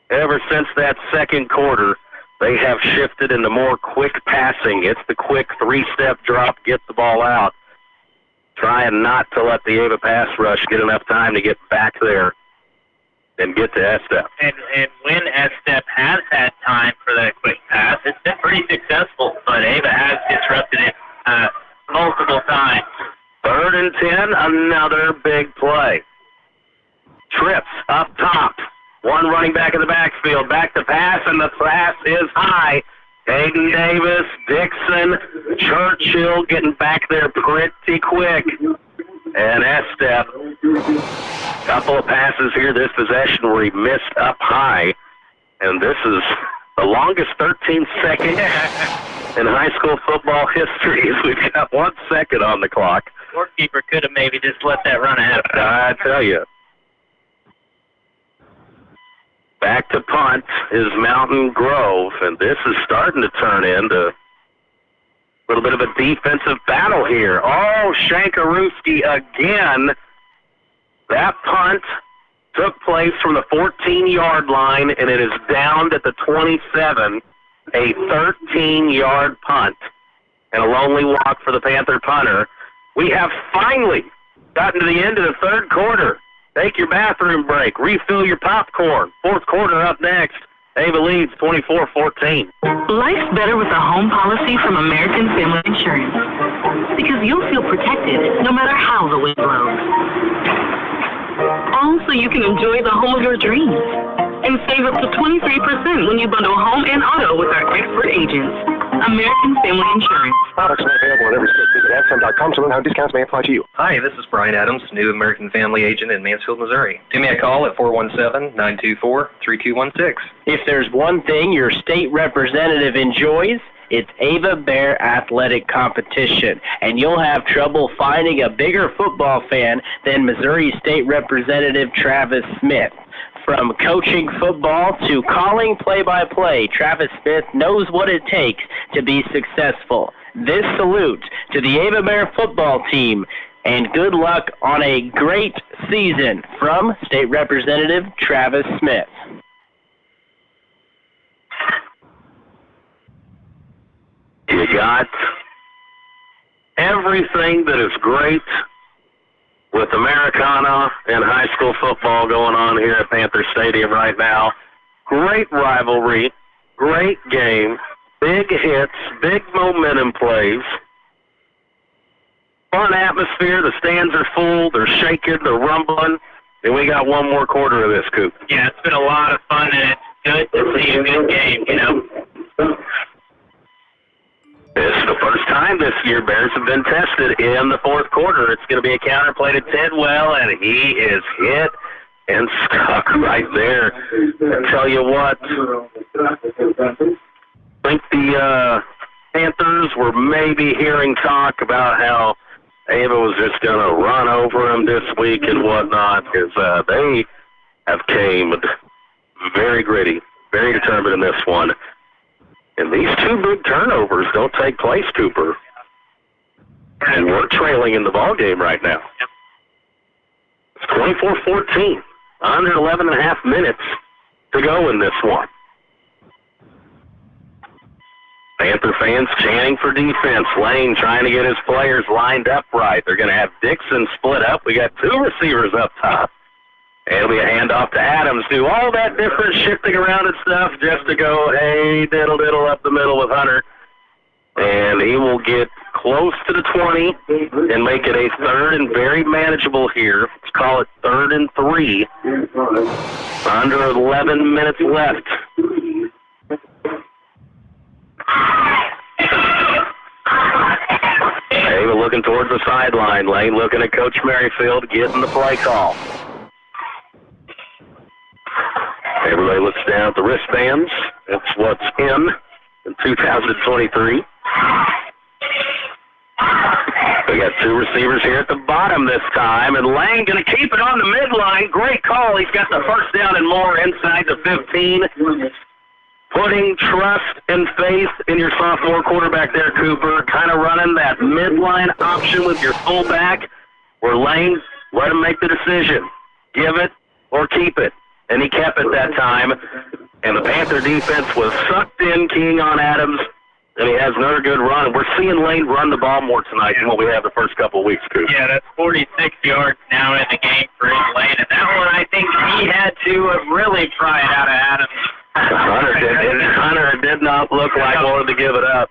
ever since that second quarter, they have shifted into more quick passing? It's the quick 3-step drop, get the ball out, trying not to let the Ava pass rush get enough time to get back there and get to Estep. And when Estep has had time for that quick pass, it's been pretty successful, but Ava has disrupted it multiple times. 3rd and 10, another big play. Trips up top. One running back in the backfield. Back to pass, and the pass is high. Caden Davis, Dixon, Churchill getting back there pretty quick. And Estep, couple of passes here this possession where he missed up high. And this is the longest 13 seconds in high school football history. We've got 1 second on the clock. Scorekeeper could have maybe just let that run ahead of I tell you. Back to punt is Mountain Grove, and this is starting to turn into a little bit of a defensive battle here. Oh, Shankarewski again. That punt took place from the 14-yard line, and it is downed at the 27, a 13-yard punt, and a lonely walk for the Panther punter. We have finally gotten to the end of the third quarter. Take your bathroom break. Refill your popcorn. Fourth quarter up next. Ava leads 24-14. Life's better with a home policy from American Family Insurance. Because you'll feel protected no matter how the wind blows. Also, you can enjoy the home of your dreams. And save up to 23% when you bundle home and auto with our expert agents. American Family Insurance. Products are available in every state. Visit Amazon.com to learn how discounts may apply to you. Hi, this is Brian Adams, new American Family agent in Mansfield, Missouri. Give me a call at 417-924-3216. If there's one thing your state representative enjoys, it's Ava Bear Athletic Competition, and you'll have trouble finding a bigger football fan than Missouri State Representative Travis Smith. From coaching football to calling play-by-play, Travis Smith knows what it takes to be successful. This salute to the Ava Bear football team, and good luck on a great season from State Representative Travis Smith. got everything that is great with Americana and high school football going on here at Panther Stadium right now. Great rivalry, great game, big hits, big momentum plays. Fun atmosphere. The stands are full. They're shaking. They're rumbling. And we got one more quarter of this, Coop. Yeah, it's been a lot of fun, and it's good to see a good game, you know. This is the first time this year Bears have been tested in the fourth quarter. It's going to be a counterplay to Tidwell, and he is hit and stuck right there. I tell you what, I think the Panthers were maybe hearing talk about how Ava was just going to run over him this week and whatnot, because they have came very gritty, very determined in this one. And these two big turnovers don't take place, Cooper. And we're trailing in the ball game right now. It's 24-14, under 11 and a half minutes to go in this one. Panther fans chanting for defense. Lane trying to get his players lined up right. They're going to have Dixon split up. We got two receivers up top. And it'll be a handoff to Adams. Do all that different shifting around and stuff just to go, hey, diddle up the middle with Hunter. And he will get close to the 20 and make it a third and very manageable here. Let's call it 3rd and 3. Under 11 minutes left. Ava looking towards the sideline. Lane looking at Coach Merrifield, getting the play call. Everybody looks down at the wristbands. That's what's in 2023. We got two receivers here at the bottom this time, and Lane going to keep it on the midline. Great call. He's got the first down and more inside the 15. Putting trust and faith in your sophomore quarterback there, Cooper. Kind of running that midline option with your fullback, where Lane let him make the decision. Give it or keep it. And he kept it that time. And the Panther defense was sucked in, keying on Adams. And he has another good run. We're seeing Lane run the ball more tonight than what we have the first couple of weeks, Cooper. Yeah, that's 46 yards now in the game for Lane. And that one, I think he had to really pry it out of Adams. Hunter did not look like wanted to give it up.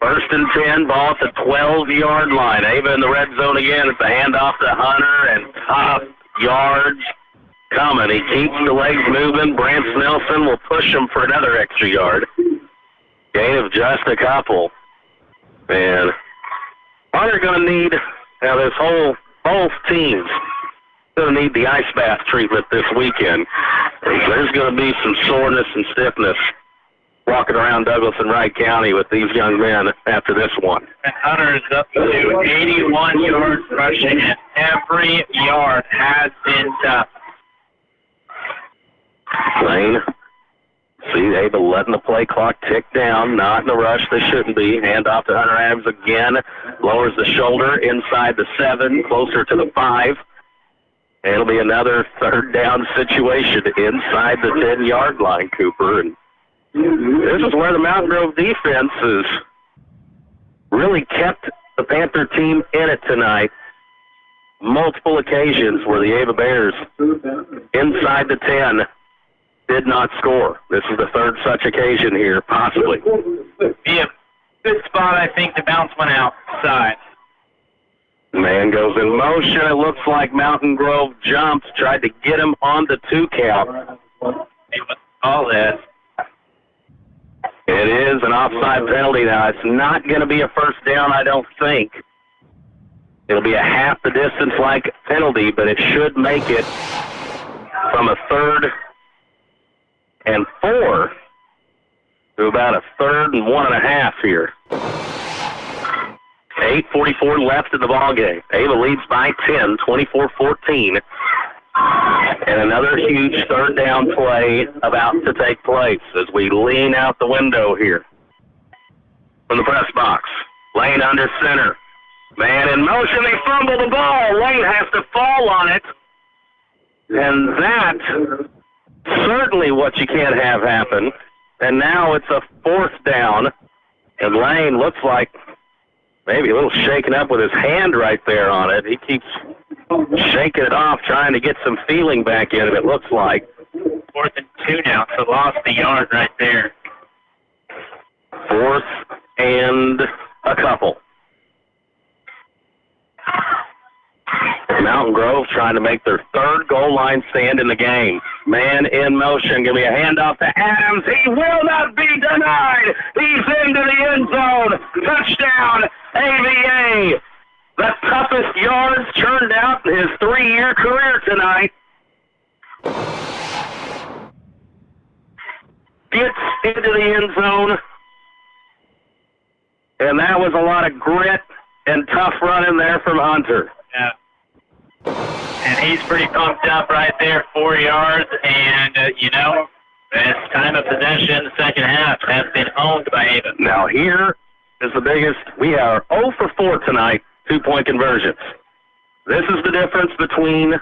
1st and 10, ball at the 12-yard line. Ava in the red zone again. It's a handoff to Hunter, and top yards coming. He keeps the legs moving. Brance Nelson will push him for another extra yard. Gain of just a couple. And Hunter going to need, now this both teams going to need the ice bath treatment this weekend. There's going to be some soreness and stiffness walking around Douglas and Wright County with these young men after this one. And Hunter is up to 81 yards rushing, and every yard has been tough. Lane, see Ava letting the play clock tick down, not in a rush, they shouldn't be. Hand off to Hunter Adams again, lowers the shoulder inside the 7, closer to the 5. And it'll be another 3rd down situation inside the 10-yard line, Cooper. And this is where the Mountain Grove defense has really kept the Panther team in it tonight. Multiple occasions where the Ava Bears inside the 10 did not score. This is the 3rd such occasion here, possibly. Be a good spot, I think, to bounce one outside. Man goes in motion. It looks like Mountain Grove jumped, tried to get him on the 2 count. All that. It is an offside penalty now. It's not going to be a first down, I don't think. It'll be a half the distance like penalty, but it should make it from a 3rd and 4 to about a 3rd and 1.5 here. 8:44 left in the ball game. Ava leads by 10, 24-14. And another huge 3rd down play about to take place as we lean out the window here from the press box. Lane under center. Man in motion. They fumble the ball. Lane has to fall on it. And that certainly what you can't have happen. And now it's a 4th down And Lane looks like maybe a little shaken up with his hand right there on it. He keeps shaking it off, trying to get some feeling back in it, it looks like. 4th and 2 now, so lost the yard right there. 4th and a couple. Mountain Grove trying to make their 3rd goal line stand in the game. Man in motion. Give me a handoff to Adams. He will not be denied. He's into the end zone. Touchdown, AVA. The toughest yards turned out in his 3-year career tonight. Gets into the end zone. And that was a lot of grit and tough running there from Hunter. Yeah. And he's pretty pumped up right there, 4 yards. And, this time of possession in the second half has been owned by Ava. Now here is the biggest. We are 0 for 4 tonight, 2-point conversions. This is the difference between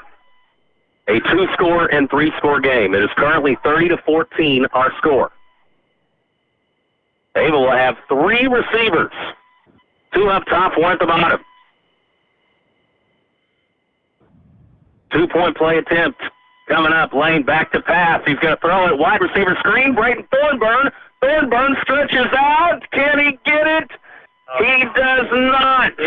a 2-score and 3-score game. It is currently 30-14, our score. Ava will have 3 receivers, 2 up top, 1 at the bottom. 2-point play attempt coming up. Lane back to pass. He's going to throw it. Wide receiver screen. Brayton Thornburn. Thornburn stretches out. Can he get it? He does not.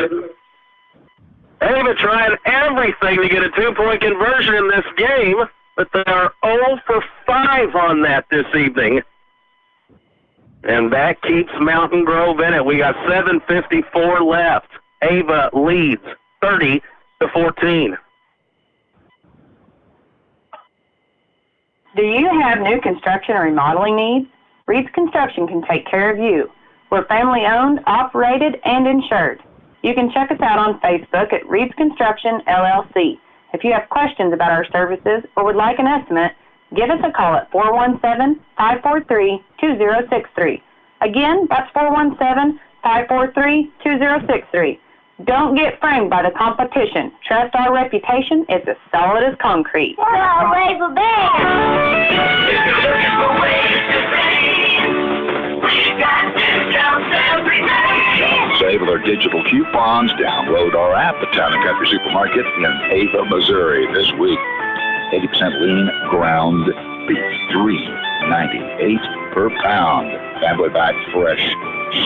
Ava trying everything to get a 2-point conversion in this game, but they are 0 for 5 on that this evening. And that keeps Mountain Grove in it. We got 7:54 left. Ava leads 30-14. Do you have new construction or remodeling needs? Reed's Construction can take care of you. We're family owned, operated, and insured. You can check us out on Facebook at Reed's Construction LLC. If you have questions about our services or would like an estimate, give us a call at 417-543-2063. Again, that's 417-543-2063. Don't get framed by the competition. Trust our reputation. It's as solid as concrete. Wave a band. If you're looking for ways to save, we got discounts every day. Save with our digital coupons. Download our app, the Town and Country Supermarket in Ava, Missouri. This week, 80% lean ground beef, $3.98 per pound. Family back fresh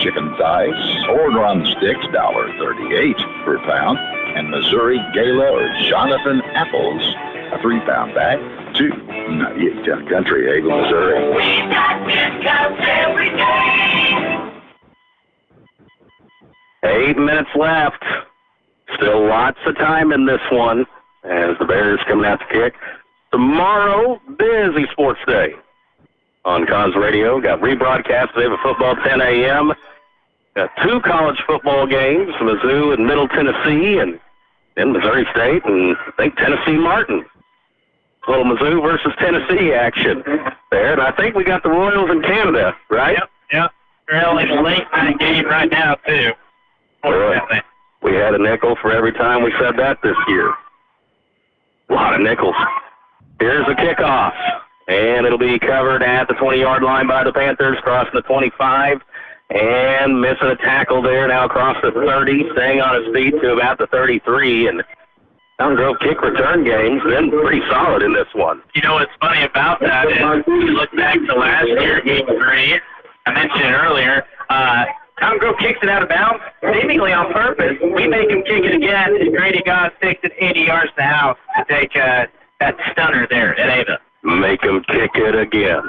chicken thighs, order on sticks, $1.38 per pound. And Missouri Gala or Jonathan apples, a 3-pound bag, $2.98. Town Country, Ava, Missouri. We got discounts every day. 8 minutes left. Still lots of time in this one as the Bears coming out to kick. Tomorrow, busy sports day on Cons Radio. Got rebroadcast today of football 10 a.m. Got 2 college football games, Mizzou and Middle Tennessee, and then Missouri State, and I think Tennessee Martin. A little Mizzou versus Tennessee action there. And I think we got the Royals in Canada, right? Yep. Really late night game right now, too. We had a nickel for every time we said that this year. A lot of nickels. Here's a kickoff. And it'll be covered at the 20-yard line by the Panthers, crossing the 25, and missing a tackle there, now across the 30, staying on his feet to about the 33. And Mountain Grove kick return game's been pretty solid in this one. You know what's funny about that is you look back to last year, Game 3, I mentioned it earlier, Mountain Grove kicks it out of bounds, seemingly on purpose. We make him kick it again, and Grady Goss takes it 80 yards to the house to take that stunner there at Ava. Make him kick it again.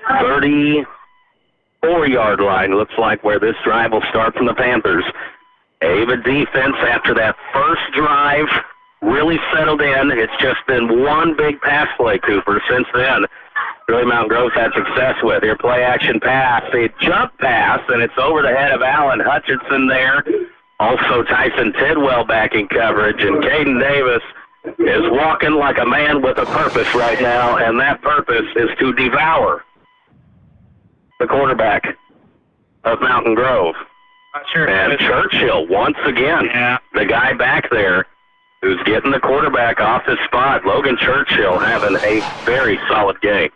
34-yard line looks like where this drive will start from the Panthers. Ava defense after that first drive really settled in. It's just been one big pass play, Cooper, since then. Really Mountain Grove's had success with. Here, play action pass. A jump pass, and it's over the head of Alan Hutchinson there. Also Tyson Tidwell back in coverage, and Caden Davis is walking like a man with a purpose right now, and that purpose is to devour the quarterback of Mountain Grove. And Churchill, once again, the guy back there who's getting the quarterback off his spot, Logan Churchill, having a very solid game.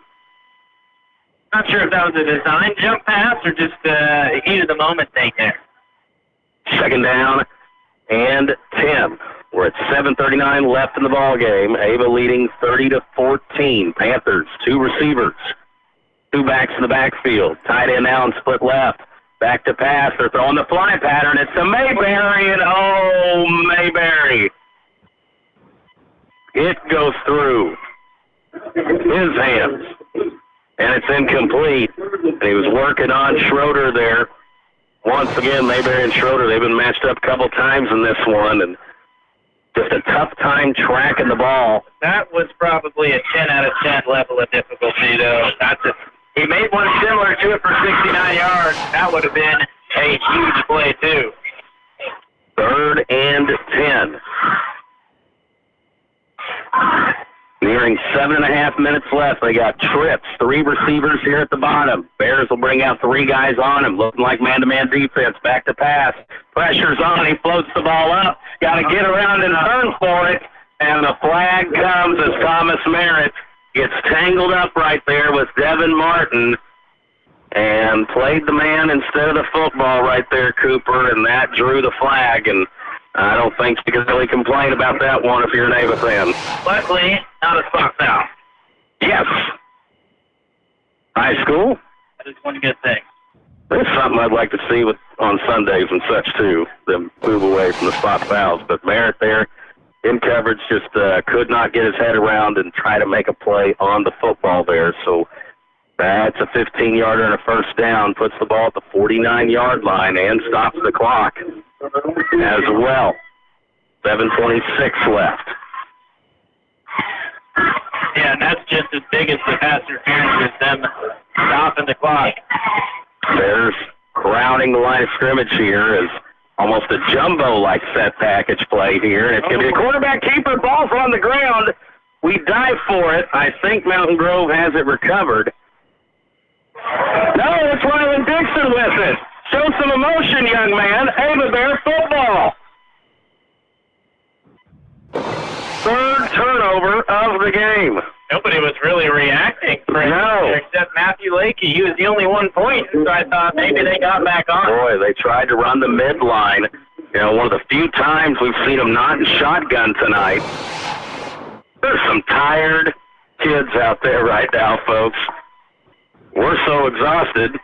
Not sure if that was a design jump pass or just a heat of the moment thing there. Second down and 10. We're at 7:39 left in the ball game. Ava leading 30-14. Panthers, 2 receivers, 2 backs in the backfield. Tight end now and split left. Back to pass. They're throwing the fly pattern. It's to Mayberry, and Mayberry. It goes through his hands, and it's incomplete. And he was working on Schroeder there. Once again, Mayberry and Schroeder, they've been matched up a couple times in this one, and just a tough time tracking the ball. That was probably a 10 out of 10 level of difficulty, though. He made one similar to it for 69 yards. That would have been a huge play, too. 3rd and 10. Nearing 7.5 minutes left. They got trips. 3 receivers here at the bottom. Bears will bring out 3 guys on him, looking like man-to-man defense. Back to pass. Pressure's on. He floats the ball up. Got to get around and turn for it. And the flag comes as Thomas Merritt gets tangled up right there with Devin Martin and played the man instead of the football right there, Cooper, and that drew the flag. And I don't think you can really complain about that one if you're an Ava fan. Luckily, not a spot foul. Yes. High school? That is one good thing. There's something I'd like to see on Sundays and such, too, them move away from the spot fouls. But Merritt there in coverage just could not get his head around and try to make a play on the football there. So that's a 15-yarder and a first down, puts the ball at the 49-yard line and stops the clock as well. 7:26 left. Yeah, and that's just as big as the pass interference as them stopping the clock. Bears crowding the line of scrimmage here as almost a jumbo-like set package play here. And it's going to be a quarterback keeper. Ball's on the ground. We dive for it. I think Mountain Grove has it recovered. No, it's Rylan Dixon with it. Show some emotion, young man. Ava Bear football. 3rd turnover of the game. Nobody was really reacting for him No. except Matthew Lakey. He was the only one point, so I thought maybe they got back on. Boy, they tried to run the midline. You know, one of the few times we've seen them not in shotgun tonight. There's some tired kids out there right now, folks. We're so exhausted.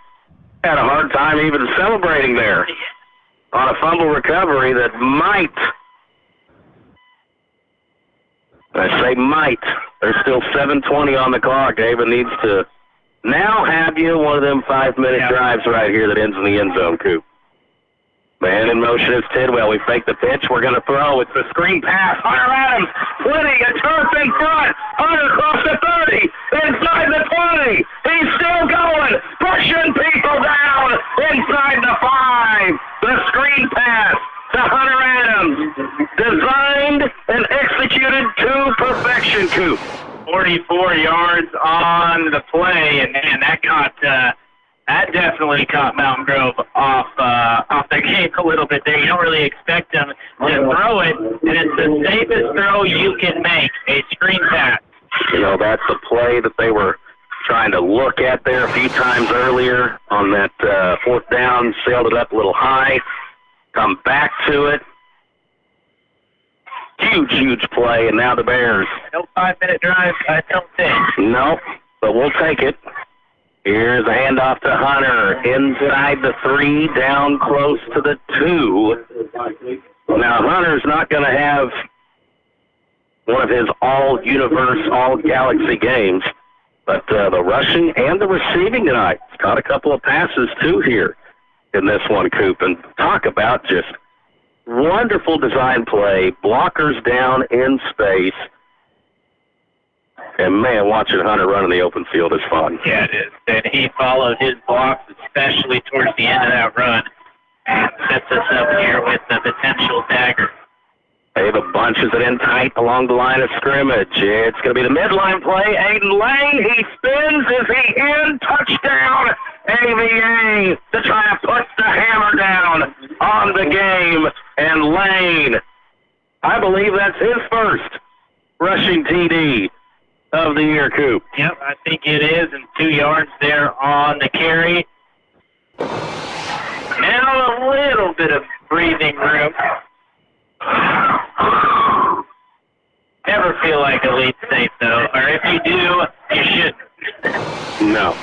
Had a hard time even celebrating there on a fumble recovery that might. I say might. There's still 7:20 on the clock. Ava needs to now have you one of them 5-minute drives right here that ends in the end zone, Coop. Man in motion is Tidwell. We fake the pitch. We're going to throw. It's a screen pass. Hunter Adams splitting a turf in front. Hunter across the 30. Inside the 20. He's still going. Pushing people down. Inside the 5. The screen pass to Hunter Adams. Designed and executed to perfection, Coop. 44 yards on the play, and man, that definitely caught Mountain Grove off the game a little bit there. You don't really expect them to throw it, and it's the safest throw you can make, a screen pass. You know, that's the play that they were trying to look at there a few times earlier on that 4th down, sailed it up a little high, come back to it. Huge play, and now the Bears. No 5-minute drive, I don't think. Nope, but we'll take it. Here's a handoff to Hunter. Inside the 3, down close to the 2. Now, Hunter's not going to have one of his all-universe, all-galaxy games, but the rushing and the receiving tonight. He's caught a couple of passes, too, here in this one, Coop. And talk about just wonderful design play, blockers down in space. And, man, watching Hunter run in the open field is fun. Yeah, it is. And he followed his blocks, especially towards the end of that run, and sets us up here with the potential dagger. Ava bunches it in tight along the line of scrimmage. It's going to be the midline play. Aiden Lane, he spins. Is he in? Touchdown, AVA, to try to put the hammer down on the game. And Lane, I believe that's his first rushing TD of the year, Coop. Yep, I think it is, and 2 yards there on the carry. Now a little bit of breathing room. Never feel like Elite safe, though, or if you do, you shouldn't. No.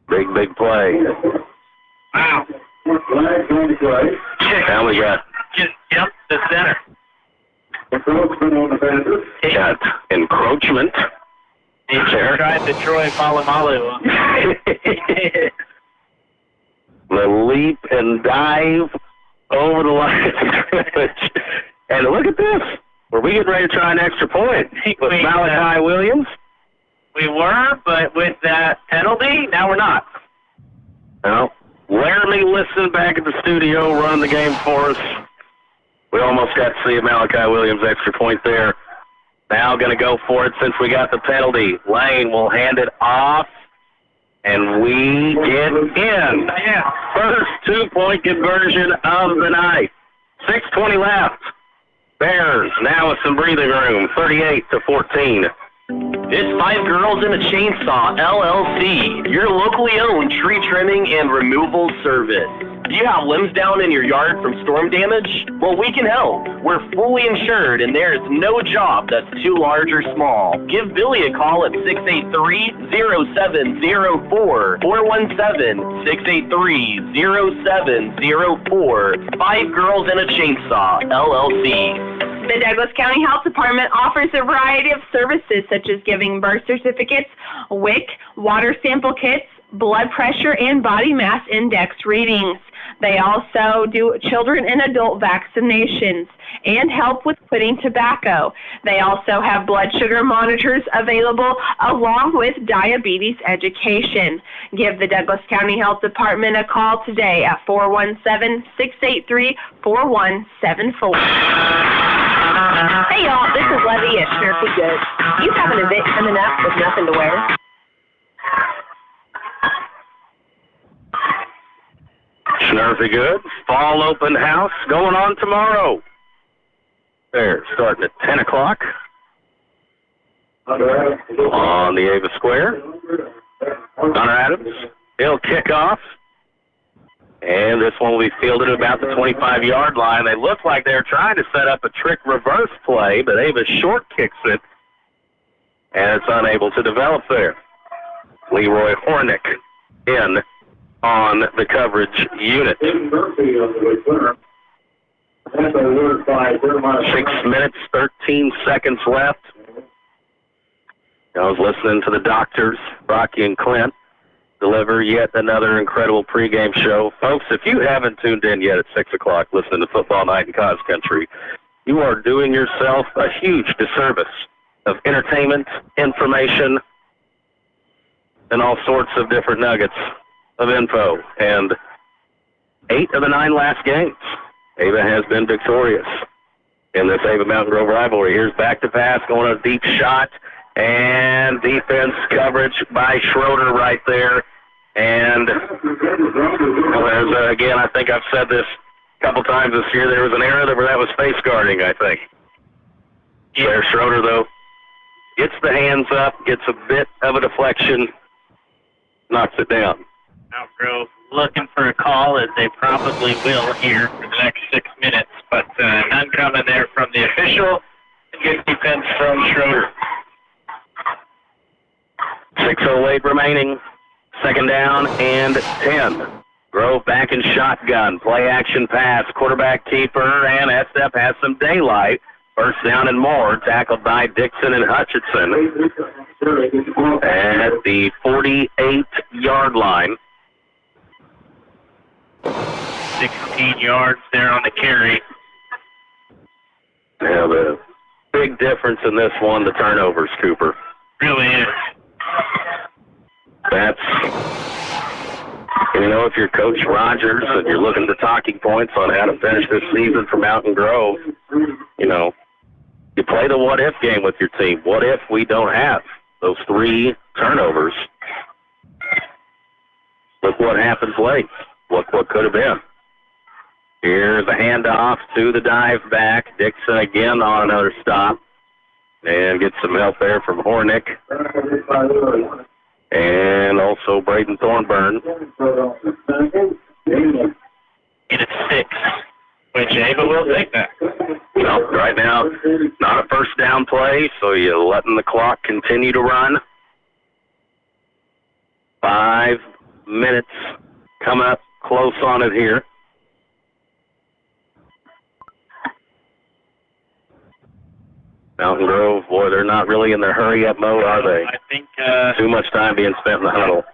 Big play. Wow. Now we got Just jump the center. got encroachment. He tried the Troy Polamalu. The leap and dive over the line of scrimmage. And look at this. Were we getting ready to try an extra point with Malachi Williams? We were, but with that penalty, now we're not. Well, Laramie listened back at the studio, running the game for us. We almost got to see Malachi Williams' extra point there. Now going to go for it since we got the penalty. Lane will hand it off, and we get in. Yeah. First 2-point conversion of the night. 6:20 left. Bears now with some breathing room, 38-14. It's Five Girls and a Chainsaw, LLC, your locally owned tree trimming and removal service. Do you have limbs down in your yard from storm damage? Well, we can help. We're fully insured, and there is no job that's too large or small. Give Billy a call at 683-0704, 417-683-0704. Five Girls and a Chainsaw, LLC. The Douglas County Health Department offers a variety of services such as giving birth certificates, WIC, water sample kits, blood pressure, and body mass index readings. They also do children and adult vaccinations and help with quitting tobacco. They also have blood sugar monitors available along with diabetes education. Give the Douglas County Health Department a call today at 417-683-4174. Hey y'all, this is Levy at Schnurfy Goods. You have an event coming up with nothing to wear? Schnurfy Goods, fall open house going on tomorrow. They're starting at 10 o'clock on the Ava Square. Connor Adams, he'll kick off. And this one will be fielded about the 25-yard line. They look like they're trying to set up a trick reverse play, but Ava short kicks it, and it's unable to develop there. Leroy Hornick in on the coverage unit. 6 minutes, 13 seconds left. I was listening to the doctors, Rocky and Clint, deliver yet another incredible pregame show. Folks, if you haven't tuned in yet at 6 o'clock listening to Football Night in Cause Country, you are doing yourself a huge disservice of entertainment, information, and all sorts of different nuggets of info. And 8 of the 9 last games, Ava has been victorious in this Ava Mountain Grove rivalry. Here's back to pass, going a deep shot, and defense coverage by Schroeder right there. And there's, again, I think I've said this a couple times this year, there was an era where that was face guarding, I think. There, Schroeder, though, gets the hands up, gets a bit of a deflection, knocks it down. Mount Grove looking for a call, as they probably will here for the next 6 minutes, but none coming there from the official. Good defense from Schroeder. 6:08 remaining. Second down and 10. Grove back in shotgun. Play action pass. Quarterback keeper, and SF has some daylight. First down and more. Tackled by Dixon and Hutchinson at the 48-yard line. 16 yards there on the carry. Now the big difference in this one, the turnovers, Cooper. Really is. That's, you know, if you're Coach Rogers and you're looking for talking points on how to finish this season for Mountain Grove, you know, you play the what-if game with your team. What if we don't have those 3 turnovers? Look what happens late. Look what could have been. Here's a handoff to the dive back. Dixon again on another stop. And get some help there from Hornick. And also Braden Thornburn. And it's 6, which Ava will take that. Well, right now, not a first down play, so you're letting the clock continue to run. 5 minutes coming up close on it here. Mountain Grove, boy, they're not really in their hurry-up mode, are they? I think too much time being spent in the huddle.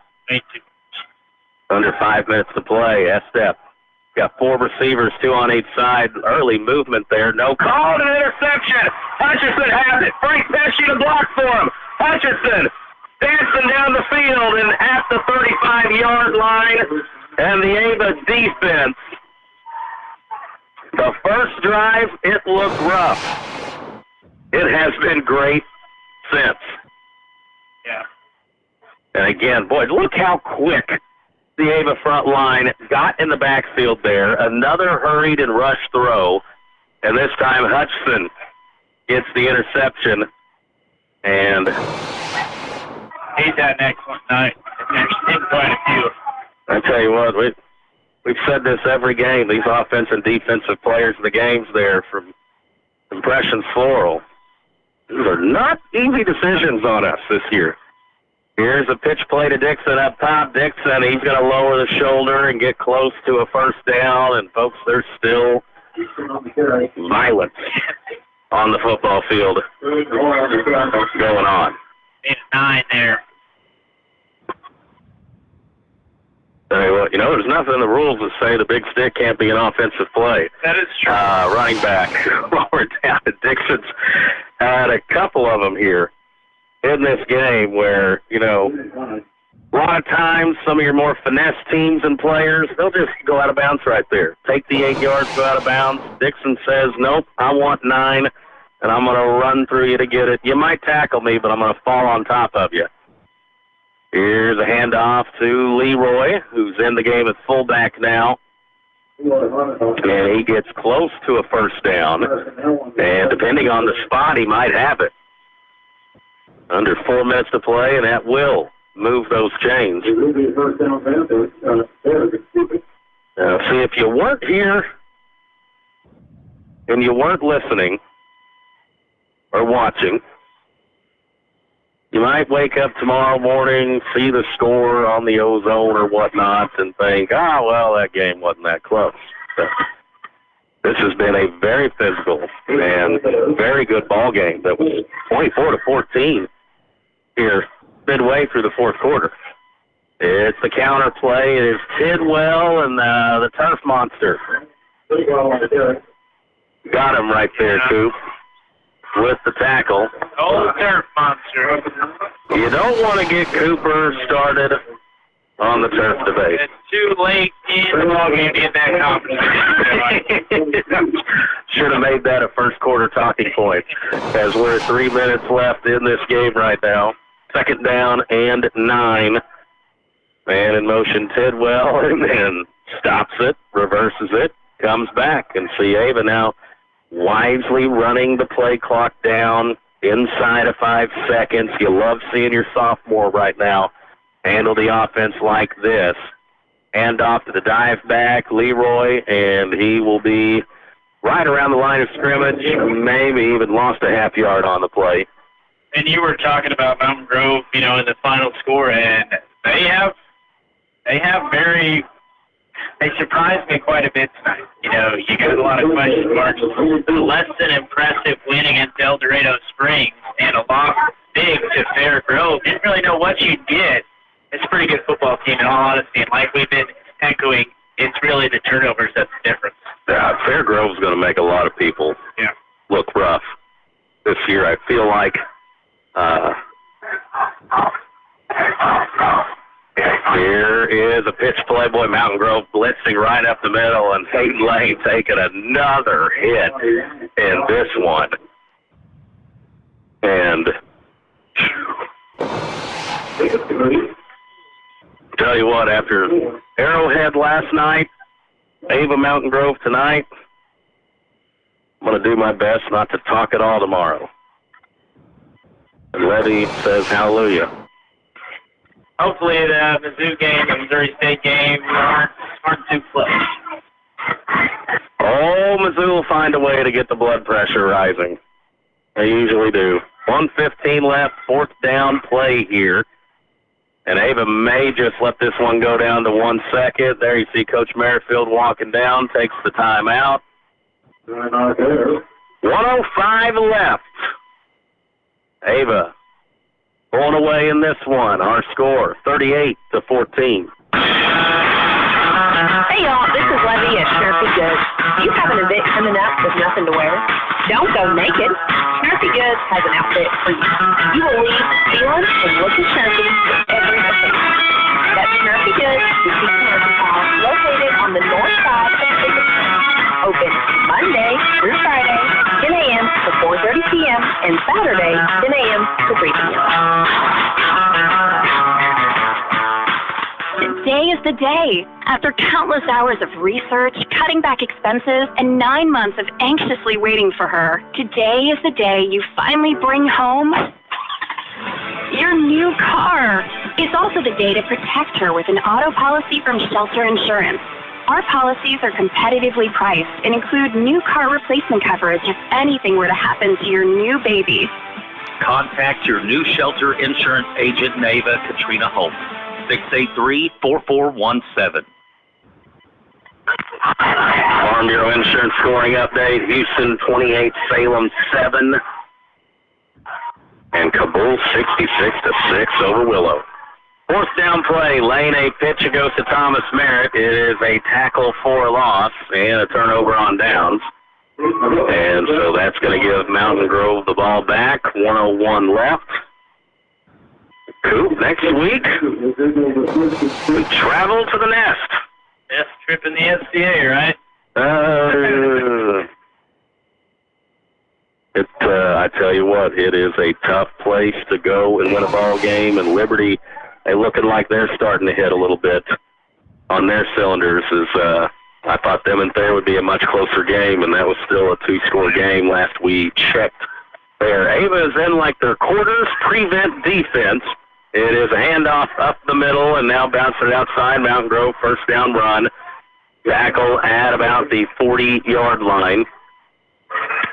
Under 5 minutes to play. S-step. Got 4 receivers, 2 on each side. Early movement there. No call, an interception. Hutcherson has it. Frank Pesci to block for him. Hutcherson dancing down the field and at the 35-yard line. And the Ava defense. The first drive, it looked rough. It has been great since. Yeah. And again, boy, look how quick the Ava front line got in the backfield there. Another hurried and rushed throw. And this time Hutchinson gets the interception. And he's had an excellent night. There's been quite a few. I tell you what, we've said this every game. These offensive and defensive players in the games there from Impressions Floral. These are not easy decisions on us this year. Here's a pitch play to Dixon up top. Dixon, he's going to lower the shoulder and get close to a first down. And, folks, there's still violence on the football field going on. 9 there. Tell you what, there's nothing in the rules that say the big stick can't be an offensive play. That is true. Running back, while we're down at Dixon's, had a couple of them here in this game where, a lot of times some of your more finesse teams and players, they'll just go out of bounds right there. Take the 8 yards, go out of bounds. Dixon says, nope, I want 9, and I'm going to run through you to get it. You might tackle me, but I'm going to fall on top of you. Here's a handoff to Leroy, who's in the game at fullback now. And he gets close to a first down. And depending on the spot, he might have it. Under 4 minutes to play, and that will move those chains. Now, see, if you weren't here and you weren't listening or watching, you might wake up tomorrow morning, see the score on the Ozone or whatnot, and think, well, that game wasn't that close. But this has been a very physical and very good ball game that was 24-14 here midway through the fourth quarter. It's the counter play. It is Tidwell and the Turf Monster. Got him right there, Coop, with the tackle. Oh, Turf Monster. You don't want to get Cooper started on the turf debate. It's too late in the ball game to get that conversation. Should have made that a first quarter talking point, as we're 3 minutes left in this game right now. Second down and 9. Man in motion, Tidwell, and then stops it, reverses it, comes back, and see Ava now wisely running the play clock down inside of 5 seconds. You love seeing your sophomore right now handle the offense like this. Hand off to the dive back, Leroy, and he will be right around the line of scrimmage, maybe even lost a half yard on the play. And you were talking about Mountain Grove, in the final score, and they surprised me quite a bit tonight. You got a lot of question marks. A less than impressive win against El Dorado Springs and a loss big to Fair Grove. Didn't really know what you'd get. It's a pretty good football team, in all honesty, and like we've been echoing, it's really the turnovers that's the difference. Yeah, Fair Grove's going to make a lot of people look rough this year. I feel like here is a pitch play. Boy, Mountain Grove blitzing right up the middle, and Hayden Lane taking another hit in this one. And tell you what, after Arrowhead last night, Ava Mountain Grove tonight, I'm going to do my best not to talk at all tomorrow. And Levy says hallelujah. Hopefully the Mizzou game and Missouri State game aren't too close. Oh, Mizzou will find a way to get the blood pressure rising. They usually do. 1:15 left, fourth down play here. And Ava may just let this one go down to 1 second. There you see Coach Merrifield walking down, takes the timeout. 1:05 left. Ava going away in this one. Our score, 38-14. Hey y'all, this is Levy at Snurfy Goods. Do you have an event coming up with nothing to wear? Don't go naked. Snurfy Goods has an outfit for you. You will leave feeling and looking snurfy with every occasion. That's Snurfy Goods, boutique commercial house, located on the north side of Ticket. Open Monday through Friday, 10 a.m. to 4:30 p.m. and Saturday, 10 a.m. to 3 p.m. Today is the day. After countless hours of research, cutting back expenses, and 9 months of anxiously waiting for her, today is the day you finally bring home your new car. It's also the day to protect her with an auto policy from Shelter Insurance. Our policies are competitively priced and include new car replacement coverage if anything were to happen to your new baby. Contact your new Shelter Insurance agent, Nava Katrina Holmes. 683-4417. Farm Bureau Insurance scoring update. Houston 28, Salem 7. And Kabul 66-6 over Willow. Fourth down play, lane a pitch. It goes to Thomas Merritt. It is a tackle for a loss and a turnover on downs. And so that's going to give Mountain Grove the ball back. 1:01 left. Coop, next week, we travel to the Nest. Best trip in the NCAA, right? I tell you what, it is a tough place to go and win a ball game, and Liberty, they looking like they're starting to hit a little bit on their cylinders. I thought them and Thayer would be a much closer game, and that was still a 2-score game last we checked there. Ava is in like their quarters prevent defense. It is a handoff up the middle and now bouncing it outside. Mountain Grove first down run. Tackle at about the 40-yard line.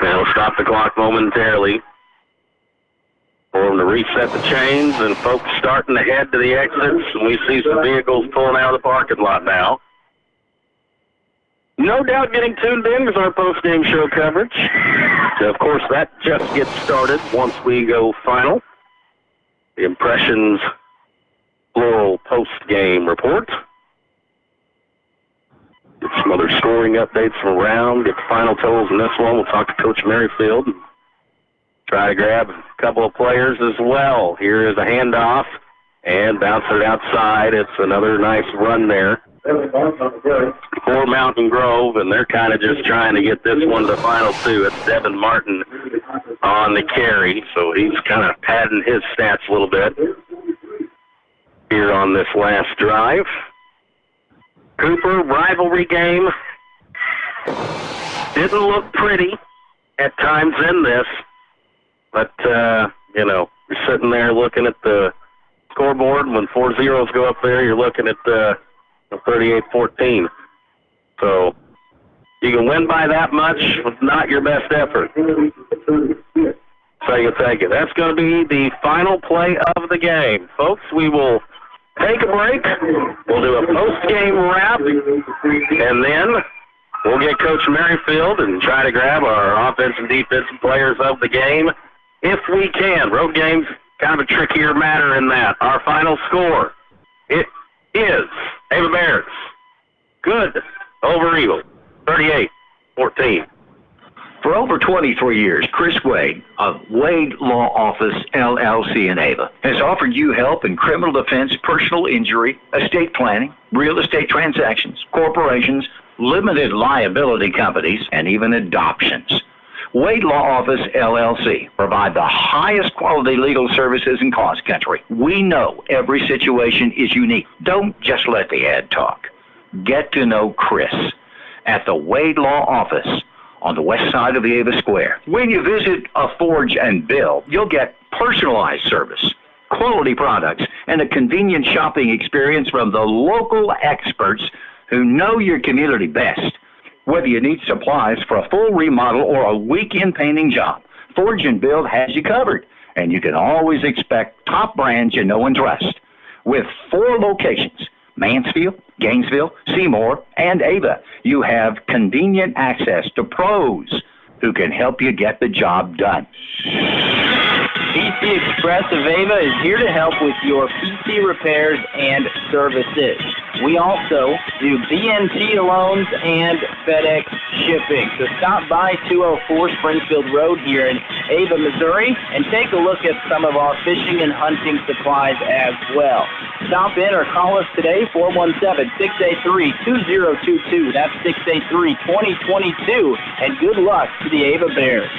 That'll stop the clock momentarily. For them to reset the chains and folks starting to head to the exits. And we see some vehicles pulling out of the parking lot now. No doubt getting tuned in with our post-game show coverage. So of course, that just gets started once we go final. The Impressions Floral post-game report. Get some other scoring updates from around. Get the final totals in this one. We'll talk to Coach Merrifield. Try to grab a couple of players as well. Here is a handoff and bounce it outside. It's another nice run there for Mountain Grove, and they're kind of just trying to get this one to the final two. It's Devin Martin on the carry, so he's kind of padding his stats a little bit here on this last drive. Cooper, rivalry game. Didn't look pretty at times in this, but, you're sitting there looking at the scoreboard. When 4 zeros go up there, you're looking at 38-14. So you can win by that much with not your best effort. So you take it. That's going to be the final play of the game. Folks, we will take a break. We'll do a post-game wrap, and then we'll get Coach Merrifield and try to grab our offensive and defensive players of the game if we can. Road games, kind of a trickier matter in that. Our final score, it is Ava Bears good over Eagle, 38-14. For over 23 years, Chris Wade of Wade Law Office, LLC in Ava, has offered you help in criminal defense, personal injury, estate planning, real estate transactions, corporations, limited liability companies, and even adoptions. Wade Law Office, LLC provide the highest quality legal services in cross country. We know every situation is unique. Don't just let the ad talk. Get to know Chris at the Wade Law Office on the west side of the Ava Square. When you visit a Forge and Bill, you'll get personalized service, quality products, and a convenient shopping experience from the local experts who know your community best. Whether you need supplies for a full remodel or a weekend painting job, Forge and Build has you covered, and you can always expect top brands you know and trust. With 4 locations, Mansfield, Gainesville, Seymour, and Ava, you have convenient access to pros who can help you get the job done. PC Express of Ava is here to help with your PC repairs and services. We also do BNT loans and FedEx shipping. So stop by 204 Springfield Road here in Ava, Missouri, and take a look at some of our fishing and hunting supplies as well. Stop in or call us today, 417-683-2022. That's 683-2022. And good luck to the Ava Bears.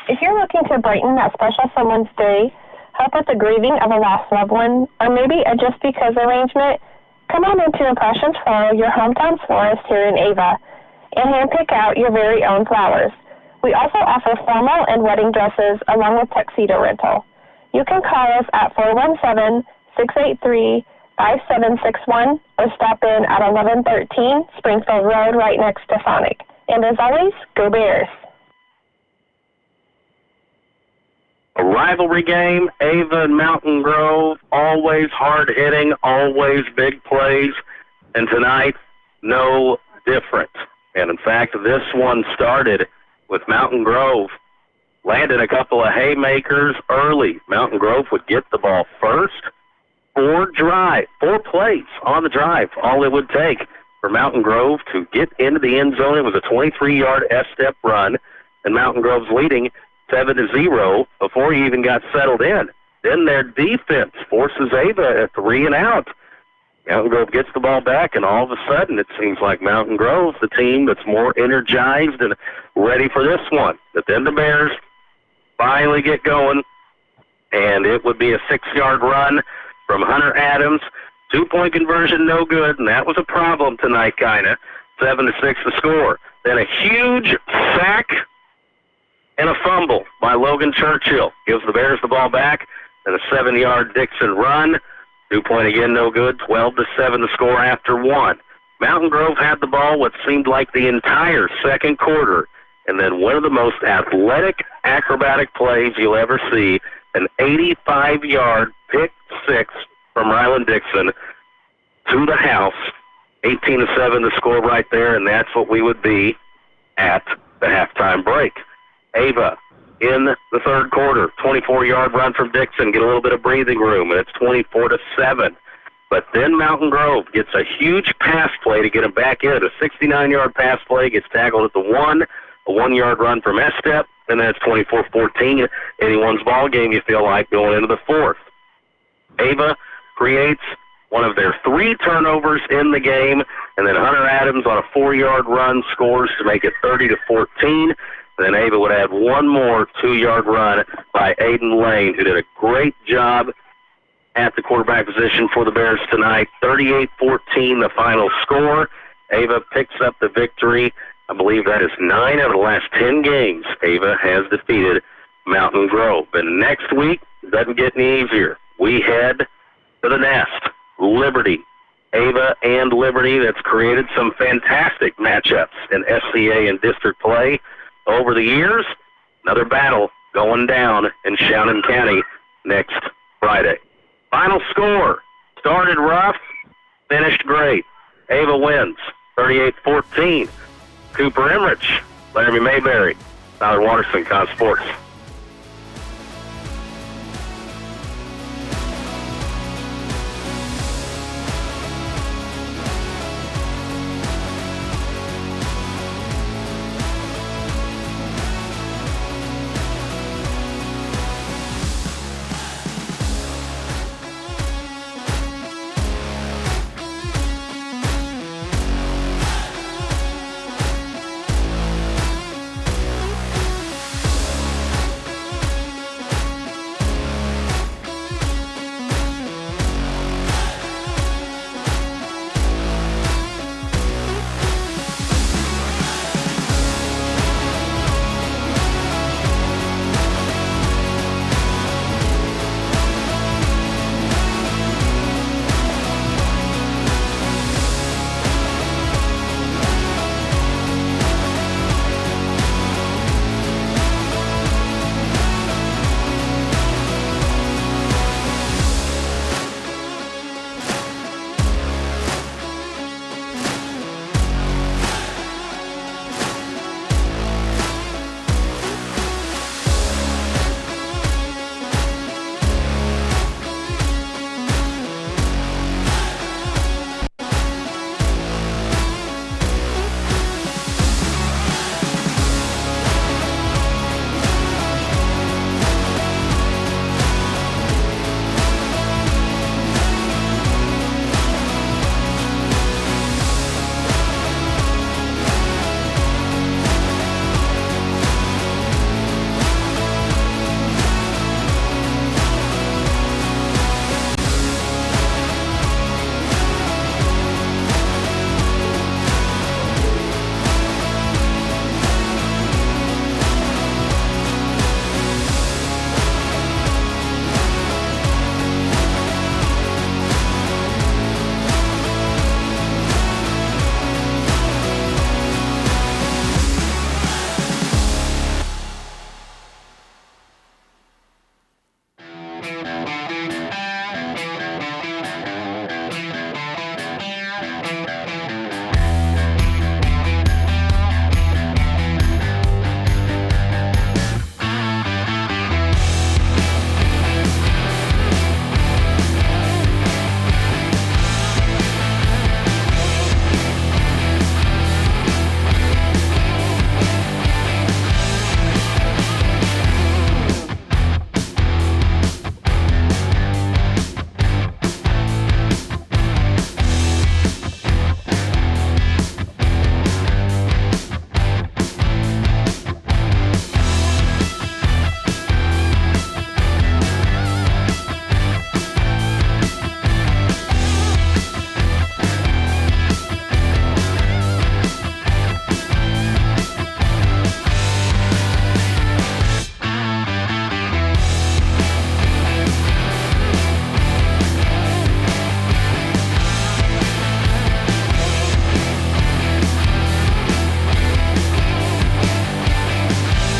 If you're looking to brighten that special someone's day, help with the grieving of a lost loved one, or maybe a just because arrangement, come on into Impressions Floral, your hometown florist here in Ava, and handpick out your very own flowers. We also offer formal and wedding dresses along with tuxedo rental. You can call us at 417-683-5761 or stop in at 1113 Springfield Road right next to Sonic. And as always, go Bears! A rivalry game, Ava and Mountain Grove, always hard-hitting, always big plays, and tonight, no different. And in fact, this one started with Mountain Grove landing a couple of haymakers early. Mountain Grove would get the ball first, 4 plays on the drive, all it would take for Mountain Grove to get into the end zone. It was a 23-yard S-step run, and Mountain Grove's leading 7-0 before he even got settled in. Then their defense forces Ava a 3 and out. Mountain Grove gets the ball back, and all of a sudden it seems like Mountain Grove's the team that's more energized and ready for this one. But then the Bears finally get going, and it would be a 6-yard run from Hunter Adams. 2-point conversion, no good, and that was a problem tonight, kind of. 7-6 the score. Then a huge sack and a fumble by Logan Churchill. Gives the Bears the ball back, and a 7-yard Dixon run. 2-point again, no good. 12-7 the score after 1. Mountain Grove had the ball what seemed like the entire second quarter, and then one of the most athletic, acrobatic plays you'll ever see, an 85-yard pick 6 from Ryland Dixon to the house. 18-7 the score right there, and that's what we would be at the halftime break. Ava in the third quarter, 24-yard run from Dixon, get a little bit of breathing room, and it's 24-7. But then Mountain Grove gets a huge pass play to get him back in. A 69-yard pass play, gets tackled at the 1, a 1-yard run from S-step, and then it's 24-14. Anyone's ball game, you feel like, going into the fourth. Ava creates one of their 3 turnovers in the game, and then Hunter Adams on a 4-yard run scores to make it 30-14. Then Ava would add one more 2-yard run by Aiden Lane, who did a great job at the quarterback position for the Bears tonight. 38-14 the final score. Ava picks up the victory. I believe that is 9 out of the last 10 games Ava has defeated Mountain Grove. And next week, it doesn't get any easier. We head to the Nest, Liberty. Ava and Liberty, that's created some fantastic matchups in SCA and district play over the years. Another battle going down in Shannon County next Friday. Final score, started rough, finished great. Ava wins 38-14. Cooper Emmerich, Laramie Mayberry, Tyler Watterson, Con Sports.